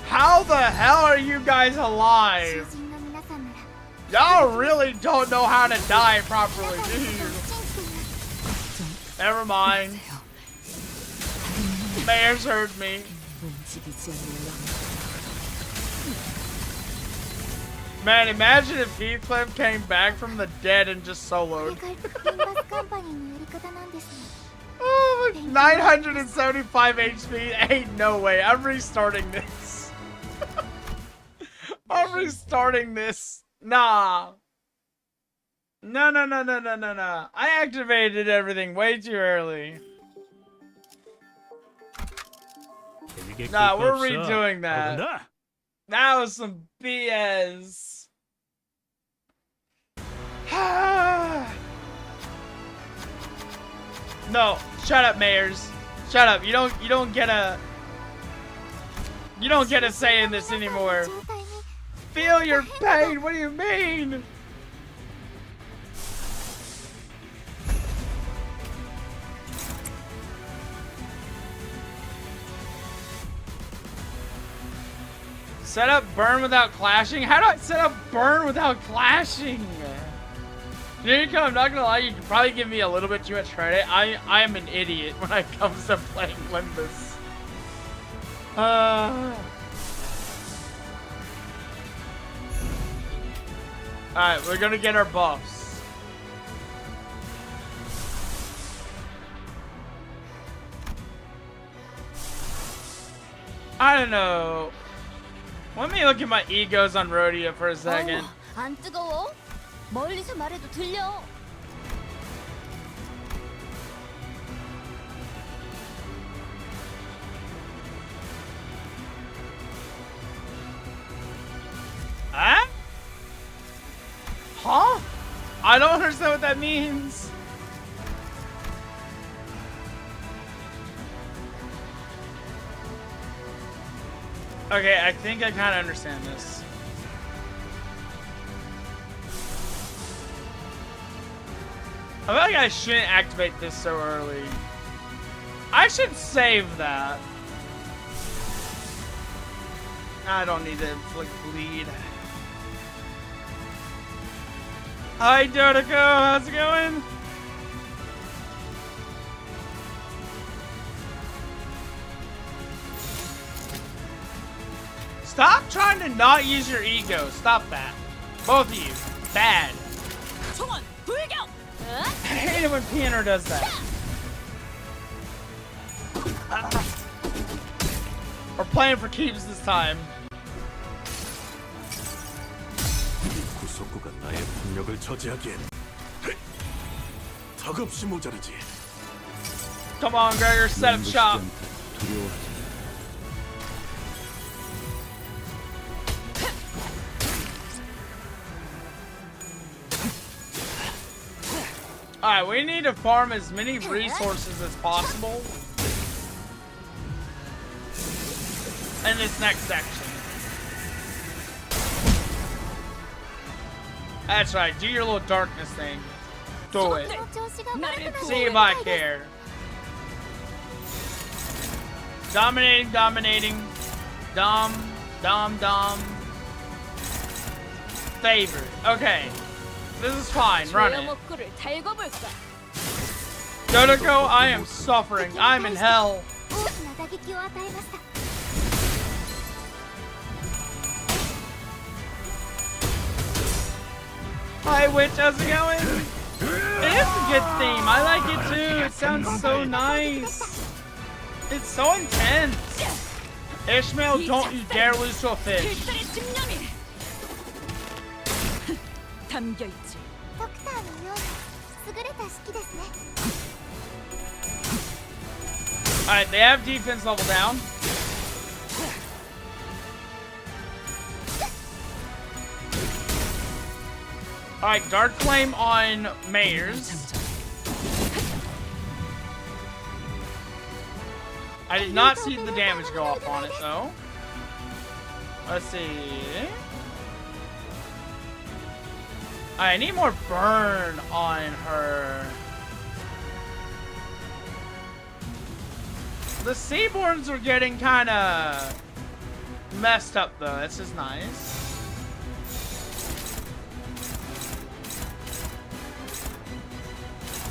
How the hell are you guys alive? Y'all really don't know how to die properly, do you? Never mind. Mayor's heard me. Man, imagine if Heathcliff came back from the dead and just soloed. Oh, 975 HP. Ain't no way. I'm restarting this. I'm restarting this. Nah. No. I activated everything way too early. Nah, we're redoing that. That was some BS. No, shut up, Mayors. Shut up. You don't get a say in this anymore. Feel your pain. What do you mean? Set up burn without clashing? How do I set up burn without clashing? Lirico, I'm not gonna lie, you can probably give me a little bit too much credit. I am an idiot when it comes to playing Limbus. Alright, we're gonna get our buffs. I don't know. Let me look at my egos on Rodeo for a second. 안 뜨거워? 멀리서 말해도 들려. Huh? Huh? I don't understand what that means. Okay, I think I kind of understand this. I feel like I shouldn't activate this so early. I should save that. I don't need to inflict bleed. Hi, Dodico. How's it going? Stop trying to not use your ego. Stop that. Both of you. Bad. 총원 불격. I hate it when Pianer does that. We're playing for keeps this time. 구속구가 나의 폭력을 저지하기엔 턱없이 모자르지. Come on, Gregor, set up shop. Alright, we need to farm as many resources as possible in this next section. That's right, do your little darkness thing. Do it. See if I care. Dominating, dominating. Dom. Favorite. Okay. This is fine. Run it. Lirico, I am suffering. I'm in hell. Hi, Witch. How's it going? It is a good theme. I like it too. It sounds so nice. It's so intense. Ishmael, don't you dare lose to a fish. Alright, they have defense level down. Alright, Dark Flame on Mayors. I did not see the damage go off on it though. Let's see. I need more burn on her. The Seaborns are getting kind of messed up though. This is nice.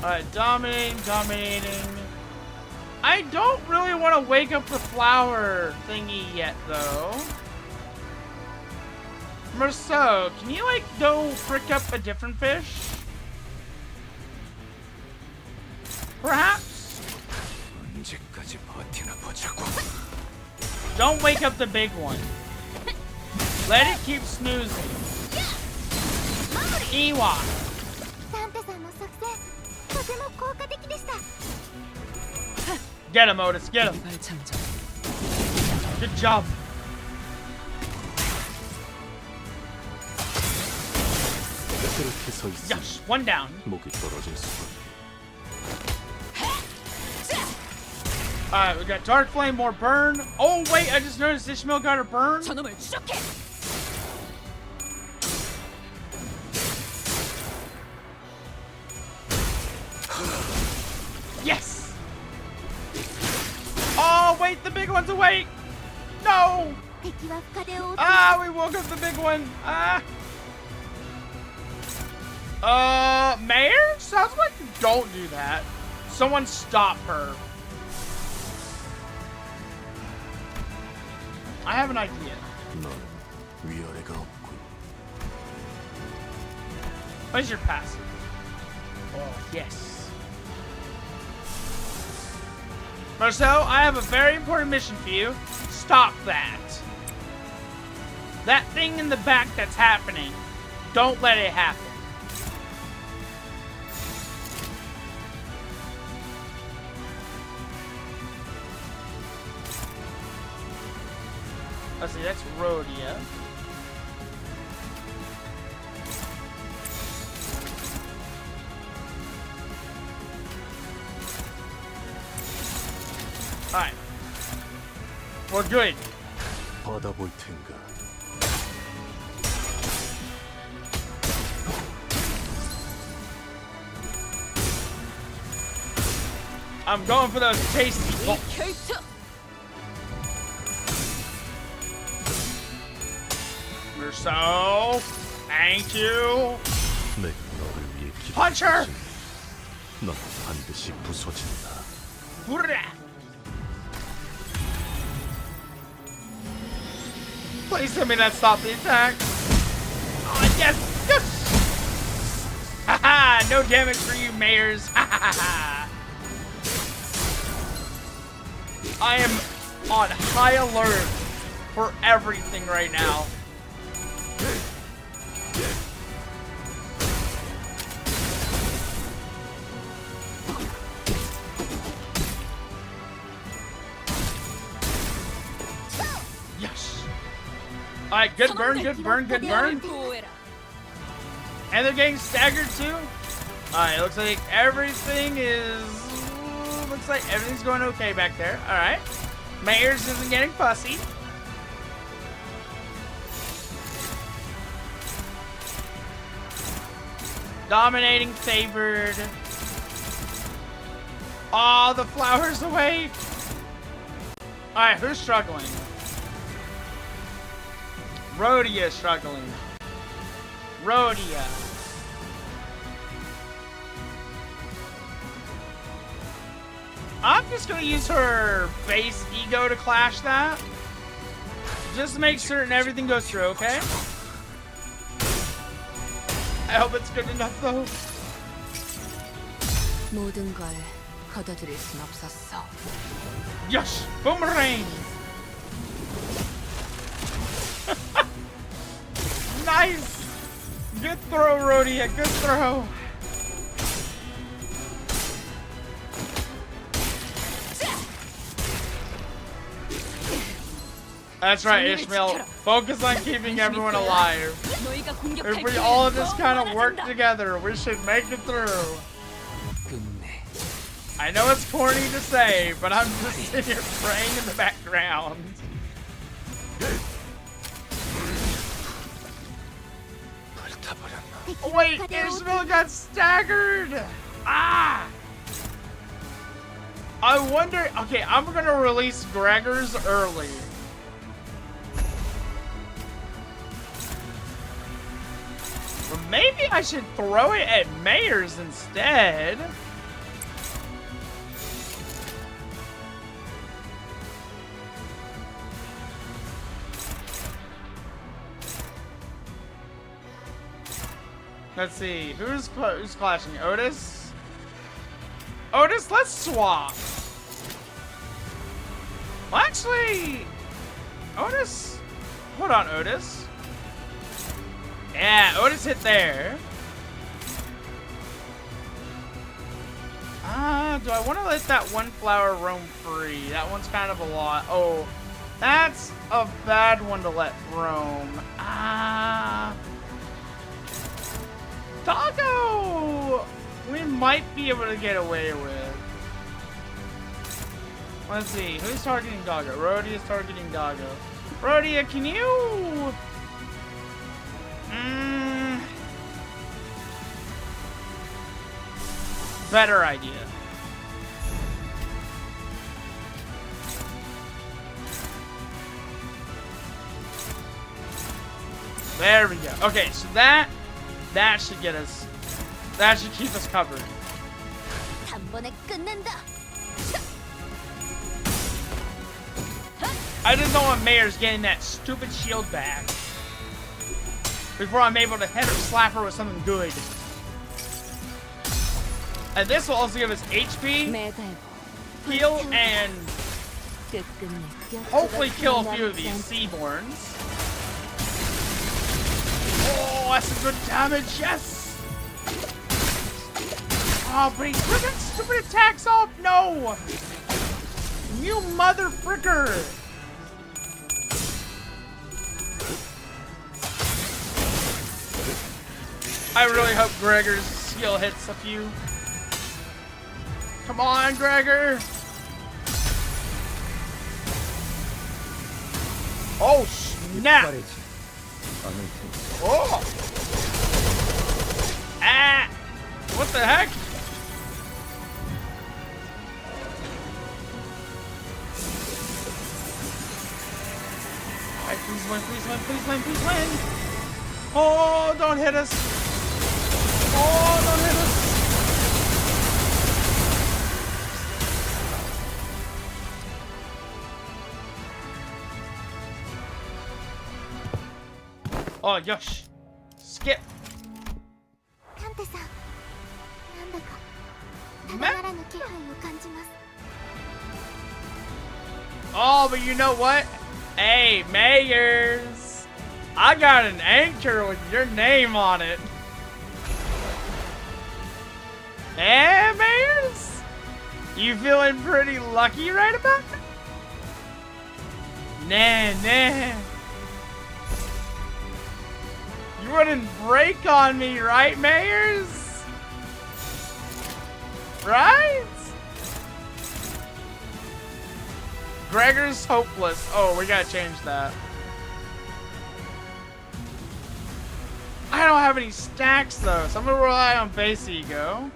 Alright, dominating. I don't really want to wake up the flower thingy yet though. Merceau, can you like go frick up a different fish? Perhaps? Don't wake up the big one. Let it keep snoozing. Ewok. Get him, Otis, get him. Good job. Yes, one down. Alright, we got Dark Flame, more burn. Oh, wait, I just noticed Ishmael got her burn. Yes! Oh, wait, the big one's awake! No! Ah, we woke up the big one. Ah! Mayor? Sounds like you don't do that. Someone stop her. I have an idea. What is your passive? Oh, yes. Marcel, I have a very important mission for you. Stop that. That thing in the back that's happening. Don't let it happen. Let's see, that's Rhodia. Alright. We're good. I'm going for those tasty bolts. So, thank you. Punch her. Please tell me that stopped the attack. Oh, yes! Yes! Haha! No damage for you, mayors. Ha I am on high alert for everything right now. Yes. Alright, good burn, good burn, good burn. And they're getting staggered too. Alright, looks like everything is... Looks like everything's going okay back there. Alright. Mayors isn't getting fussy. Dominating favored. Oh, the flowers away. Alright, who's struggling? Rhodia is struggling. Rhodia. I'm just gonna use her base E.G.O to clash that. Just to make certain everything goes through, okay? I hope it's good enough though. 모든 걸 거둬들일 순 없었어. Yes! Boomerang! Nice! Good throw, Rhodia. Good throw. That's right, Ishmael. Focus on keeping everyone alive. If we all just kind of work together, we should make it through. I know it's corny to say, but I'm just sitting here praying in the background. Oh, wait, Ishmael got staggered! Ah! I wonder... Okay, I'm gonna release Gregor's early. Or maybe I should throw it at Mayor's instead. Let's see, who's clashing? Otis? Otis, let's swap. Well, actually, Otis. Hold on, Otis. Yeah, Otis hit there. Do I want to let that one flower roam free? That one's kind of a lot. Oh, that's a bad one to let roam. Doggo! We might be able to get away with. Let's see, who's targeting Doggo? Rhodia's targeting Doggo. Rhodia, can you... Better idea. There we go. Okay, so that should get us. That should keep us covered. I just don't want Mayor's getting that stupid shield back before I'm able to hit her, slap her with something good. And this will also give us HP, heal, and hopefully kill a few of these Seaborns. Oh, that's some good damage, yes! Oh, but he took that stupid attacks off! No! You mother fricker! I really hope Gregor's skill hits a few. Come on, Gregor! Oh, snap! Oh! Ah! What the heck? Alright, please win, please win, please win, please win! Oh, don't hit us! Oh, don't hit us! Oh, yosh. Skip. カンテさん、なんだかただ Ma- ならぬ気配を感じます。 Oh, but you know what? Hey, Mayors. I got an anchor with your name on it. Hey, Mayors. You feeling pretty lucky right about that? Nah. You wouldn't break on me, right, Mayors? Right? Gregor's hopeless. Oh, we gotta change that. I don't have any stacks though, so I'm gonna rely on base E.G.O.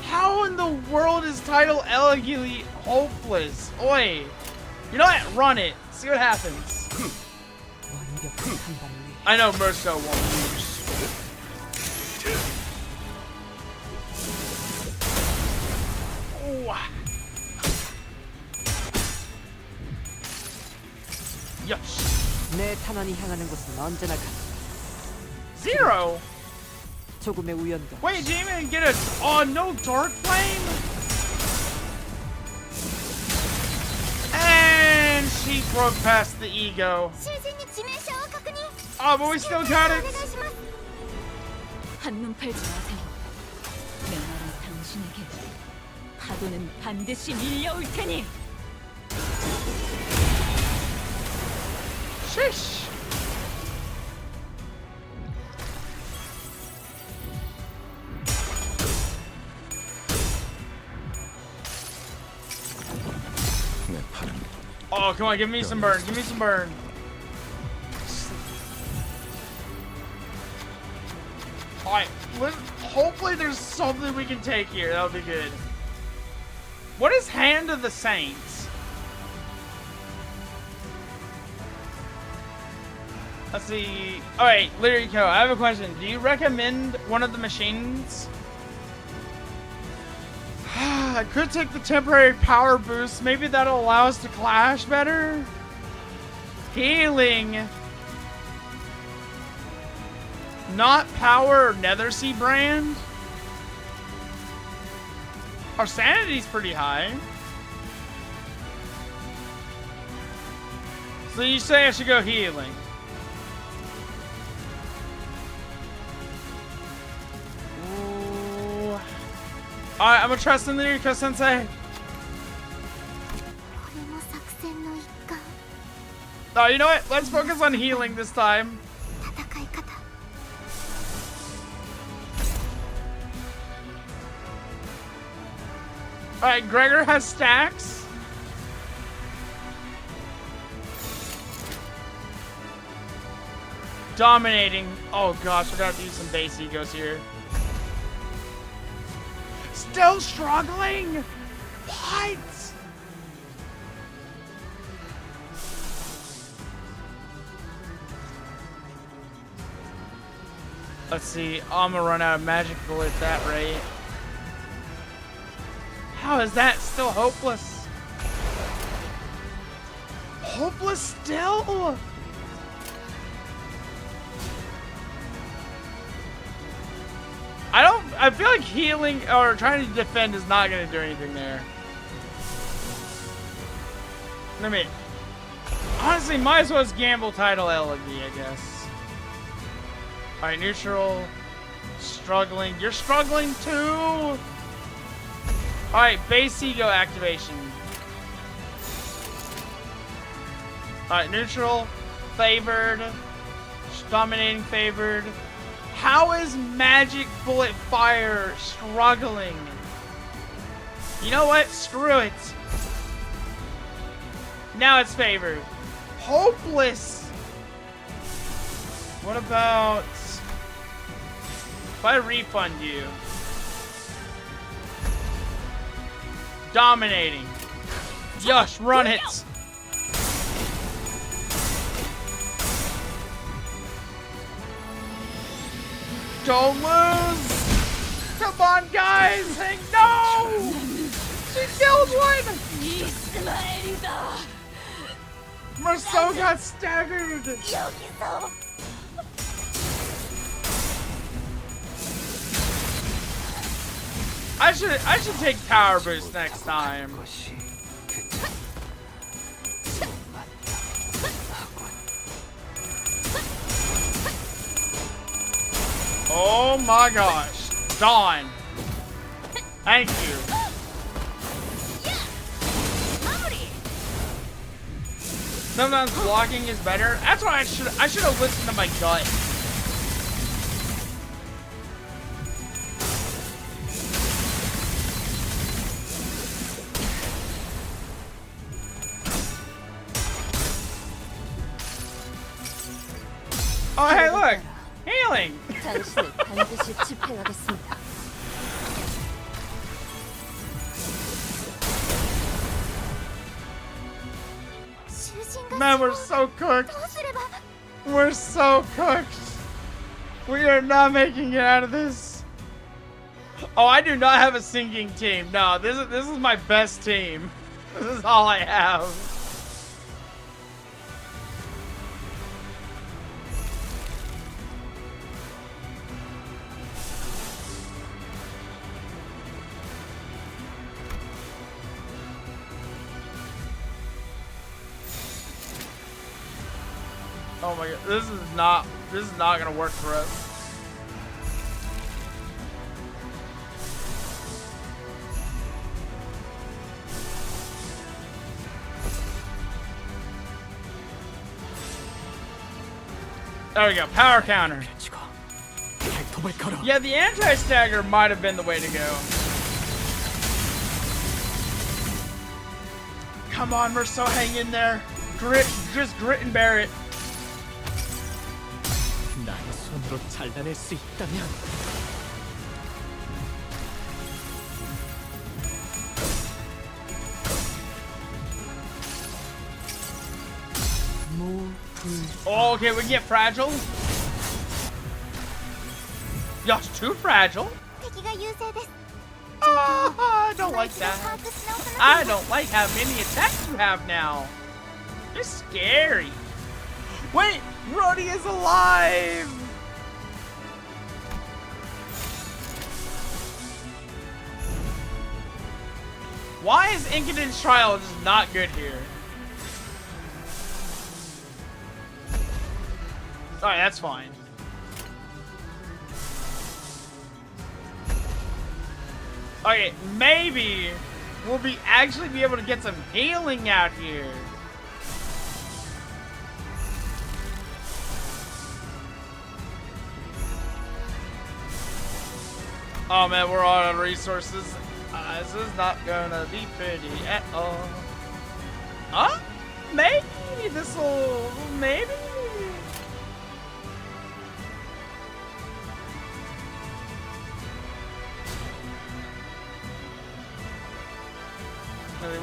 How in the world is title elegantly hopeless? Oi. You know what? Run it. See what happens. I know Merso won't lose. Yes. 내 탄환이 향하는 곳은 언제나 가. Zero. 조금의 우연도. Wait, did you even get a? Oh, no dark flame. And she broke past the E.G.O. 囚人に致命傷を確認。 Oh, but we still got お it. 願いします。 한눈 팔지 마세요. 내 말은 당신에게 파도는 반드시 밀려올 테니. Shish. Oh, come on, give me some burn. Give me some burn. Alright, hopefully there's something we can take here. That'll be good. What is Hand of the Saints? Let's see. Alright, Lirico, I have a question. Do you recommend one of the machines? I could take the temporary power boost. Maybe that'll allow us to clash better. Healing. Not power or Nether Sea brand. Our sanity's pretty high. So you say I should go healing? Ooh. Alright, I'm gonna trust in Lirico Sensei. これも作戦の一環。 Oh, you know what? Let's focus on healing this time. 戦い方。 Alright, Gregor has stacks. Dominating. Oh gosh, we're gonna have to use some base E.G.Os here. Still struggling? What? Let's see. I'm gonna run out of magic bullet at that rate. How is that still hopeless? Hopeless still? I feel like healing or trying to defend is not going to do anything there. Honestly, might as well just gamble title elegy, I guess. Alright, neutral. Struggling. You're struggling too? Alright, base E.G.O activation. Alright, neutral. Favored. Dominating favored. How is Magic Bullet Fire struggling? You know what? Screw it. Now it's favored. Hopeless. What about if I refund you? Dominating. Yush, run it. Don't lose! Come on, guys! Hang no! She killed one! 이 스마일이다. Marcel got staggered. 여기서 I should take power boost next time. Oh my gosh. Dawn. Thank you. Sometimes blocking is better. That's why I should have listened to my gut. Oh hey look! Healing! 당신을 반드시 집행하겠습니다. Man, we're so cooked. どうすれば We're so cooked. We are not making it out of this. Oh, I do not have a sinking team. No, this is my best team. This is all I have. Oh my god, this is not gonna work for us. There we go, power counter. Yeah, the anti-stagger might have been the way to go. Come on, Merceau, hang in there. Just grit and bear it. 나의 손으로 잘라낼 수 있다면 Oh, okay, we can get fragile. Y'all too fragile. 敵が優勢です I don't like that. I don't like how many attacks you have now. It's scary. Wait, Brody is alive. Why is Incadence Trial just not good here? Alright, that's fine. Okay, maybe we'll actually be able to get some healing out here. Oh man, we're all out of resources. This is not gonna be pretty at all. Huh? Maybe this'll... maybe?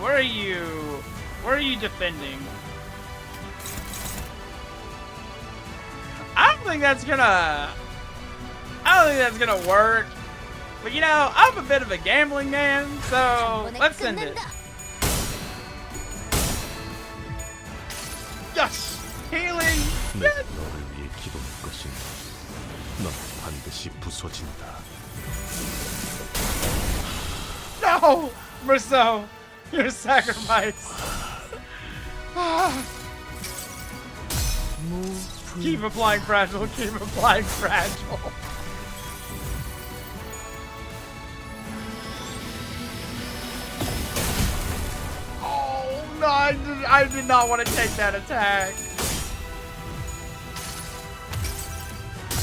Where are you? Where are you defending? I don't think that's gonna work. But you know, I'm a bit of a gambling man, so let's send it. Yes! Healing! Yes! 너를 위해 기도할 것이니 넌 반드시 부서진다. No! Merceau! Your sacrifice! Keep applying fragile, keep applying fragile. Oh no, I did not want to take that attack.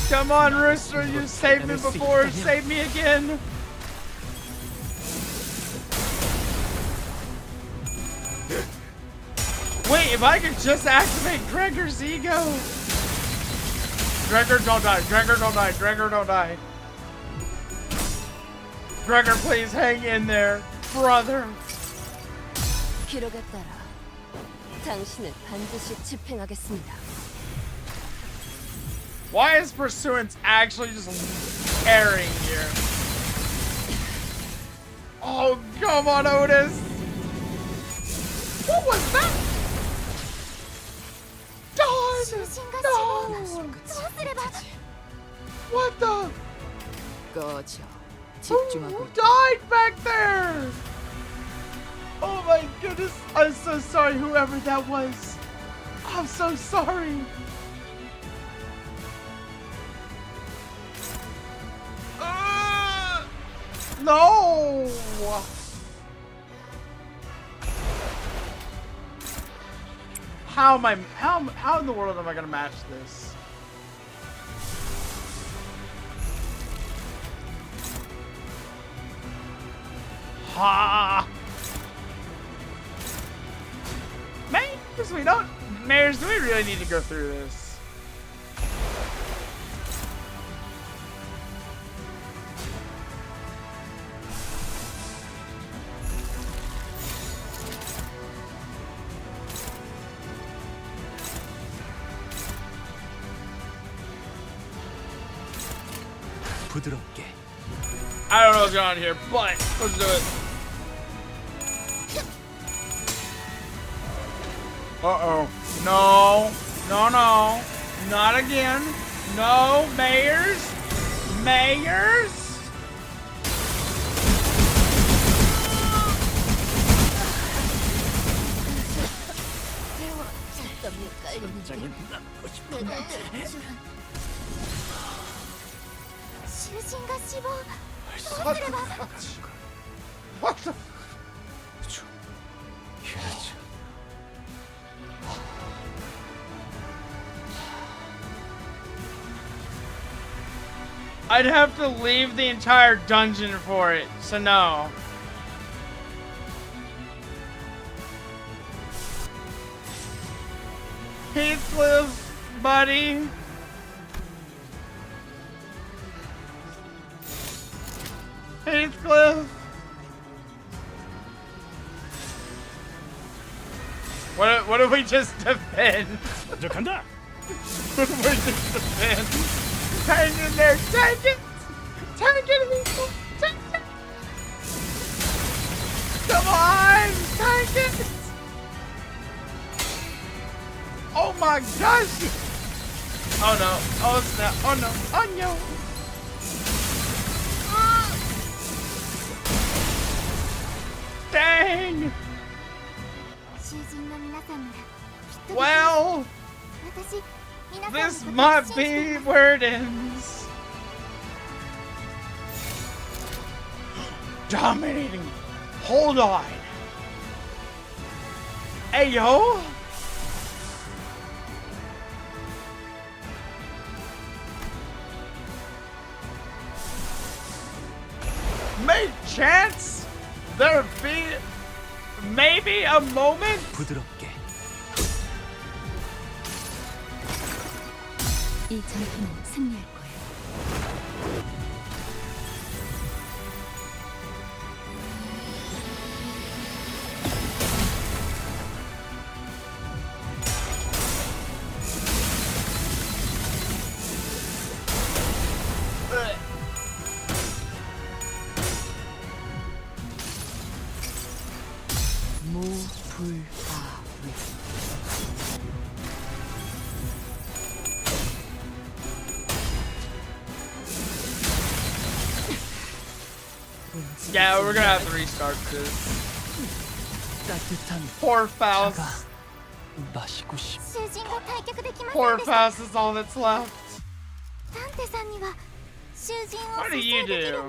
Come on, Rooster, you saved me before, save me again. Wait, if I could just activate Gregor's ego. Gregor, don't die. Gregor, don't die. Gregor, don't die. Gregor, please hang in there, brother. 기록에 따라 당신을 반드시 집행하겠습니다. Why is Pursuance actually just carrying here? Oh, come on, Otis. What was that? What the? 꺼져. Who 집중하고. died back there? Oh my goodness. I'm so sorry, whoever that was. I'm so sorry. No. How am I? How in the world am I gonna match this? Ha! Mayors, we don't. Mayors, do we really need to go through this? 부드럽게. I don't know what's going on here, but let's do it. Uh-oh. No. No, no. Not again. No. Mayors. Mayors. What the? I'd have to leave the entire dungeon for it, so no. Heathcliff, buddy. Heathcliff. What if we just defend? 간다. What if we just defend? Hang in there, take it! Take it, Heathcliff! Take it! Come on! Take it! Oh my gosh! Oh no! Oh snap! Oh no! Oh no! Dang! Well, this might be where it ends. Dominating. Hold on. E.G.O. May chance there be maybe a moment? 부드럽게. 이 전투는 승리할 거야. Yeah, we're gonna have to restart this. 따뜻한 Poor Faust. 마시고 싶. Poor Faust is all that's left. What do you do?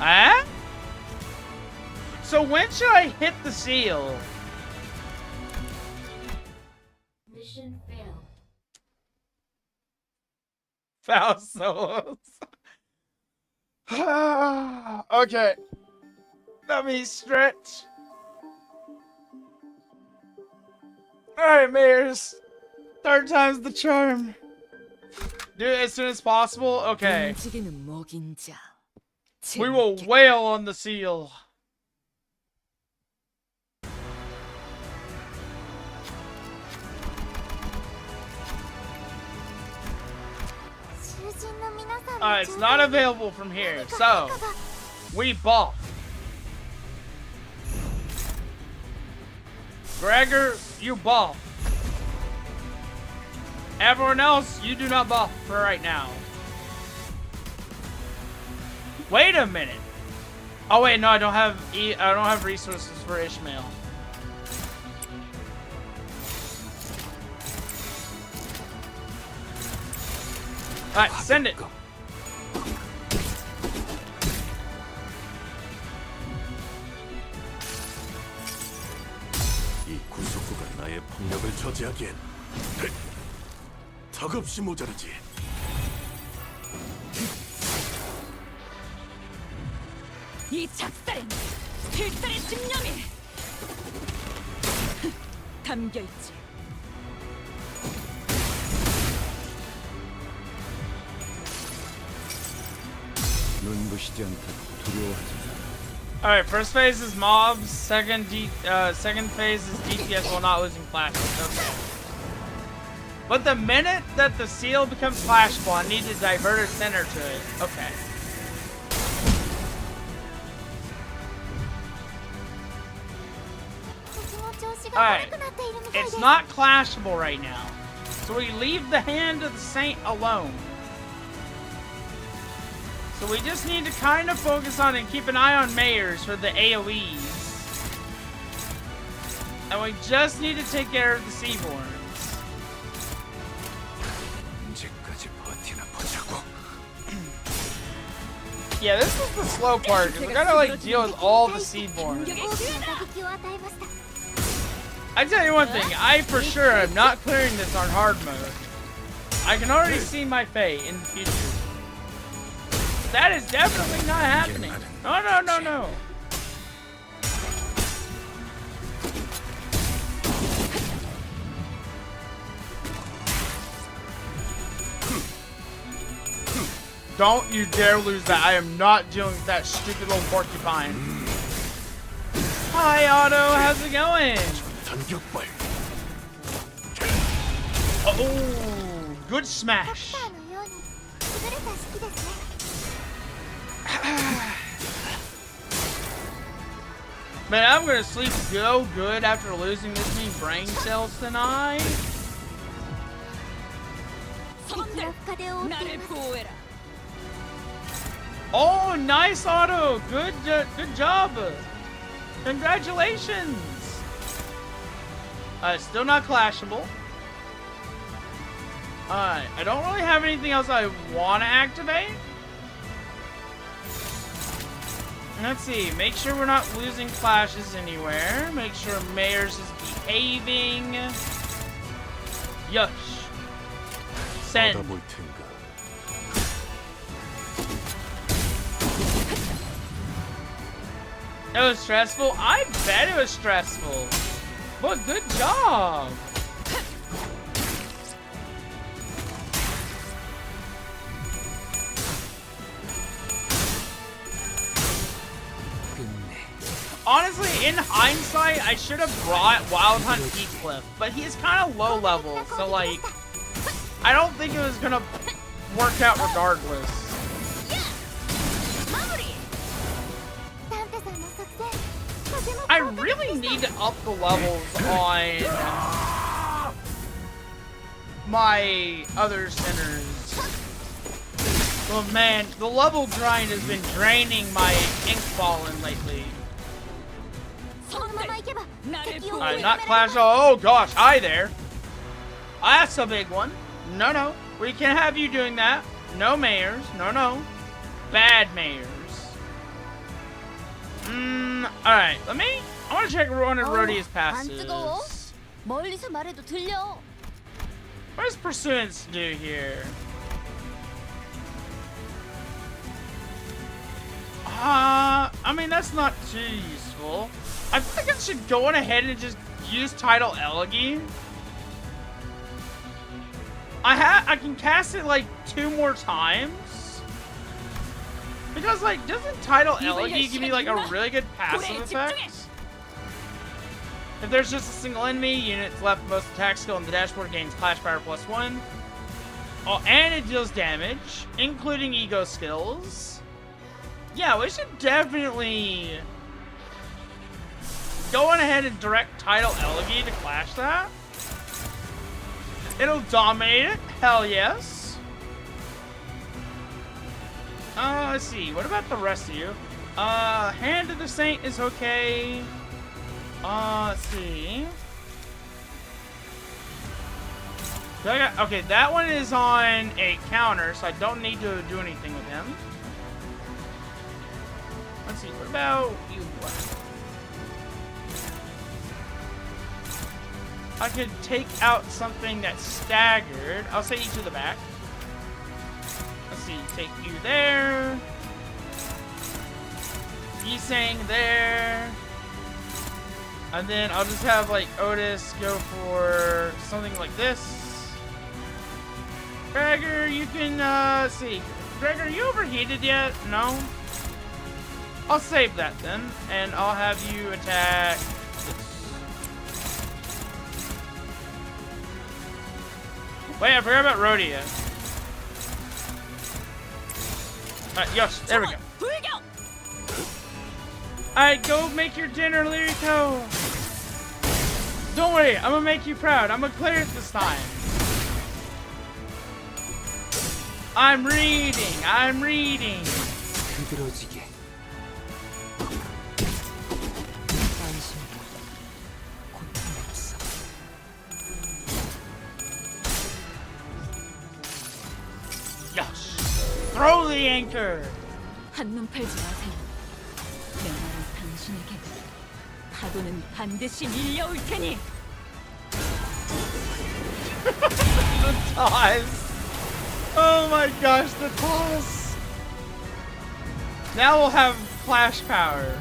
Huh? So when should I hit the seal? Mission failed. Faust solos. Okay. Let me stretch. Alright, Mayors. Third time's the charm. Do it as soon as possible? Okay. 움직이는 먹인 자. We will wail on the seal. it's not available from here, so we balk. Gregor, you balk. Everyone else, you do not balk for right now. Wait a minute. Oh wait, no, I don't have resources for Ishmael. Alright, send it. 이 구속구가 나의 폭력을 저지하기엔 턱없이 모자르지. 이 작살엔 필살의 집념이 담겨있지. 눈부시지 않다. 두려워하지 마. Alright, first phase is mobs, second phase is DPS while not losing flashes. Okay. But the minute that the seal becomes flashable, I need to divert a center to it. Okay. Alright, it's not clashable right now. So we leave the hand of the saint alone. So we just need to kind of focus on and keep an eye on Mayors for the AoEs. And we just need to take care of the Seaborns. 언제까지 버티나 보자고. Yeah, this is the slow part, because we gotta like deal with all the Seaborns. I tell you one thing, I for sure am not clearing this on hard mode. I can already see my fate in the future. That is definitely not happening. No, no, no, no. Don't you dare lose that. I am not dealing with that stupid little porcupine. Hi, Otto. How's it going? 전격발. Oh, good smash. Man, I'm gonna sleep so good after losing this many brain cells tonight. 선들, 나를 보호해라. Oh, nice, Otto. Good job. Congratulations. Still not clashable. Alright, I don't really have anything else I want to activate. Let's see, make sure we're not losing clashes anywhere. Make sure Mayors is behaving. Yush. Send. 받아볼 텐가. It was stressful? I bet it was stressful. But good job. Honestly, in hindsight, I should have brought Wild Hunt Heathcliff, but he's kind of low level, so like, I don't think it was gonna work out regardless. I really need to up the levels on my other centers. Well, man, the level grind has been draining my ink fallen lately. Not Clash. Oh gosh, hi there. That's a big one. No, no. We can't have you doing that. No Mayors. No, no. Bad Mayors. Alright, I want to check one of Rhodia's passes. What does Pursuance do here? I mean, that's not too useful. I think I should go on ahead and just use Tidal Elegy. I can cast it like 2 more times. Because like, doesn't Tidal Elegy give me like a really good passive effect? If there's just a single enemy, units left most attack skill on the dashboard gains Clash Power +1. Oh, and it deals damage, including E.G.O skills. Yeah, we should definitely go on ahead and direct title Elegy to clash that. It'll dominate it. Hell yes. Let's see. What about the rest of you? Hand of the Saint is okay. Let's see. Okay, that one is on a counter, so I don't need to do anything with him. Let's see, what about you? I could take out something that's staggered. I'll send you to the back. Let's see, take you there. Yisang there. And then I'll just have, like, Otis go for something like this. Gregor, you can, let's see. Gregor, are you overheated yet? No? I'll save that then. And I'll have you attack this. Wait, I forgot about Rhodia. Alright, yes, there we go. Alright, go make your dinner, Lirico. Don't worry, I'm gonna make you proud. I'm gonna clear it this time. I'm reading. I'm reading. 두드러지게. 안심과 고통 없어. Yes. Throw the anchor. 한눈 팔지 마세요. 내 말은 당신에게 파도는 반드시 밀려올 테니. The toss. Oh my gosh, the toss. Now we'll have flash power.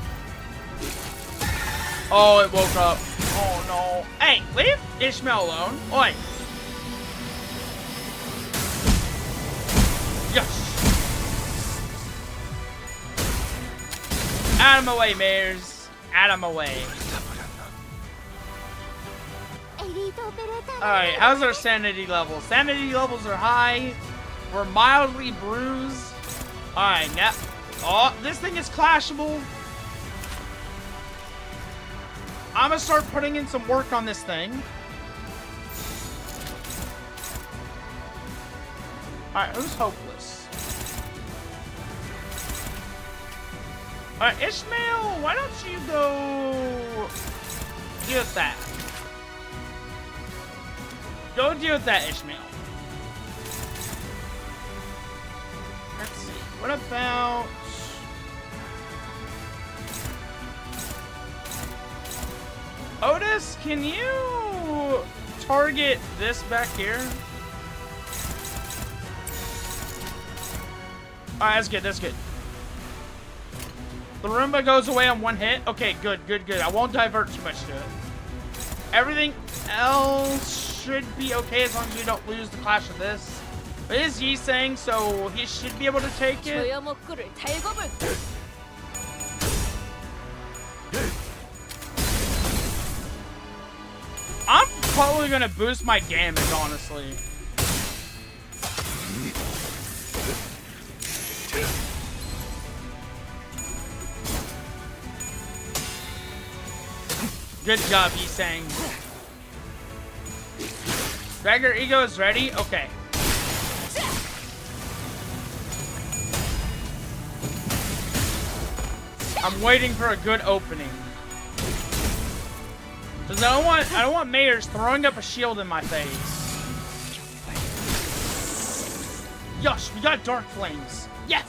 Oh, it woke up. Oh no. Hey, leave Ishmael alone. Oi. Yes. Out of my way, mares. Out of my way. Alright, how's our sanity level? Sanity levels are high. We're mildly bruised. Alright, now. Oh, this thing is clashable. I'm gonna start putting in some work on this thing. Alright, who's hopeless? Alright, Ishmael, why don't you go deal with that? Go deal with that, Ishmael. Let's see. What about... Otis, can you target this back here? Alright, that's good, that's good. The Roomba goes away on one hit. Okay, good, good, good. I won't divert too much to it. Everything else should be okay as long as you don't lose the clash of this. It is Yisang, so he should be able to take it. 저여 목구를 달고 볼까? I'm probably gonna boost my damage, honestly. Good job, Yisang. Gregor, E.G.O is ready? Okay. I'm waiting for a good opening. Cause I don't want Mayors throwing up a shield in my face. Yes, we got Dark Flames. Yes!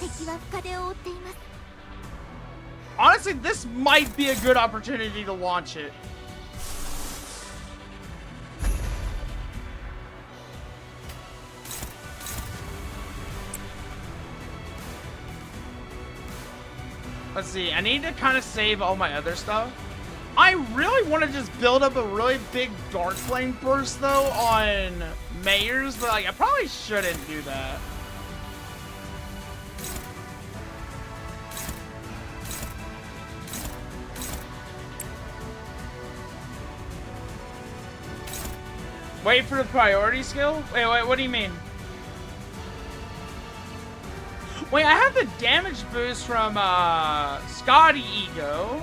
Honestly, this might be a good opportunity to launch it. Let's see, I need to kind of save all my other stuff. I really want to just build up a really big Dark Flame burst, though, on Mayors, but like, I probably shouldn't do that. Wait for the priority skill? Wait, what do you mean? Wait, I have the damage boost from Scotty E.G.O.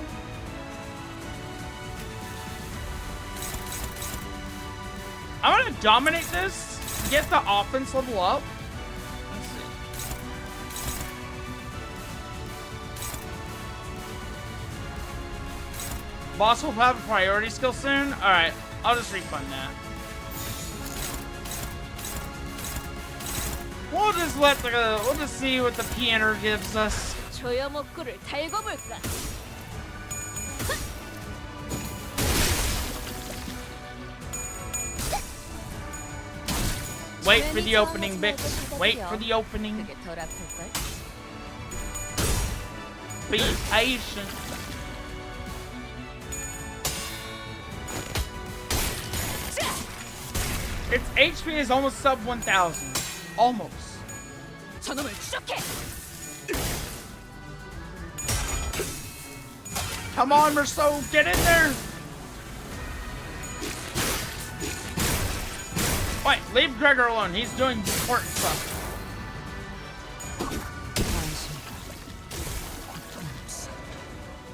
I'm gonna dominate this, get the offense level up. Let's see. Boss will have a priority skill soon. All right, I'll just refund that. We'll just we'll just see what the pianer gives us. 조여 목구를 달고 볼까? Wait for the opening, Bix. Wait for the opening. 그게 덜 아플걸? Be patient. Its HP is almost sub 1,000. Almost. 저놈을 추적해! Come on, Merceau, get in there. Wait, leave Gregor alone. He's doing important stuff.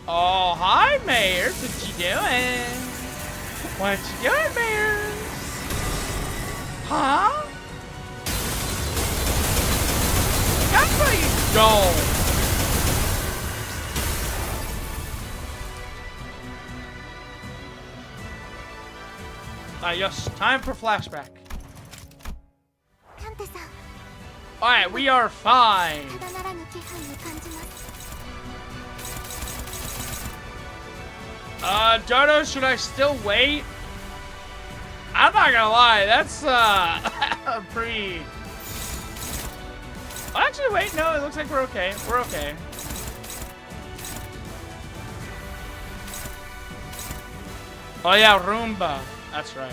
Oh, hi, Mayers. What you doing? What you doing, Mayers? Huh? That's where you go. Yes, time for flashback. Alright, we are fine. Dodo, should I still wait? I'm not gonna lie, that's pretty... Actually, wait, no, it looks like we're okay. We're okay. Oh yeah, Roomba. That's right.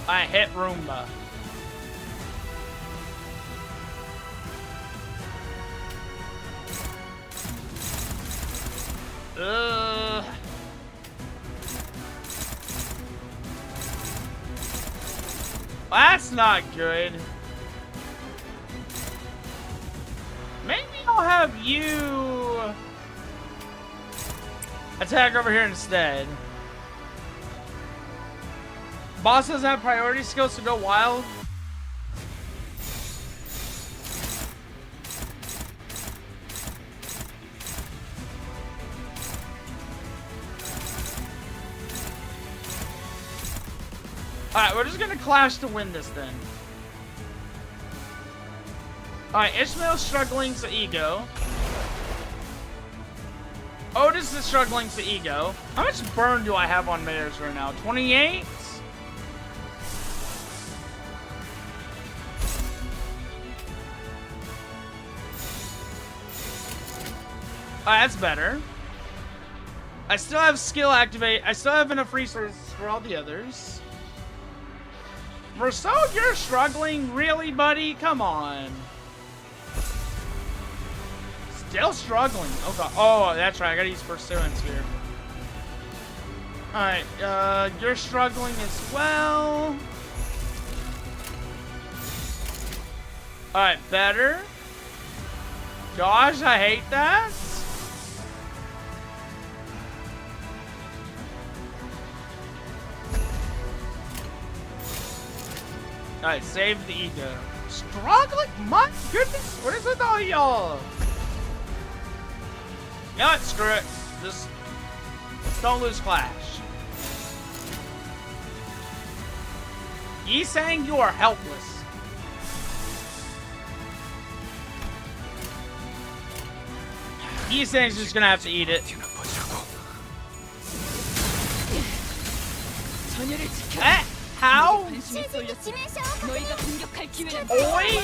I hit Roomba. That's not good. Maybe I'll have you attack over here instead. Boss doesn't have priority skills to go wild. Alright, we're just gonna clash to win this then. Alright, Ishmael's struggling to E.G.O. Otis is struggling to E.G.O. How much burn do I have on Mayors right now? 28? Alright, that's better. I still have skill activate. I still have enough resources for all the others. Rousseau, you're struggling? Really, buddy? Come on. Still struggling. Oh, God. Oh, that's right. I gotta use Pursuance here. Alright, you're struggling as well. Alright, better. Gosh, I hate that. Alright, save the E.G.O. Struggling? My goodness, what is with all y'all? You know what, screw it. Just don't lose Clash. Yi saying you are helpless. Yi saying's just gonna have to eat it. How? 너희가 공격할 기회는 오이!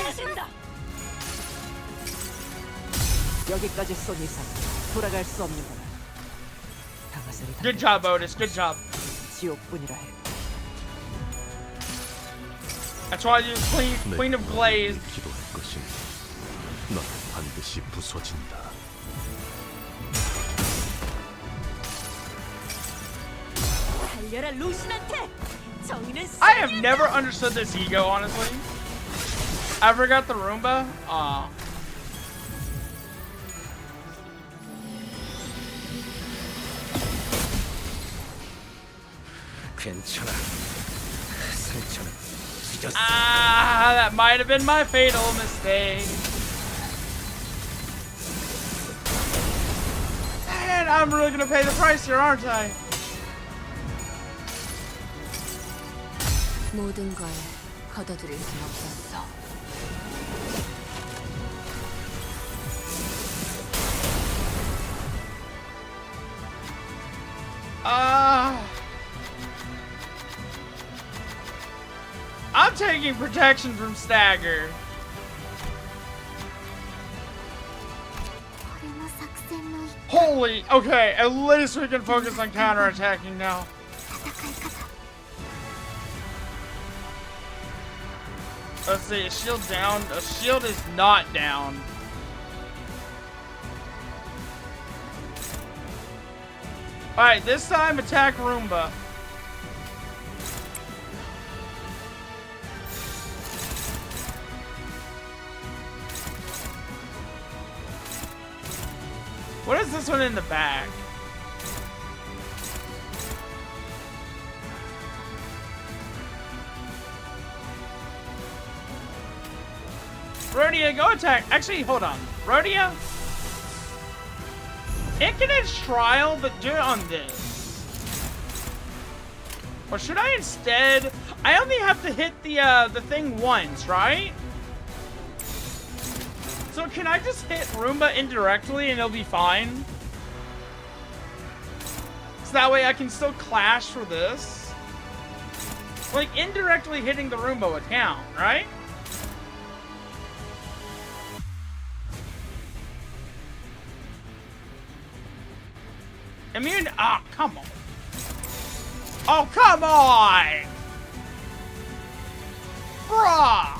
여기까지 쏜 이상 돌아갈 수 없는 거라. 다가서리 Good job, Otis. Good job. 지옥뿐이라 해. That's why you Queen of Glaze. 기도할 것이니 넌 반드시 부서진다. 달려라 루신한테. 정의는 I have never understood this E.G.O, honestly. I forgot the Roomba. Aw. 괜찮아. 상처는 찢었어. Ah, that might have been my fatal mistake. And I'm really gonna pay the price here, aren't I? 모든 걸 거둬들일 순 없었어. I'm taking protection from Stagger. これも作戦の一 Holy, okay, at least we can focus on counterattacking now. 戦い方。 Let's see, is shield down? A shield is not down. Alright, this time attack Roomba. What is this one in the back? Rhodia, go attack. Actually, hold on. Rhodia? It can its trial, but do it on this. Or should I instead? I only have to hit the thing once, right? So can I just hit Roomba indirectly and it'll be fine? So that way I can still clash for this. Like indirectly hitting the Roomba would count, right? Immune? Oh, come on. Oh, come on! Bruh!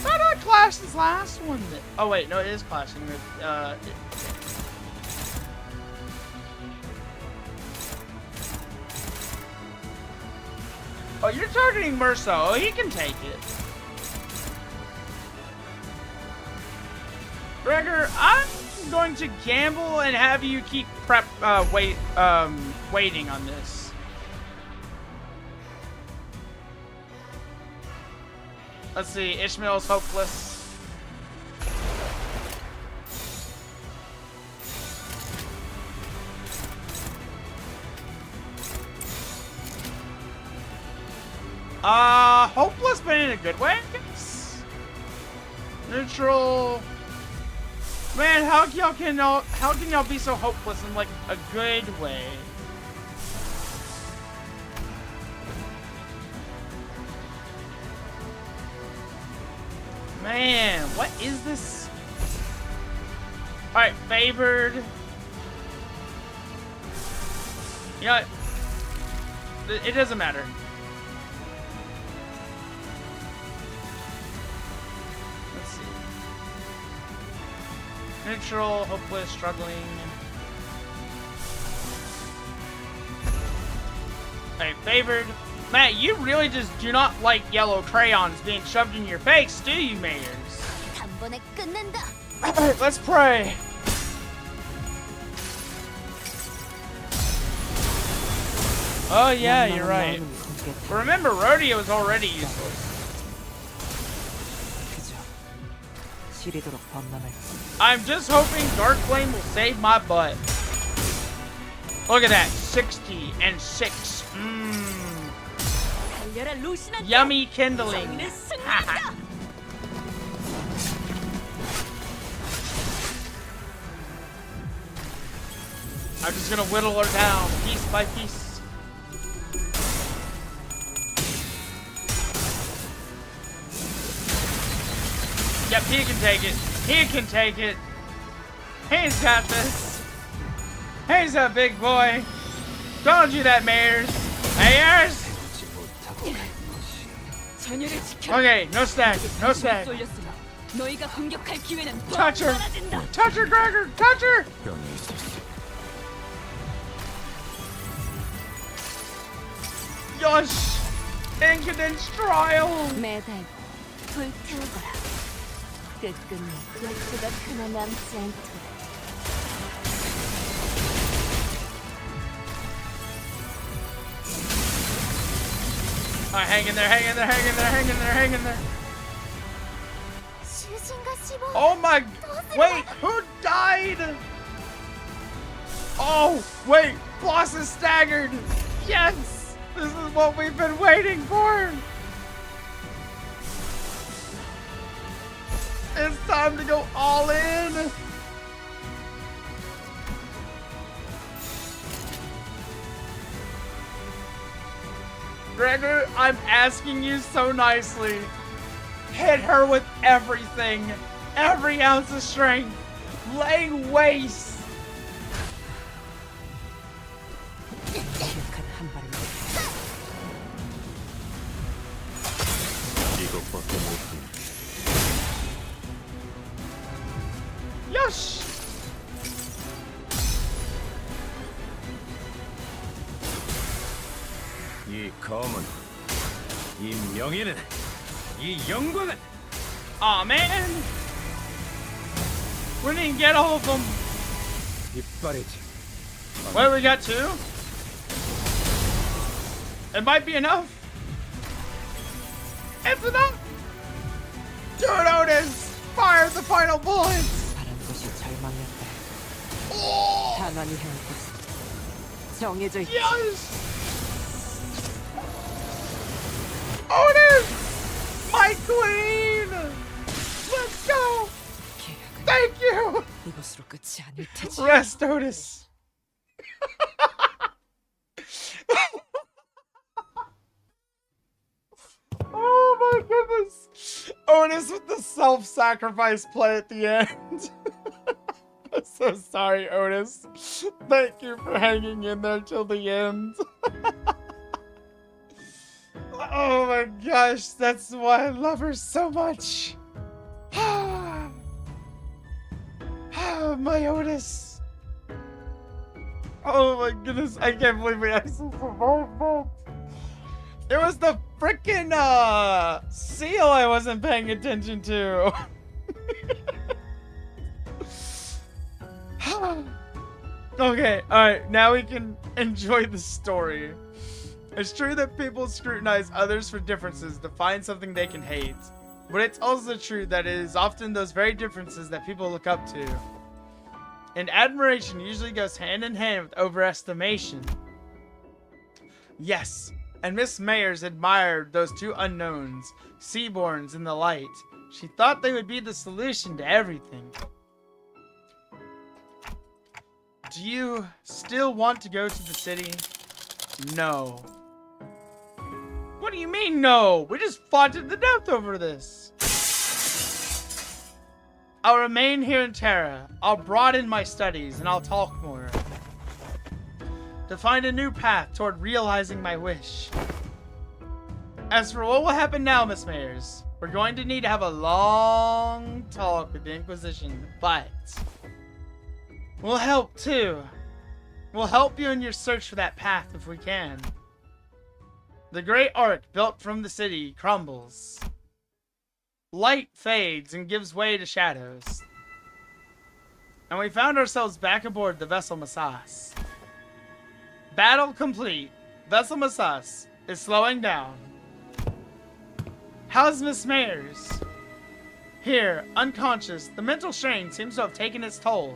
Why did I clash this last one? Oh, wait, no, it is clashing with, Oh, you're targeting Merso. Oh, he can take it. Gregor, I'm going to gamble and have you keep waiting on this. Let's see, Ishmael's hopeless. Hopeless, but in a good way, I guess. Neutral. Man, how can y'all be so hopeless in like a good way? Man, what is this? Alright, favored. You know what? It doesn't matter. Let's see. Neutral, hopeless, struggling. Alright, favored. Matt, you really just do not like yellow crayons being shoved in your face, do you, Mayors? 단번에 끝낸다. Alright, let's pray. Oh yeah, you're right. But remember, Rodeo is already useless. 그저 시리도록 범람할 I'm just hoping Dark Flame will save my butt. Look at that, 60 and 6. 달려라 루신한테. Yummy kindling. 정의는 승리한다. I'm just gonna whittle her down, piece by piece. Yep, he can take it. He can take it. He's got this. He's a big boy. Don't do that, Mayors. Mayors! 전열을 지켜. Okay, no stack. No stack. 쏠렸으나 너희가 공격할 기회는 더 Touch her! 많아진다. Touch her, Gregor! Touch her! 병이 있었어. Yosh! Incadence trial! 매달 불태우거라. 끝끝내 열쇠가 하나 남지 않도록. Alright, hang in there, hang in there, hang in there, hang in there, hang in there. 囚人が死亡。 Oh my... Wait, who died? Oh, wait, boss is staggered. Yes! This is what we've been waiting for. It's time to go all in. Gregor, I'm asking you so nicely. Hit her with everything. Every ounce of strength. Lay waste. 기억한 한 발을 이것밖에 못한다. Yosh! 이 검은, 이 명예는, 이 영광은 Aw, man. We didn't get all of them. 이빨이지. Wait, we got two? It might be enough. It's enough. Dude, Otis, fire the final bullets. 바란 것이 절망이었다. Oh, 하나님 향할 것은 정해져 있다. yes. Otis, my queen. Let's go. 계약은 Thank you. 이것으로 끝이 아닐 테지. Rest, Otis. Oh my goodness. Otis with the self-sacrifice play at the end. I'm so sorry, Otis. Thank you for hanging in there till the end. Oh my gosh, that's why I love her so much. My Otis. Oh my goodness, I can't believe we actually survived that. It was the frickin' seal I wasn't paying attention to. Okay, alright, now we can enjoy the story. It's true that people scrutinize others for differences to find something they can hate. But it's also true that it is often those very differences that people look up to. And admiration usually goes hand in hand with overestimation. Yes, and Miss Mayers admired those two unknowns, Seaborns in the light. She thought they would be the solution to everything. Do you still want to go to the city? No. What do you mean, no? We just fought to the death over this. I'll remain here in Terra. I'll broaden my studies and I'll talk more. To find a new path toward realizing my wish. As for what will happen now, Miss Mayers, we're going to need to have a long talk with the Inquisition, but we'll help too. We'll help you in your search for that path if we can. The great ark built from the city crumbles. Light fades and gives way to shadows. And we found ourselves back aboard the vessel Massas. Battle complete. Vessel Massas is slowing down. How's Miss Mayers? Here, unconscious, the mental strain seems to have taken its toll.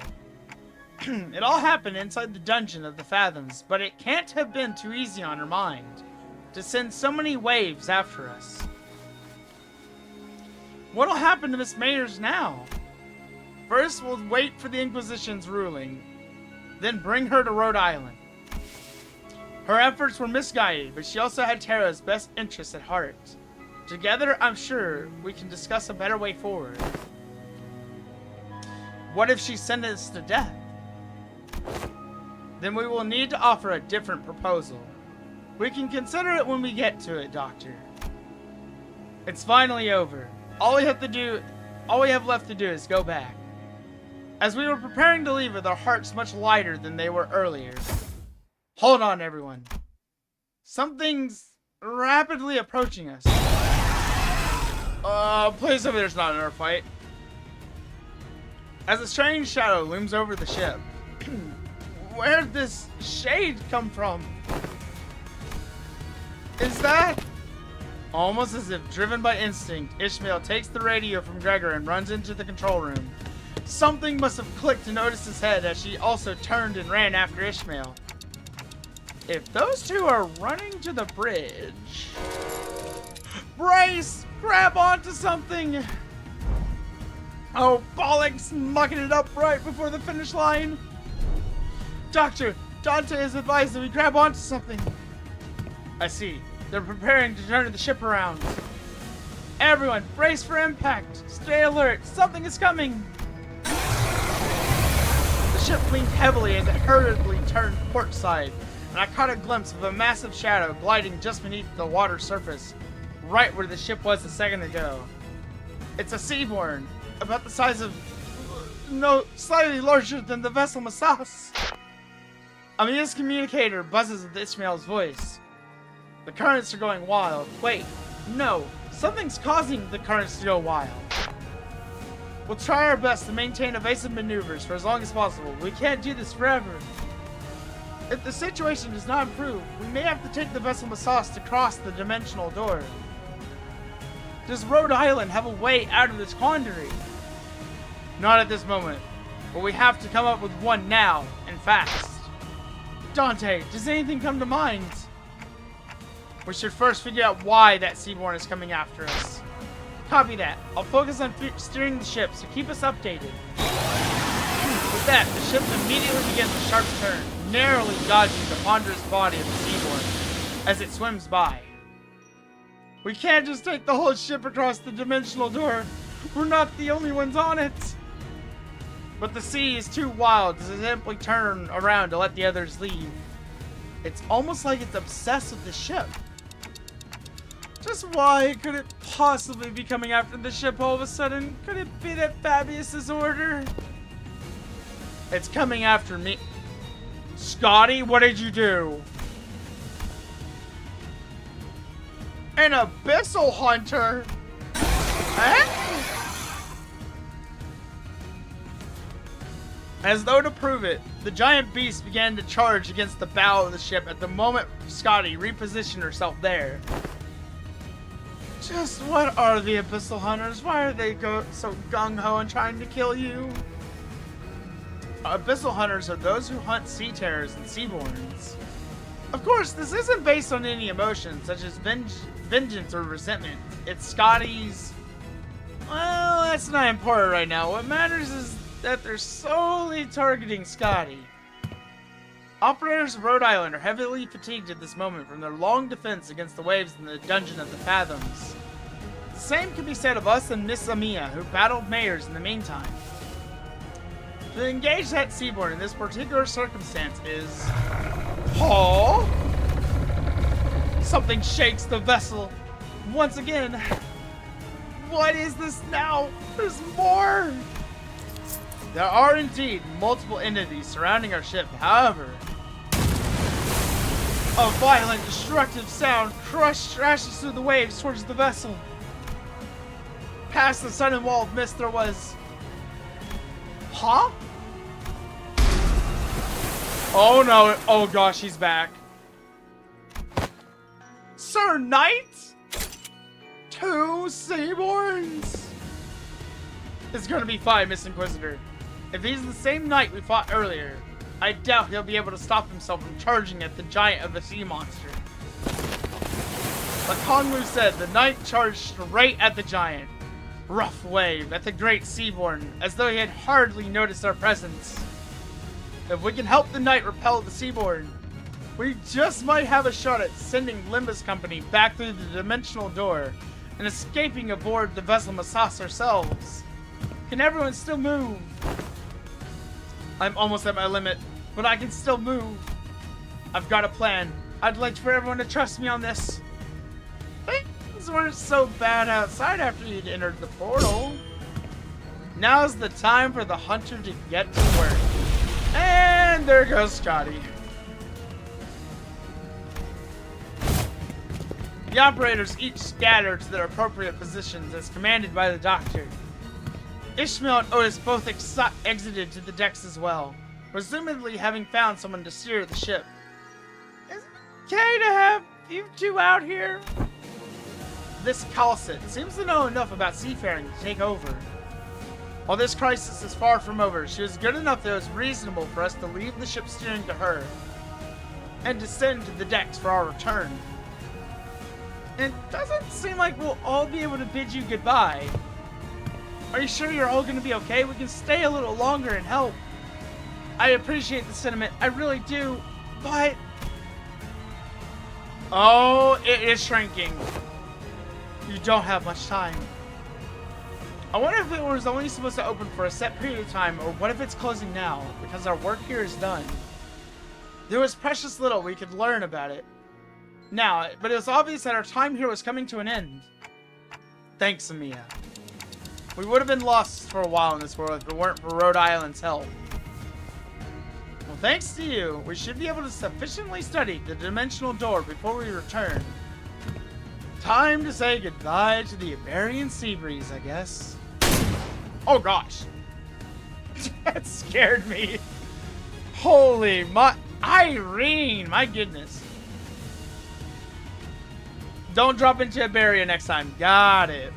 It all happened inside the dungeon of the Fathoms, but it can't have been too easy on her mind to send so many waves after us. What'll happen to Miss Mayers now? First, we'll wait for the Inquisition's ruling, then bring her to Rhode Island. Her efforts were misguided, but she also had Terra's best interests at heart. Together, I'm sure we can discuss a better way forward. What if she's sentenced to death? Then we will need to offer a different proposal. We can consider it when we get to it, Doctor. It's finally over. All we have to do All we have left to do is go back. As we were preparing to leave with our hearts much lighter than they were earlier. Hold on, everyone. Something's rapidly approaching us. Please tell me there's not another fight. As a strange shadow looms over the ship. Where'd this shade come from? Is that? Almost as if driven by instinct, Ishmael takes the radio from Gregor and runs into the control room. Something must have clicked to Otis's head as she also turned and ran after Ishmael. If those two are running to the bridge... Brace! Grab onto something! Oh, bollocks! Mucking it up right before the finish line! Doctor, Dante has advised that we grab onto something. I see. They're preparing to turn the ship around. Everyone, brace for impact! Stay alert! Something is coming! The ship leaned heavily as it hurriedly turned port side, and I caught a glimpse of a massive shadow gliding just beneath the water surface, right where the ship was a second ago. It's a seaborn, about the size of... no, slightly larger than the vessel Masas. Amia's communicator buzzes with Ishmael's voice. The currents are going wild. Wait, no, something's causing the currents to go wild. We'll try our best to maintain evasive maneuvers for as long as possible. We can't do this forever. If the situation does not improve, we may have to take the vessel Masas to cross the dimensional door. Does Rhode Island have a way out of this quandary? Not at this moment, but we have to come up with one now, and fast. Dante, does anything come to mind? We should first figure out why that seaborn is coming after us. Copy that. I'll focus on steering the ship, so keep us updated. With that, the ship immediately begins a sharp turn, narrowly dodging the ponderous body of the seaborn as it swims by. We can't just take the whole ship across the dimensional door. We're not the only ones on it. But the sea is too wild to simply turn around to let the others leave. It's almost like it's obsessed with the ship. Just why could it possibly be coming after the ship all of a sudden? Could it be that Fabius's order? It's coming after me. Scotty, what did you do? An abyssal hunter? Huh? As though to prove it, the giant beast began to charge against the bow of the ship at the moment Scotty repositioned herself there. Just what are the abyssal hunters? Why are they so gung-ho and trying to kill you? Abyssal hunters are those who hunt sea terrors and seaborns. Of course, this isn't based on any emotions such as vengeance or resentment. It's Scotty's... Well, that's not important right now. What matters is that they're solely targeting Scotty. Operators of Rhode Island are heavily fatigued at this moment from their long defense against the waves in the Dungeon of the Fathoms. The same can be said of us and Miss Amia, who battled mayors in the meantime. To engage that seaborn in this particular circumstance is... Paul? Something shakes the vessel. Once again. What is this now? There's more! There are indeed multiple entities surrounding our ship, however... A violent, destructive sound crashes through the waves towards the vessel. Past the sudden wall of mist there was... Huh? Oh no, oh gosh, he's back. Sir Knight? 2 Seaborns? It's gonna be fine, Miss Inquisitor. If he's the same knight we fought earlier, I doubt he'll be able to stop himself from charging at the giant of the sea monster. Like Konglu said, the knight charged straight at the giant. Rough wave at the great seaborn, as though he had hardly noticed our presence. If we can help the knight repel the seaborn, we just might have a shot at sending Limbus Company back through the dimensional door and escaping aboard the vessel Masas ourselves. Can everyone still move? I'm almost at my limit, but I can still move. I've got a plan. I'd like for everyone to trust me on this. Things weren't so bad outside after you'd entered the portal. Now's the time for the hunter to get to work. And there goes Scotty. The operators each scatter to their appropriate positions as commanded by the doctor. Ishmael and Otis both exited to the decks as well, presumably having found someone to steer the ship. Is it okay to have you two out here? This Calcit seems to know enough about seafaring to take over. While this crisis is far from over, she was good enough that it was reasonable for us to leave the ship steering to her and descend to the decks for our return. It doesn't seem like we'll all be able to bid you goodbye. Are you sure you're all going to be okay? We can stay a little longer and help. I appreciate the sentiment, I really do, but... Oh, it is shrinking. You don't have much time. I wonder if it was only supposed to open for a set period of time, or what if it's closing now, because our work here is done. There was precious little we could learn about it now, but it was obvious that our time here was coming to an end. Thanks, Amia. We would have been lost for a while in this world if it weren't for Rhode Island's help. Well, thanks to you, we should be able to sufficiently study the dimensional door before we return. Time to say goodbye to the Iberian sea breeze, I guess. Oh gosh. That scared me. Holy Irene, my goodness. Don't drop into Iberia next time. Got it.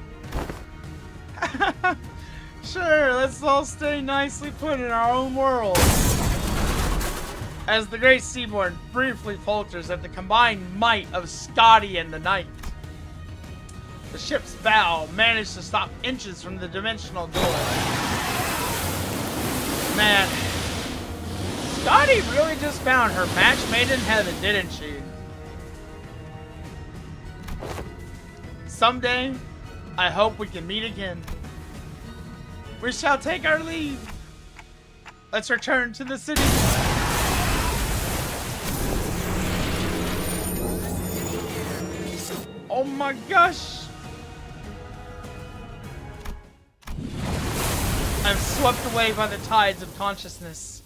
Sure, let's all stay nicely put in our own world. As the Great Seaborn briefly falters at the combined might of Scotty and the Knight. The ship's bow managed to stop inches from the dimensional door. Man, Scotty really just found her match made in heaven, didn't she? Someday, I hope we can meet again. We shall take our leave. Let's return to the city. Oh my gosh. I'm swept away by the tides of consciousness.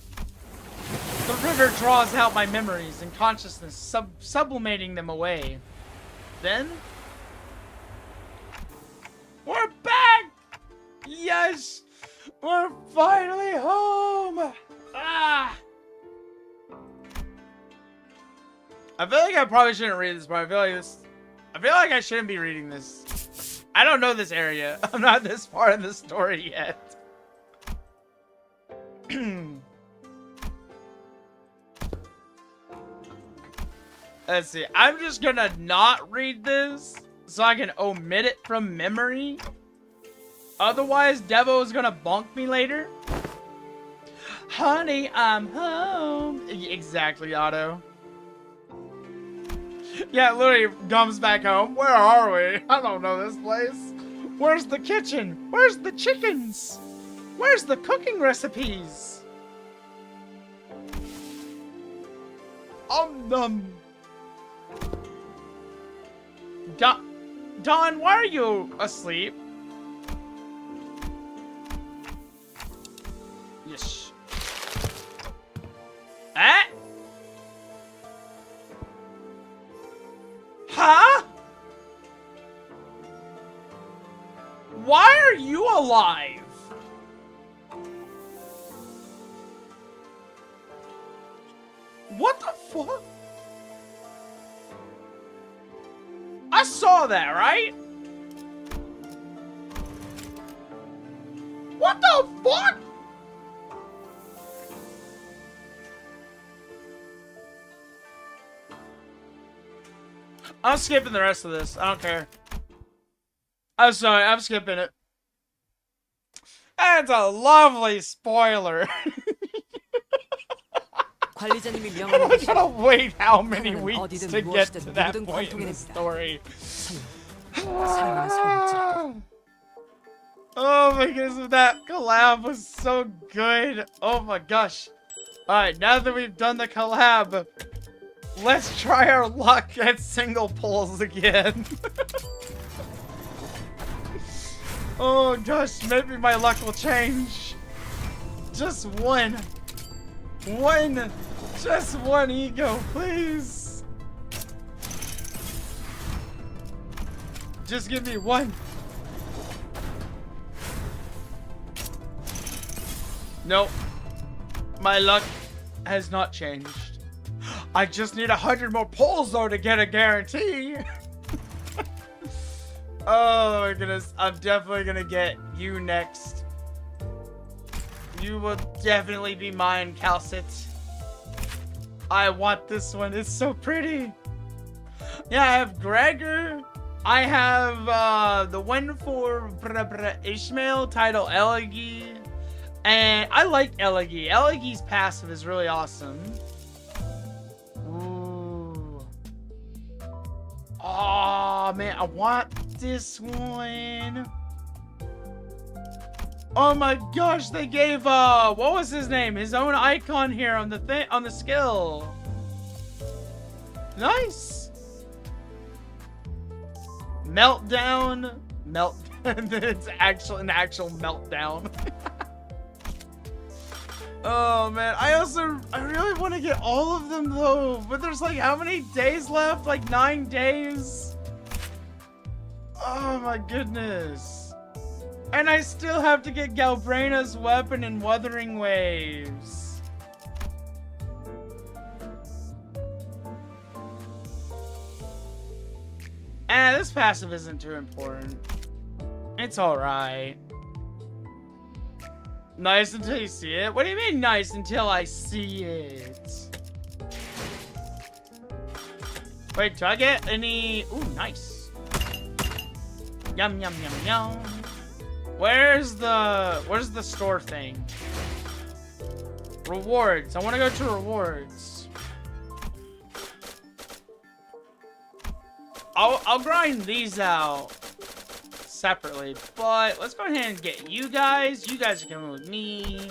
The river draws out my memories and consciousness, sublimating them away. Then, we're back! Yes! We're finally home! Ah! I feel like I probably shouldn't read this, but I feel like I shouldn't be reading this. I don't know this area. I'm not this far in the story yet. Let's see. I'm just gonna not read this so I can omit it from memory. Otherwise, Devo is gonna bonk me later. Honey, I'm home. Exactly, Otto. Yeah, literally comes back home. Where are we? I don't know this place. Where's the kitchen? Where's the chickens? Where's the cooking recipes? Don, why are you asleep? Yes. Eh? Huh? Why are you alive? What the fuck? I saw that, right? What the fuck? I'm skipping the rest of this. I don't care. I'm sorry, I'm skipping it. That's a lovely spoiler. 관리자님이 I 명령해 gotta wait how many 하나는 weeks 어디든 to get 무엇이든 to that 누구든 point in the 관통해냅니다. story. 삶은 삶일지라도 Oh my goodness, that collab was so good. Oh my gosh. Alright, now that we've done the collab, let's try our luck at single pulls again. Oh gosh, maybe my luck will change. Just one. One. Just one E.G.O, please. Just give me one. Nope. My luck has not changed. I just need 100 more pulls though to get a guarantee. Oh my goodness. I'm definitely gonna get you next. You will definitely be mine, Calcit. I want this one. It's so pretty. Yeah, I have Gregor. I have the one for Ishmael, title Elegy. And I like Elegy. Elegy's passive is really awesome. Ooh. Oh man, I want this one. Oh my gosh, they gave what was his name? His own icon here on the thing, on the skill. Nice. Meltdown. It's an actual meltdown. Oh man, I really want to get all of them though, but there's like how many days left? Like 9 days. Oh my goodness. And I still have to get Galbraina's weapon and Wuthering Waves. This passive isn't too important. It's alright. Nice until you see it? What do you mean nice until I see it? Wait, do I get any... Ooh, nice. Yum, yum, yum, yum. Where's the store thing? Rewards. I want to go to rewards. I'll grind these out separately, but let's go ahead and get you guys. You guys are coming with me,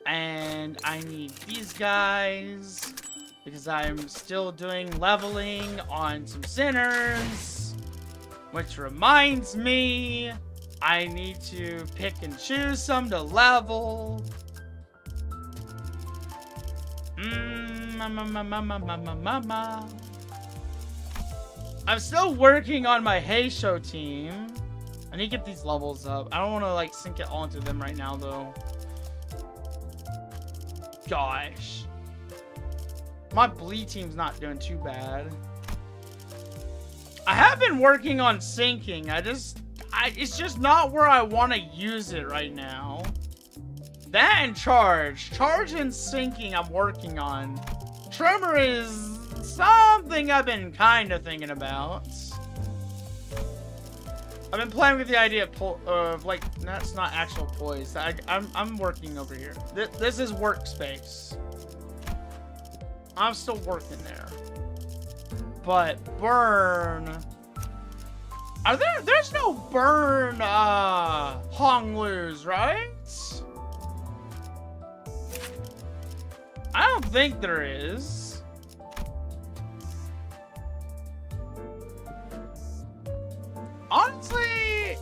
and I need these guys because I'm still doing leveling on some sinners, which reminds me I need to pick and choose some to level. I'm still working on my Heisho team. I need to get these levels up. I don't want to like sink it all into them right now though. Gosh. My bleed team's not doing too bad. I have been working on sinking. It's just not where I want to use it right now. That and charge. Charge and sinking I'm working on. Tremor is something I've been kind of thinking about. I've been playing with the idea of like, that's not actual poise. I'm working over here. This is workspace. I'm still working there. But burn. There's no burn Honglus, right? I don't think there is. Honestly,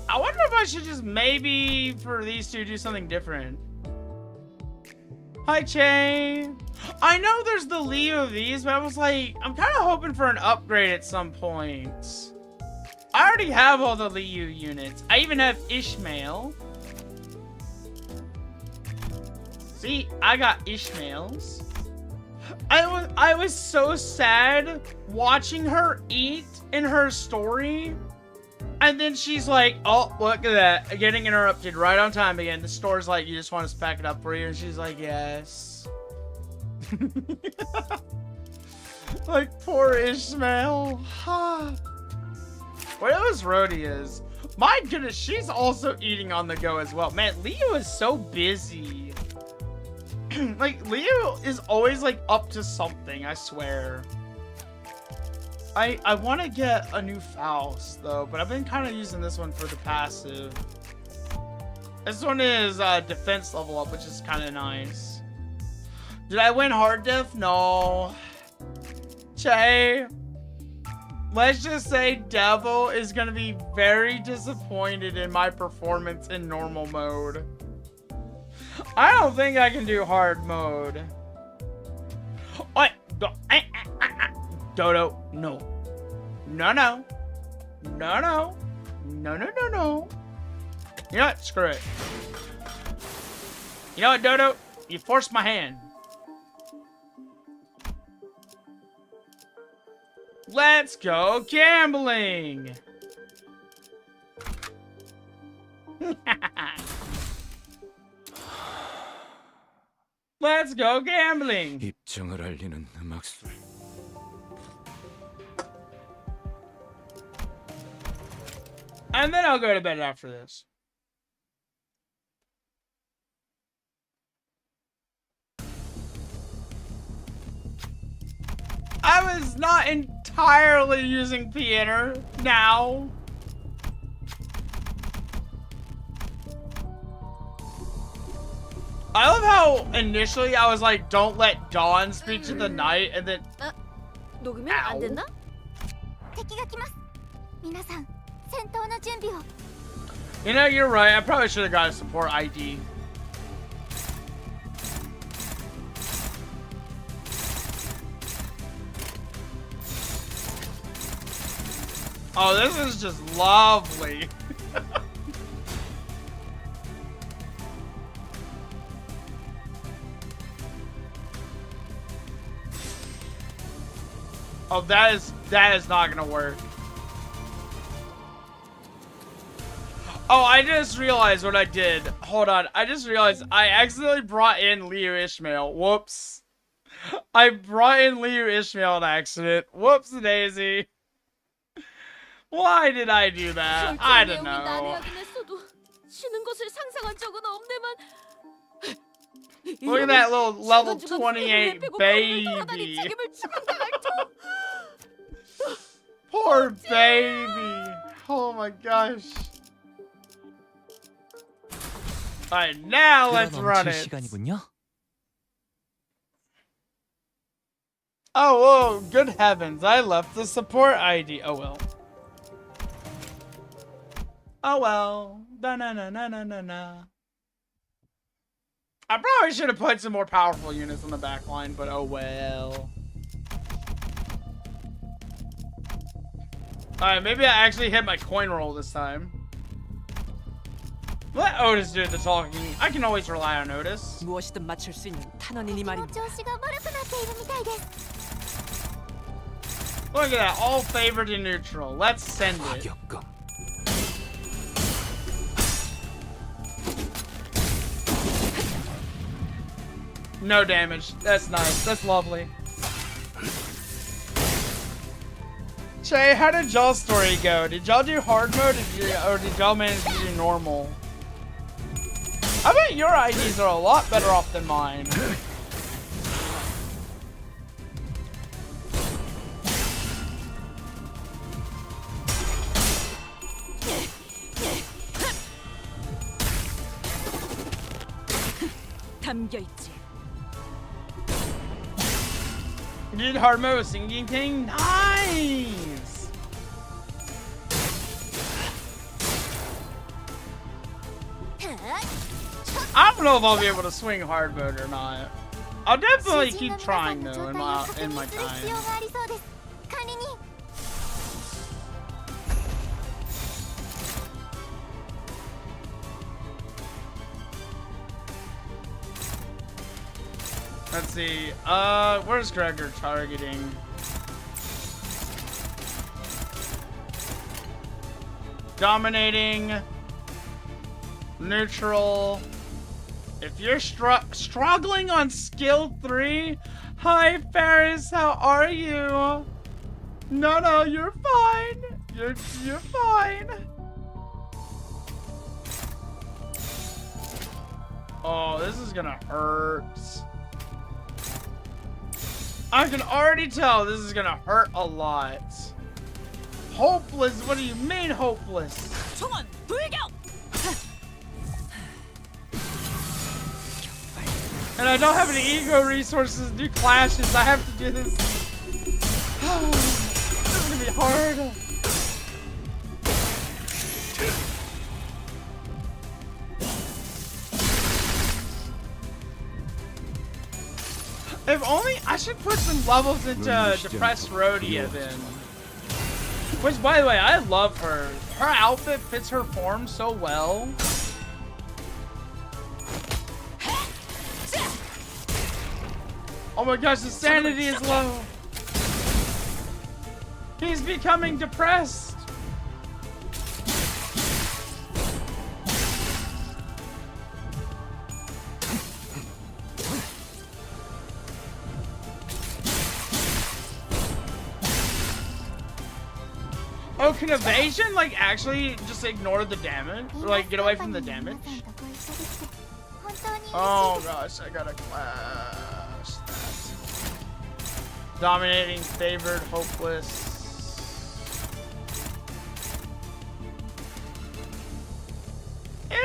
I wonder if I should just maybe for these two do something different. Hi, Che. I know there's the Leia of these, but I was like, I'm kind of hoping for an upgrade at some point. I already have all the Liu units. I even have Ishmael. See, I got Ishmaels. I was so sad watching her eat in her story. And then she's like, oh, look at that. Getting interrupted right on time again. The store's like, you just want us to pack it up for you? And she's like, yes. Like, poor Ishmael. Where those Rhodias? My goodness, she's also eating on the go as well. Man, Leo is so busy. Like, Leo is always, like, up to something, I swear. I want to get a new Faust, though, but I've been kind of using this one for the passive. This one is defense level up, which is kind of nice. Did I win hard diff? No. Che, Let's just say Devo is gonna be very disappointed in my performance in normal mode. I don't think I can do hard mode. Wait, Dodo, no. No, no. No, no. No, no, no, no. You know what? Screw it. You know what, Dodo? You forced my hand. Let's go gambling! Let's go gambling! 입장을 알리는 음악술. And then I'll go to bed after this. I was not entirely using piano now. I love how initially I was like, don't let dawn speak to the night, and then 녹으면 안 된다?敵が来ます. 皆さん、戦闘の準備を. You know, you're right. I probably should have got a support ID. Oh, this is just lovely. Oh, that is not gonna work. Oh, I just realized what I did. Hold on. I just realized I accidentally brought in Leo Ishmael. Whoops. I brought in Leo Ishmael on accident. Whoops daisy. Why did I do that? I don't know. 쉬는 것을 상상한 적은 없네만. Look at that little level 28 baby. Poor baby. Oh my gosh. Alright, now let's run it. Oh, whoa, good heavens. I left the support ID. Oh well. Oh well. Na na na na na na na. I probably should have put some more powerful units on the back line, but oh well. Alright, maybe I actually hit my coin roll this time. Let Otis do the talking. I can always rely on Otis. 무엇이든 맞출 수 있는 탄원이니 敵の 말입니다. 調子が悪くなっているみたいです. Look at that, all favored and neutral. Let's send it. 악역감. No damage. That's nice. That's lovely. Shay, how did y'all's story go? Did y'all do hard mode or did y'all manage to do normal? I bet your IDs are a lot better off than mine. 담겨 있지. You did hard mode with singing thing? Nice! I don't know if I'll be able to swing hard mode or not. I'll definitely keep trying though in my time. Let's see. Where's Gregor targeting? Dominating. Neutral. If you're struggling on skill 3, hi Farist, how are you? No, you're fine. You're fine. Oh, this is gonna hurt. I can already tell this is gonna hurt a lot. Hopeless? What do you mean hopeless? 총원 불격. And I don't have any E.G.O resources to do clashes. I have to do this. This is gonna be hard. If only I should put some levels into Depressed Rhodia then. Which, by the way, I love her. Her outfit fits her form so well. Oh my gosh, the sanity is low. He's becoming depressed. Oh, can evasion, like, actually just ignore the damage? Or, like, get away from the damage? Oh gosh, I gotta clash that. Dominating, favored, hopeless.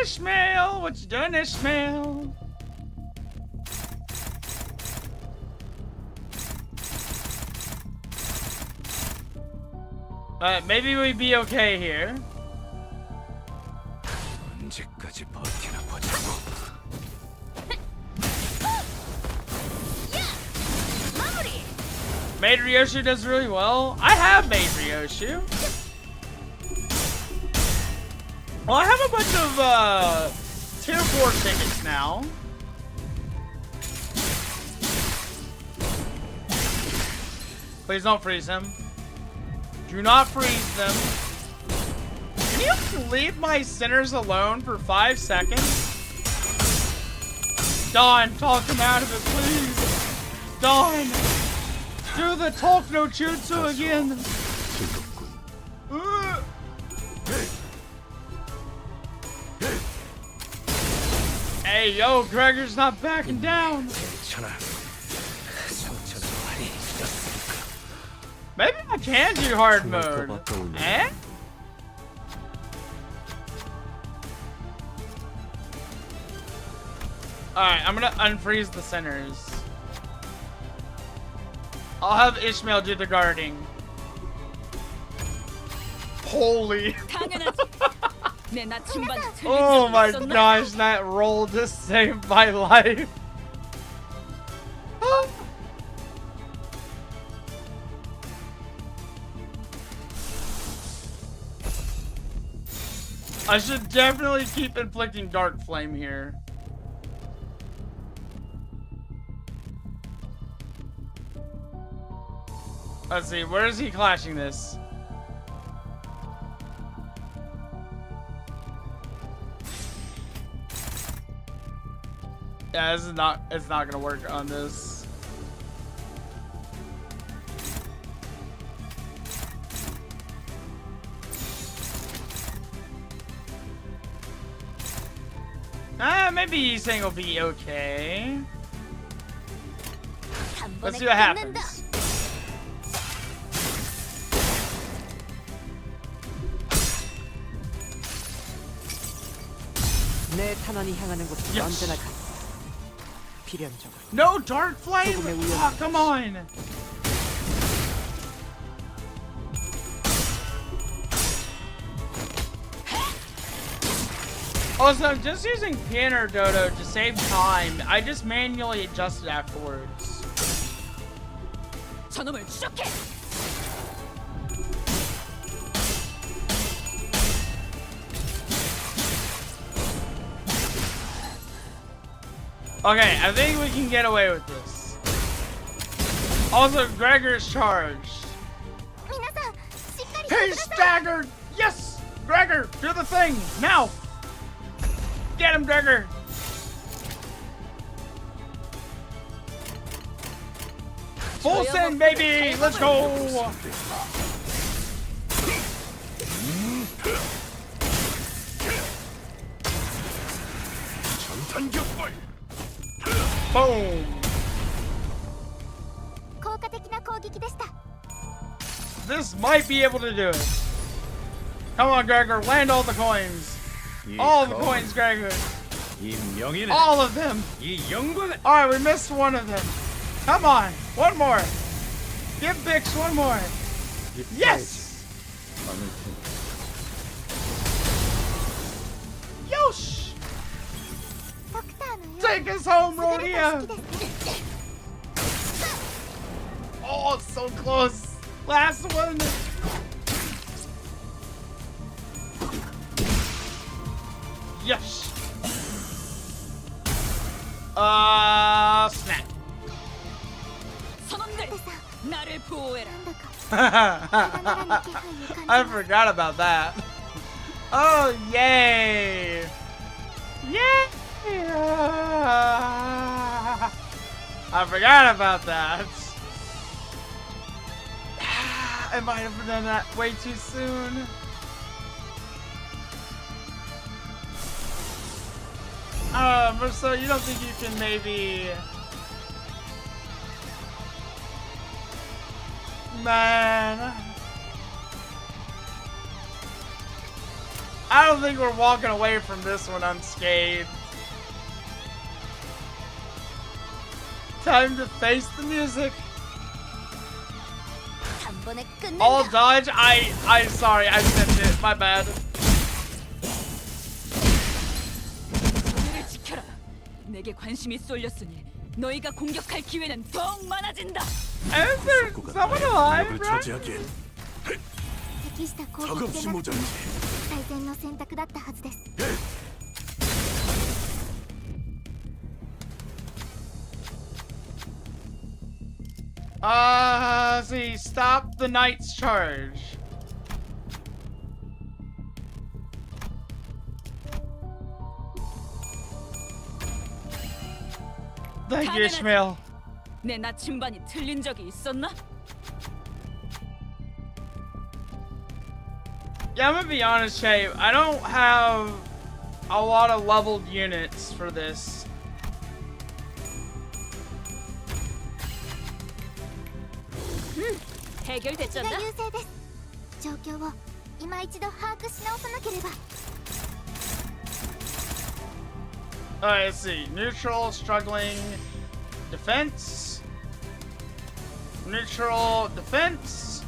Ishmael! What you doing, Ishmael? Maybe we'd be okay here. 언제까지 버티나 보자고. Maid Ryoshu does really well. I have Maid Ryoshu. Well, I have a bunch of tier 4 tickets now. Please don't freeze him. Do not freeze them. Can you leave my sinners alone for 5 seconds? Dawn, talk him out of it, please. Dawn, do the talk no jutsu again. Hey, yo, Gregor's not backing down. Maybe I can do hard mode. Eh? Alright, I'm gonna unfreeze the centers. I'll have Ishmael do the guarding. Holy. Oh my gosh, that roll just saved my life. I should definitely keep inflicting Dark Flame here. Let's see, where is he clashing this? Yeah, this is not, it's not gonna work on this. Maybe Yiseng will be okay. Let's see what happens. 내 탄원이 향하는 곳은 언제나 가. 필연적으로. No Dark Flame! Oh, come on! Also, I'm just using Piano Dodo to save time. I just manually adjusted afterwards. 저놈을 추적해. Okay, I think we can get away with this. Also, Gregor's charged. He's staggered! Yes! Gregor, do the thing! Now! Get him, Gregor! Full send, baby! Let's go! Boom! This might be able to do it. Come on, Gregor, land all the coins. All the coins, Gregor. All of them. Alright, we missed one of them. Come on, one more. Give Byx one more. Yes! 않을 테니. Yosh! ドクターのよ Take us home, 優れた Rodia! 式です Oh, so close! Last one! Yes! Snap. そのんでナルプオエラ I forgot about that. Oh, yay! Yay! I forgot about that. I might have done that way too soon. So you don't think you can maybe... Man. I don't think we're walking away from this one unscathed. Time to face the music. 3本くんなん All だ dodge? I'm sorry, I sent it. My bad. 오늘을 지켜라. 내게 관심이 쏠렸으니 너희가 공격할 기회는 더욱 많아진다. Is there someone alive, 을 bro? 차지하기엔 適した攻撃 작업시 でなくて 모자라지. 最善の選択だったはずです See, stop the knight's charge. Thank you, Ishmael. 내 나침반이 틀린 적이 있었나? Yeah, I'm gonna be honest, Shay. I don't have a lot of leveled units for this. 해결됐잖아. が優勢です状況を今一度把握し直さなければ Alright, let's see. Neutral, struggling, defense. Neutral, defense.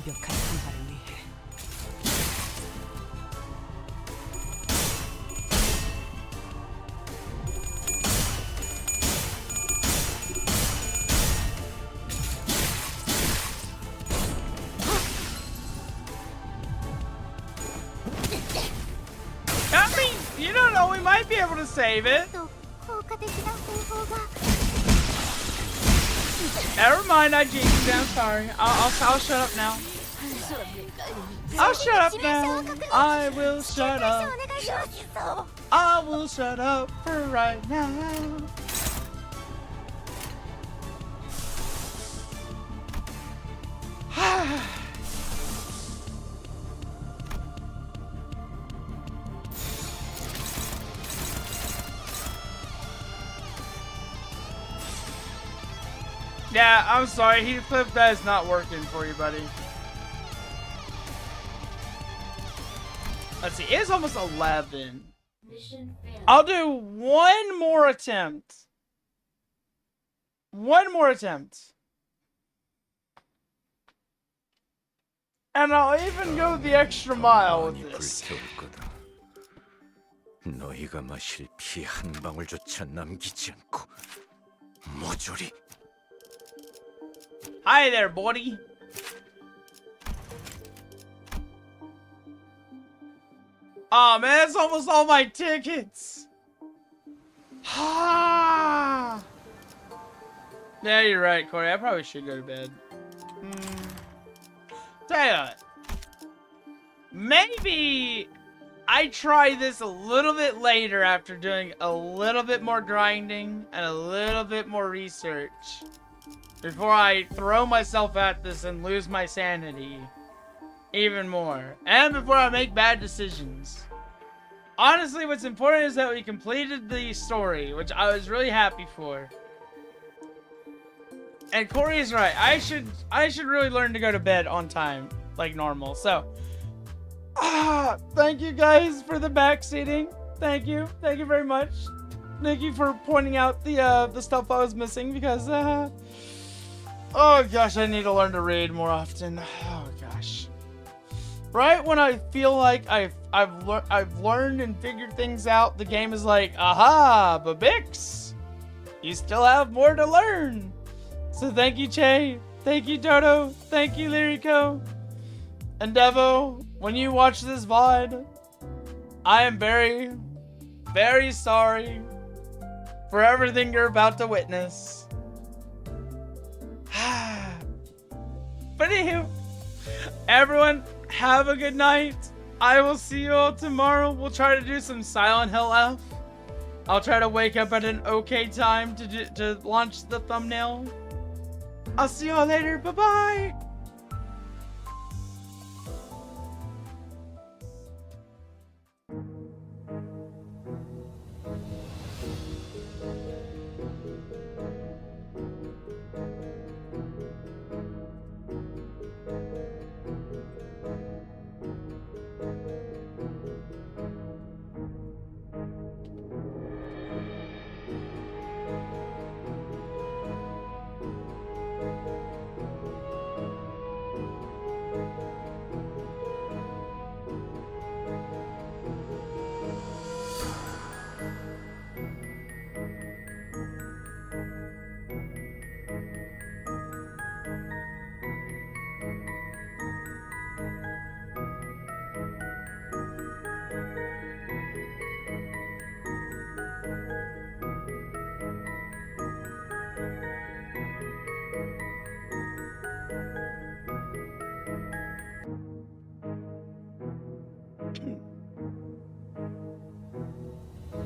완벽한 선발을 위해 I mean, you don't know, we might be able to save it. と効果的な方法が Never mind, I jinxed it. I'm sorry. I'll shut up now. I'll shut up now. I will shut お up. 願いします I will shut up for right now. Yeah, I'm sorry. Heathcliff, that is not working for you, buddy. Let's see. It's almost 11. I'll do one more attempt. One more attempt. And I'll even go the extra mile with 영원히 this. 불태울 거다. 너희가 마실 피 한 방울조차 남기지 않고 모조리. Hi there, buddy. Aw, man, that's almost all my tickets. Yeah, you're right, Corey. I probably should go to bed. Tell you what. Maybe I try this a little bit later after doing a little bit more grinding and a little bit more research. Before I throw myself at this and lose my sanity even more. And before I make bad decisions. Honestly, what's important is that we completed the story, which I was really happy for. And Corey is right. I should really learn to go to bed on time, like normal. So, thank you guys for the backseating. Thank you very much. Thank you for pointing out the stuff I was missing because oh gosh, I need to learn to read more often. Oh gosh. Right when I feel like I've learned and figured things out, the game is like, aha, but Byx, you still have more to learn. So thank you, Che. Thank you, Dodo. Thank you, Lirico. And Devo, when you watch this VOD, I am very, very sorry for everything you're about to witness. But anywho, everyone, have a good night. I will see you all tomorrow. We'll try to do some Silent Hill F. I'll try to wake up at an okay time to launch the thumbnail. I'll see you all later. Bye-bye.